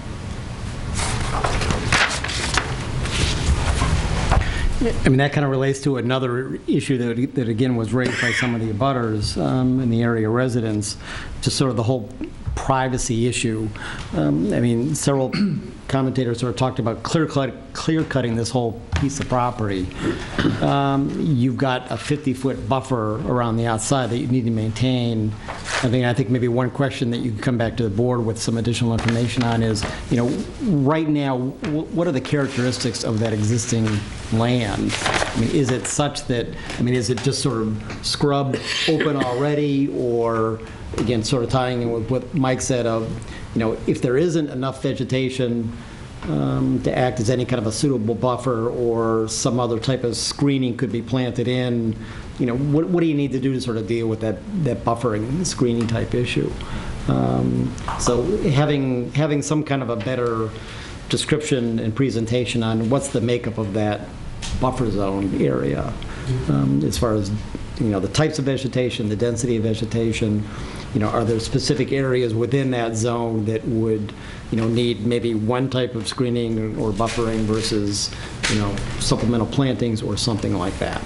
That kind of relates to another issue that again was raised by some of the abutters in the area residents, just sort of the whole privacy issue. Several commentators sort of talked about clear-cutting this whole piece of property. You've got a 50-foot buffer around the outside that you need to maintain. I think maybe one question that you can come back to the board with some additional information on is, right now, what are the characteristics of that existing land? Is it such that, is it just sort of scrubbed open already, or again, sort of tying in with what Mike said of, if there isn't enough vegetation to act as any kind of a suitable buffer, or some other type of screening could be planted in, what do you need to do to sort of deal with that buffering screening type issue? So having some kind of a better description and presentation on what's the makeup of that buffer zone area, as far as the types of vegetation, the density of vegetation. Are there specific areas within that zone that would, need maybe one type of screening or buffering versus, supplemental plantings or something like that?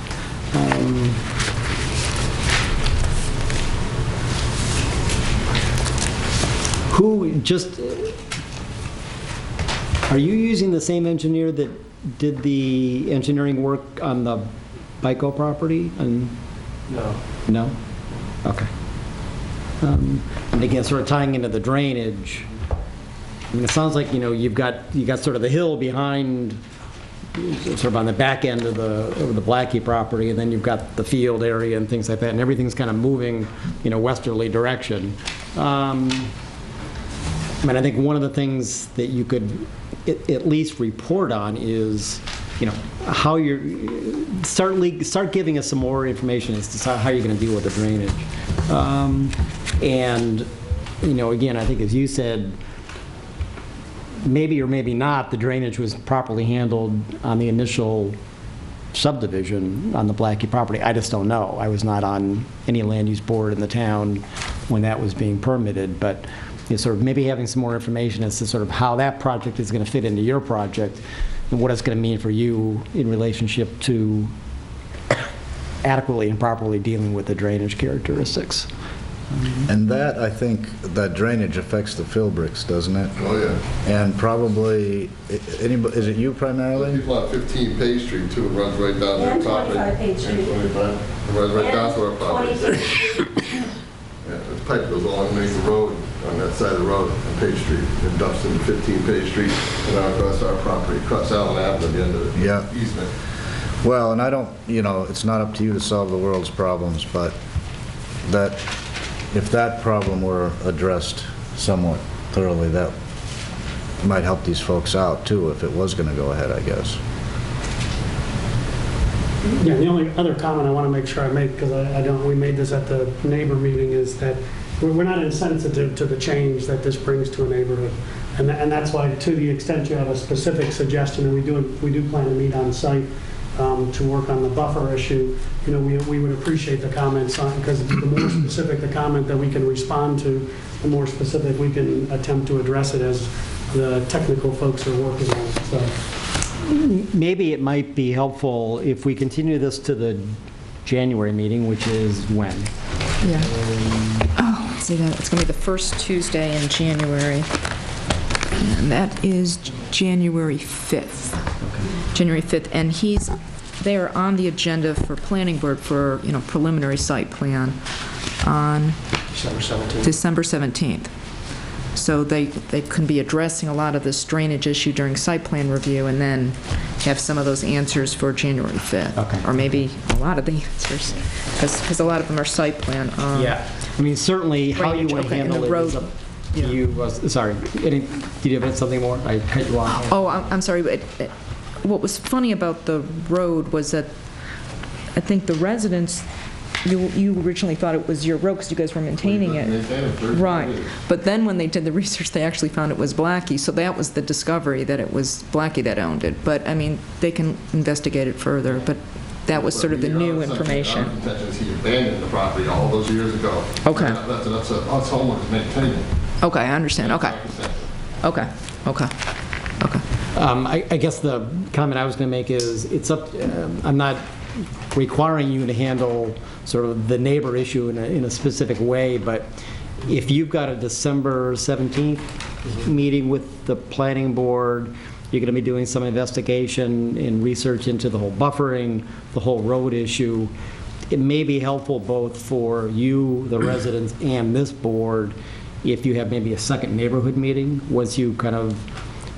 Are you using the same engineer that did the engineering work on the Bico property? No. No? Okay. And again, sort of tying into the drainage, it sounds like, you've got sort of the hill behind sort of on the back end of the Blackie property, and then you've got the field area and things like that, and everything's kind of moving, westerly direction. I think one of the things that you could at least report on is, how you're start giving us some more information as to how you're going to deal with the drainage. And again, I think as you said, maybe or maybe not, the drainage was properly handled on the initial subdivision on the Blackie property. I just don't know. I was not on any land use board in the town when that was being permitted, but sort of maybe having some more information as to sort of how that project is going to fit into your project and what it's going to mean for you in relationship to adequately and properly dealing with the drainage characteristics. And that, I think, that drainage affects the fill bricks, doesn't it? Oh, yeah. And probably, is it you primarily? The people on 15 Page Street, too, it runs right down their property. 25 Page Street. And 25. It runs right down to our property. 25. Yeah, the pipe goes all underneath the road, on that side of the road, on Page Street. It dumps into 15 Page Street, and now across our property, across Allen Avenue at the end of the easement. Well, and I don't, it's not up to you to solve the world's problems, but that, if that problem were addressed somewhat thoroughly, that might help these folks out too, if it was going to go ahead, I guess. Yeah, the only other comment I want to make sure I make, because we made this at the neighbor meeting, is that we're not insensitive to the change that this brings to a neighborhood. And that's why, to the extent you have a specific suggestion, and we do plan to meet on site to work on the buffer issue, we would appreciate the comments on, because the more specific the comment that we can respond to, the more specific we can attempt to address it as the technical folks are working on it. So. Maybe it might be helpful if we continue this to the January meeting, which is when? Yeah. Let's see that. It's going to be the first Tuesday in January. And that is January 5th. Okay. January 5th. And they are on the agenda for planning board for, preliminary site plan on December 17th. So they can be addressing a lot of this drainage issue during site plan review and then have some of those answers for January 5th. Okay. Or maybe a lot of the answers, because a lot of them are site plan. Yeah. Certainly how you would handle it is up to you. Sorry. Did you have something more? I cut you off. Oh, I'm sorry. But what was funny about the road was that I think the residents, you originally thought it was your road because you guys were maintaining it. Right. But then when they did the research, they actually found it was Blackie. So that was the discovery, that it was Blackie that owned it. But, they can investigate it further. But that was sort of the new information. Our intention is he abandoned the property all those years ago. Okay. That's us homeowners maintaining. Okay, I understand. Okay. I guess the comment I was going to make is it's up. I'm not requiring you to handle sort of the neighbor issue in a specific way, but if you've got a December 17th meeting with the planning board, you're going to be doing some investigation and research into the whole buffering, the whole road issue. It may be helpful both for you, the residents, and this board if you have maybe a second neighborhood meeting once you kind of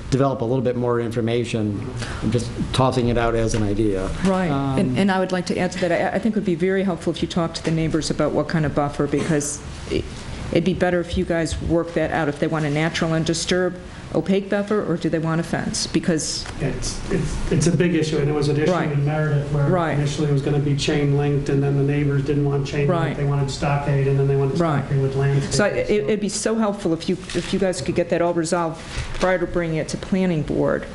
develop a little bit more information. I'm just tossing it out as an idea. Right. And I would like to add to that, I think it would be very helpful if you talk to the neighbors about what kind of buffer, because it'd be better if you guys work that out, if they want a natural undisturbed opaque buffer, or do they want a fence? Because it's a big issue, and it was an issue in Meredith where initially it was going to be chain linked, and then the neighbors didn't want chain linked. They wanted stockade, and then they wanted stockade with landscape. So it'd be so helpful if you guys could get that all resolved prior to bringing it to planning board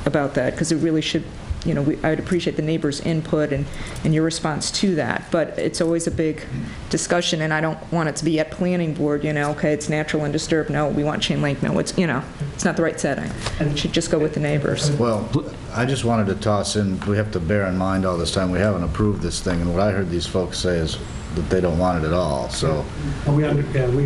about that, because it really should. I'd appreciate the neighbors' input and your response to that. But it's always a big discussion, and I don't want it to be at planning board, okay, it's natural and disturbed. No, we want chain link. No, it's not the right setting. It should just go with the neighbors. Well, I just wanted to toss in, we have to bear in mind all this time, we haven't approved this thing, and what I heard these folks say is that they don't want it at all, so. We understand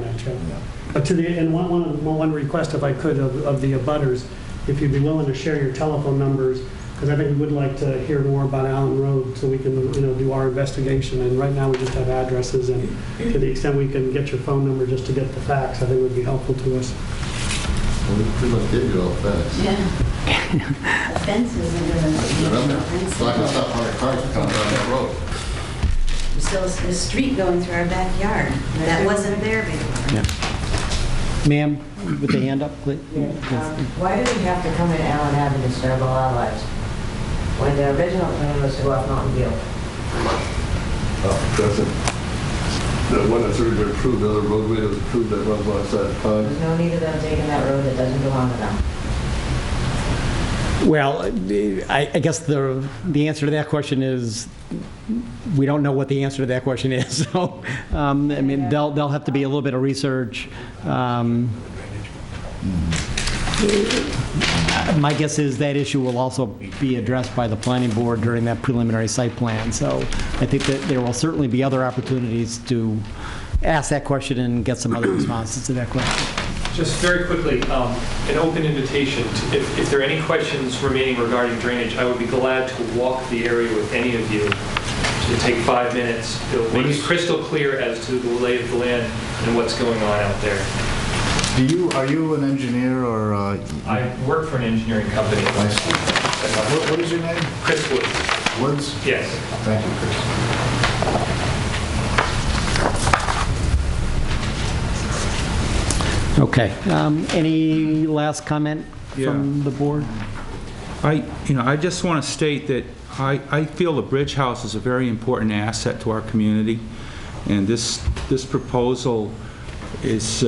that, Joe. Yeah. But one request, if I could, of the abutters, if you'd be willing to share your telephone numbers, because I think we would like to hear more about Allen Road so we can, do our investigation. And right now we just have addresses, and to the extent we can get your phone number just to get the facts, I think would be helpful to us. Well, we pretty much gave you all the facts. Yeah. The fence isn't gonna... It's not gonna stop 100 cars from coming down that road. There's still a street going through our backyard. That wasn't there before. Yeah. Ma'am, with the hand up, please. Why do we have to come in Allen Avenue to serve all our lives? When the original plan was to go up Mountain View. That one that's already been approved, the other roadway that was approved that runs alongside the pond. There's no need of them taking that road that doesn't belong to them. Well, I guess the answer to that question is we don't know what the answer to that question is. So, I mean, there'll have to be a little bit of research. My guess is that issue will also be addressed by the planning board during that preliminary site plan. So I think that there will certainly be other opportunities to ask that question and get some other responses to that question. Just very quickly, an open invitation. If there are any questions remaining regarding drainage, I would be glad to walk the area with any of you. To take 5 minutes. It'll make it crystal clear as to the lay of the land and what's going on out there. Are you an engineer or? I work for an engineering company. What is your name? Chris Woods. Woods? Yes. Thank you, Chris. Okay. Any last comment from the board? I just want to state that I feel the Bridge House is a very important asset to our community, and this proposal is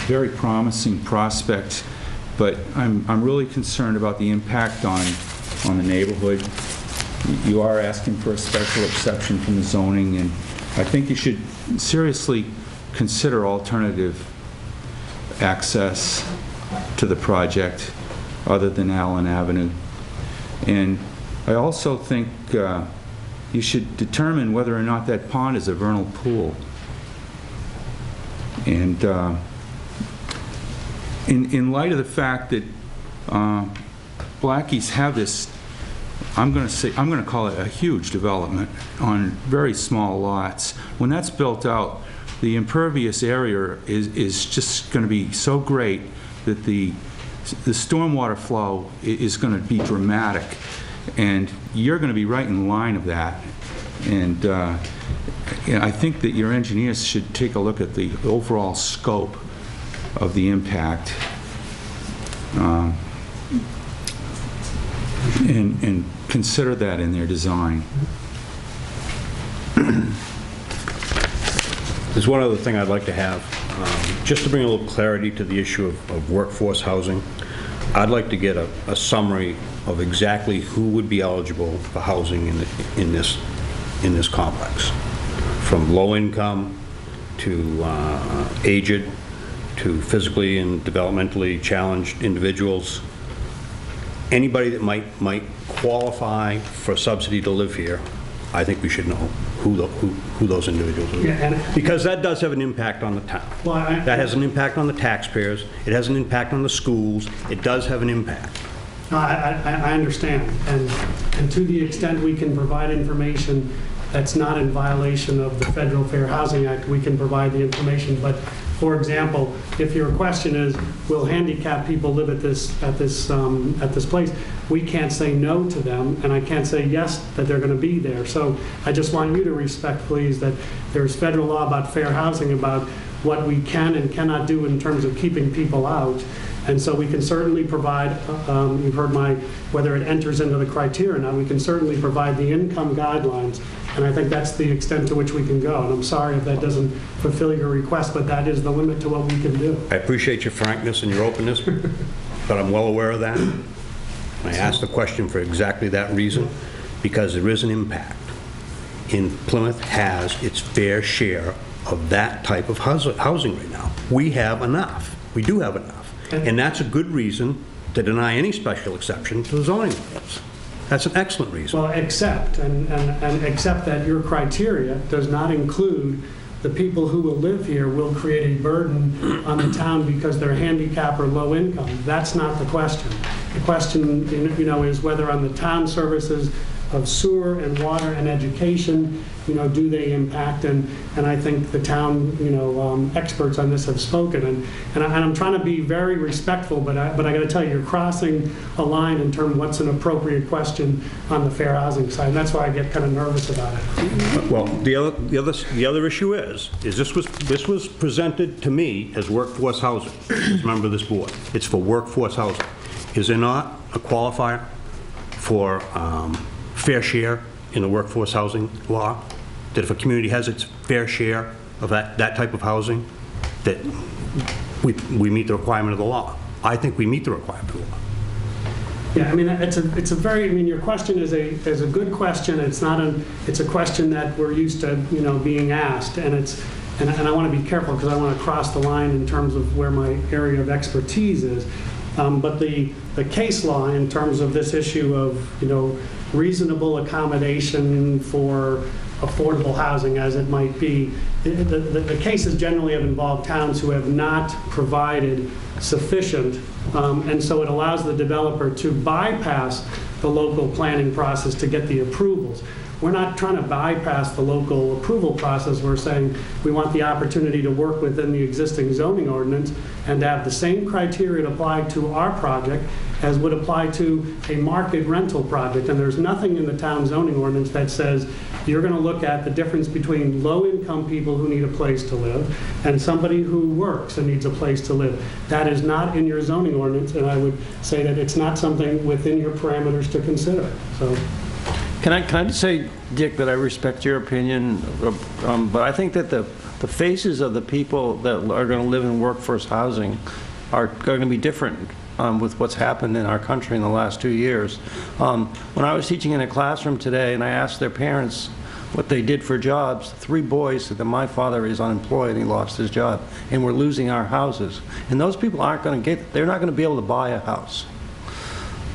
very promising prospect, but I'm really concerned about the impact on the neighborhood. You are asking for a special exception from the zoning, and I think you should seriously consider alternative access to the project other than Allen Avenue. And I also think you should determine whether or not that pond is a vernal pool. And in light of the fact that Blackies have this, I'm going to call it a huge development on very small lots. When that's built out, the impervious area is just going to be so great that the stormwater flow is going to be dramatic, and you're going to be right in line of that. And I think that your engineers should take a look at the overall scope of the impact and consider that in their design. There's one other thing I'd like to have, just to bring a little clarity to the issue of workforce housing. I'd like to get a summary of exactly who would be eligible for housing in this complex, from low income to aged to physically and developmentally challenged individuals. Anybody that might qualify for subsidy to live here, I think we should know who those individuals are. Because that does have an impact on the town. Well, that has an impact on the taxpayers. It has an impact on the schools. It does have an impact. No, I understand. And to the extent we can provide information that's not in violation of the Federal Fair Housing Act, we can provide the information. But for example, if your question is, will handicapped people live at this place? We can't say no to them, and I can't say yes that they're going to be there. So I just want you to respect, please, that there's federal law about fair housing, about what we can and cannot do in terms of keeping people out. And so we can certainly provide, you've heard whether it enters into the criteria or not, we can certainly provide the income guidelines. And I think that's the extent to which we can go. And I'm sorry if that doesn't fulfill your request, but that is the limit to what we can do. I appreciate your frankness and your openness, but I'm well aware of that. I asked the question for exactly that reason, because there is an impact. Plymouth has its fair share of that type of housing right now. We have enough. We do have enough. And that's a good reason to deny any special exception to the zoning ordinance. That's an excellent reason. Well, except that your criteria does not include the people who will live here will create a burden on the town because they're handicapped or low income. That's not the question. The question, is whether on the town services of sewer and water and education, do they impact? And I think the town, experts on this have spoken. And I'm trying to be very respectful, but I got to tell you, you're crossing a line in terms of what's an appropriate question on the fair housing side. And that's why I get kind of nervous about it. Well, the other issue is this was presented to me as workforce housing, as a member of this board. It's for workforce housing. Is there not a qualifier for fair share in the workforce housing law? That if a community has its fair share of that type of housing, that we meet the requirement of the law? I think we meet the requirement of the law. Yeah, I mean, it's a very, I mean, your question is a good question. It's a question that we're used to, being asked, and I want to be careful because I want to cross the line in terms of where my area of expertise is. But the case law in terms of this issue of, reasonable accommodation for affordable housing as it might be, the cases generally have involved towns who have not provided sufficient, and so it allows the developer to bypass the local planning process to get the approvals. We're not trying to bypass the local approval process. We're saying we want the opportunity to work within the existing zoning ordinance and to have the same criteria applied to our project as would apply to a market rental project. And there's nothing in the town zoning ordinance that says you're going to look at the difference between low-income people who need a place to live and somebody who works and needs a place to live. That is not in your zoning ordinance, and I would say that it's not something within your parameters to consider. So. Can I just say, Dick, that I respect your opinion, but I think that the faces of the people that are going to live in workforce housing are going to be different with what's happened in our country in the last 2 years. When I was teaching in a classroom today and I asked their parents what they did for jobs, 3 boys said that my father is unemployed and he lost his job and we're losing our houses. And those people aren't going to they're not going to be able to buy a house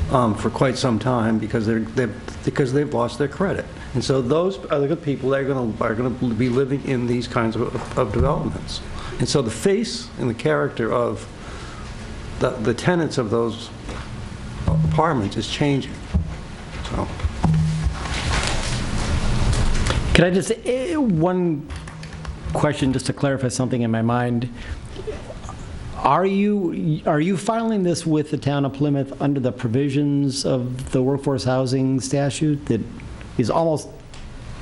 for quite some time because they've lost their credit. And so those are the people that are going to be living in these kinds of developments. And so the face and the character of the tenants of those apartments is changing. So. Can I just, one question just to clarify something in my mind. Are you filing this with the town of Plymouth under the provisions of the workforce housing statute that is almost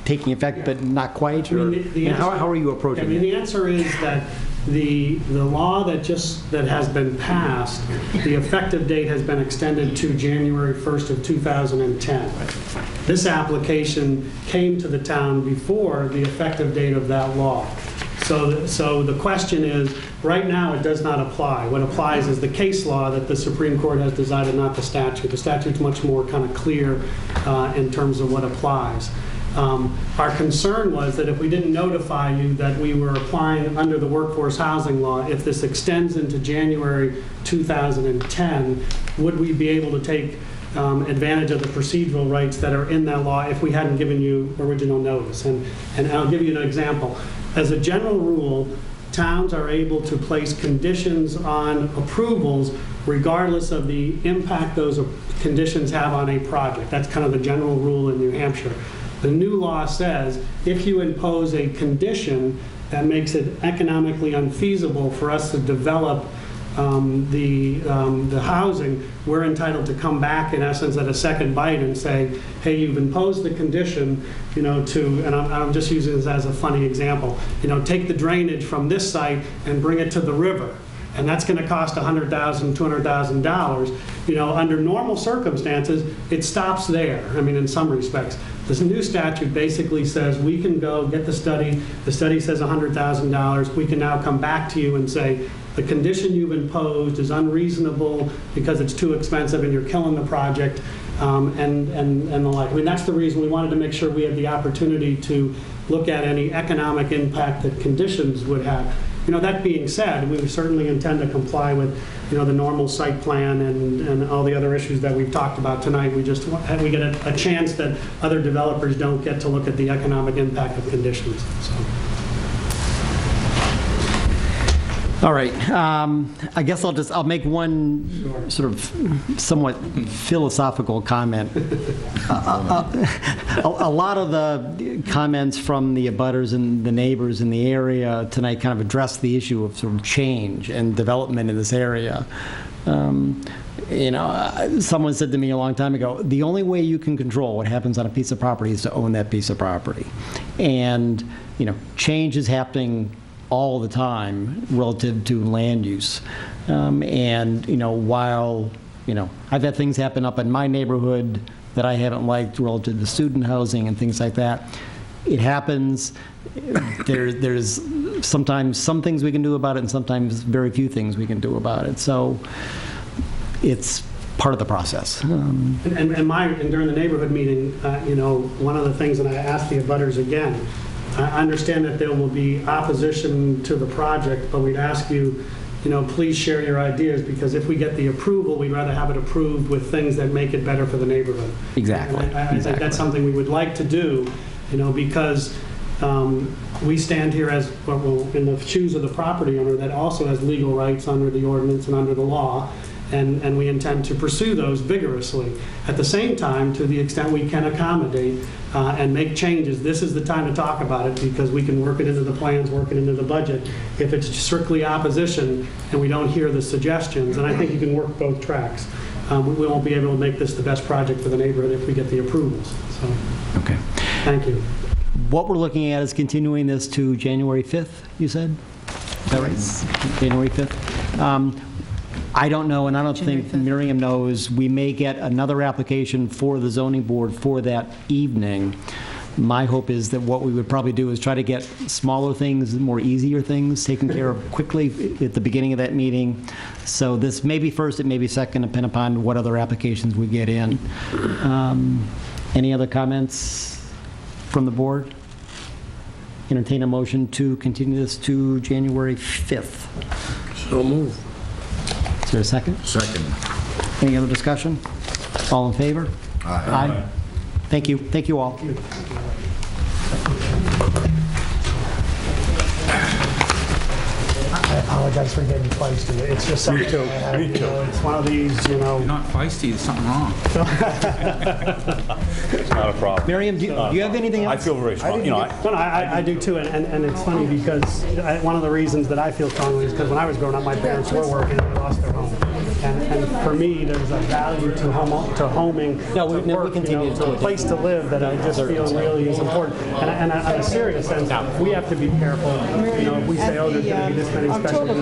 taking effect but not quite? I mean, how are you approaching it? The answer is that the law that has been passed, the effective date has been extended to January 1st of 2010. This application came to the town before the effective date of that law. So the question is, right now it does not apply. What applies is the case law that the Supreme Court has decided, not the statute. The statute's much more kind of clear in terms of what applies. Our concern was that if we didn't notify you that we were applying under the workforce housing law, if this extends into January 2010, would we be able to take advantage of the procedural rights that are in that law if we hadn't given you original notice? And I'll give you an example. As a general rule, towns are able to place conditions on approvals regardless of the impact those conditions have on a project. That's kind of the general rule in New Hampshire. The new law says if you impose a condition that makes it economically unfeasible for us to develop the housing, we're entitled to come back in essence at a second bite and say, hey, you've imposed the condition, and I'm just using this as a funny example, take the drainage from this site and bring it to the river. And that's going to cost $100,000, $200,000. Under normal circumstances, it stops there. I mean, in some respects. This new statute basically says we can go get the study. The study says $100,000. We can now come back to you and say, the condition you've imposed is unreasonable because it's too expensive and you're killing the project, and the like. I mean, that's the reason we wanted to make sure we had the opportunity to look at any economic impact that conditions would have. That being said, we certainly intend to comply with, the normal site plan and all the other issues that we've talked about tonight. We get a chance that other developers don't get to look at the economic impact of conditions. So. All right, I guess I'll make one sort of somewhat philosophical comment. A lot of the comments from the abutters and the neighbors in the area tonight kind of address the issue of sort of change and development in this area. You know, someone said to me a long time ago, the only way you can control what happens on a piece of property is to own that piece of property. And, you know, change is happening all the time relative to land use. And, you know, while, you know, I've had things happen up in my neighborhood that I haven't liked relative to student housing and things like that, it happens. There's sometimes some things we can do about it and sometimes very few things we can do about it. So it's part of the process. And during the neighborhood meeting, you know, one of the things, and I asked the abutters again, I understand that there will be opposition to the project, but we'd ask you, you know, please share your ideas, because if we get the approval, we'd rather have it approved with things that make it better for the neighborhood. Exactly. I think that's something we would like to do, you know, because we stand here as, well, in the shoes of the property owner that also has legal rights under the ordinance and under the law, and we intend to pursue those vigorously. At the same time, to the extent we can accommodate and make changes, this is the time to talk about it, because we can work it into the plans, work it into the budget. If it's strictly opposition and we don't hear the suggestions, and I think you can work both tracks, we won't be able to make this the best project for the neighborhood if we get the approvals. So, okay. Thank you. What we're looking at is continuing this to January 5th, you said? Is that right? January 5th? I don't know, and I don't think Miriam knows. We may get another application for the zoning board for that evening. My hope is that what we would probably do is try to get smaller things, more easier things taken care of quickly at the beginning of that meeting. So this may be first, it may be second, depending upon what other applications we get in. Any other comments from the board? Entertain a motion to continue this to January 5th. So move. Is there a second? Second. Any other discussion? All in favor? Aye. Thank you. Thank you all. I apologize for getting feisty. It's just something. Me too. Me too. It's one of these, you know. You're not feisty, there's something wrong. It's not a problem. Miriam, do you have anything else? I feel very strong. You know, I do too, and it's funny because one of the reasons that I feel strongly is because when I was growing up, my parents were working and they lost their home. And for me, there's a value to homing, to work, you know, to a place to live that I just feel really is important. And on a serious sense, we have to be careful. You know, if we say, oh, there's going to be this many special needs,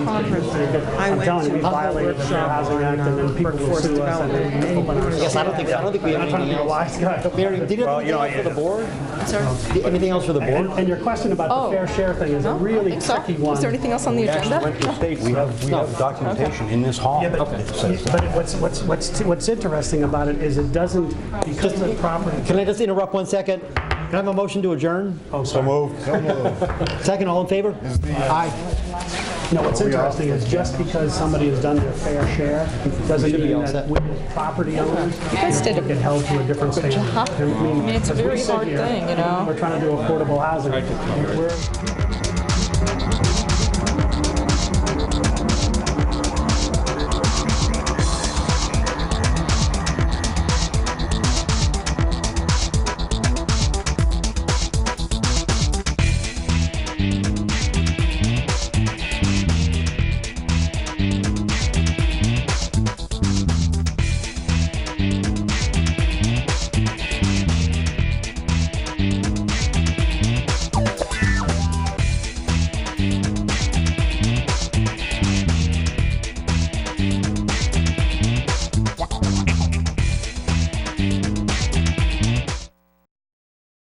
I'm telling you, we violated the Fair Housing Act, and then people will sue us, and then we open our. Yes, I don't think we have anything else. Miriam, did you have anything else for the board? Anything else for the board? And your question about the fair share thing is a really tricky one. Is there anything else on the agenda? went to the state. We have documentation in this hall. But what's interesting about it is it doesn't, because of the property. Can I just interrupt 1 second? Can I have a motion to adjourn? Oh, sorry. So moved. Second, all in favor? Aye. No, what's interesting is just because somebody has done their fair share doesn't mean that we as property owners get held to a different standard. I mean, it's a very hard thing, you know. We're trying to do affordable housing.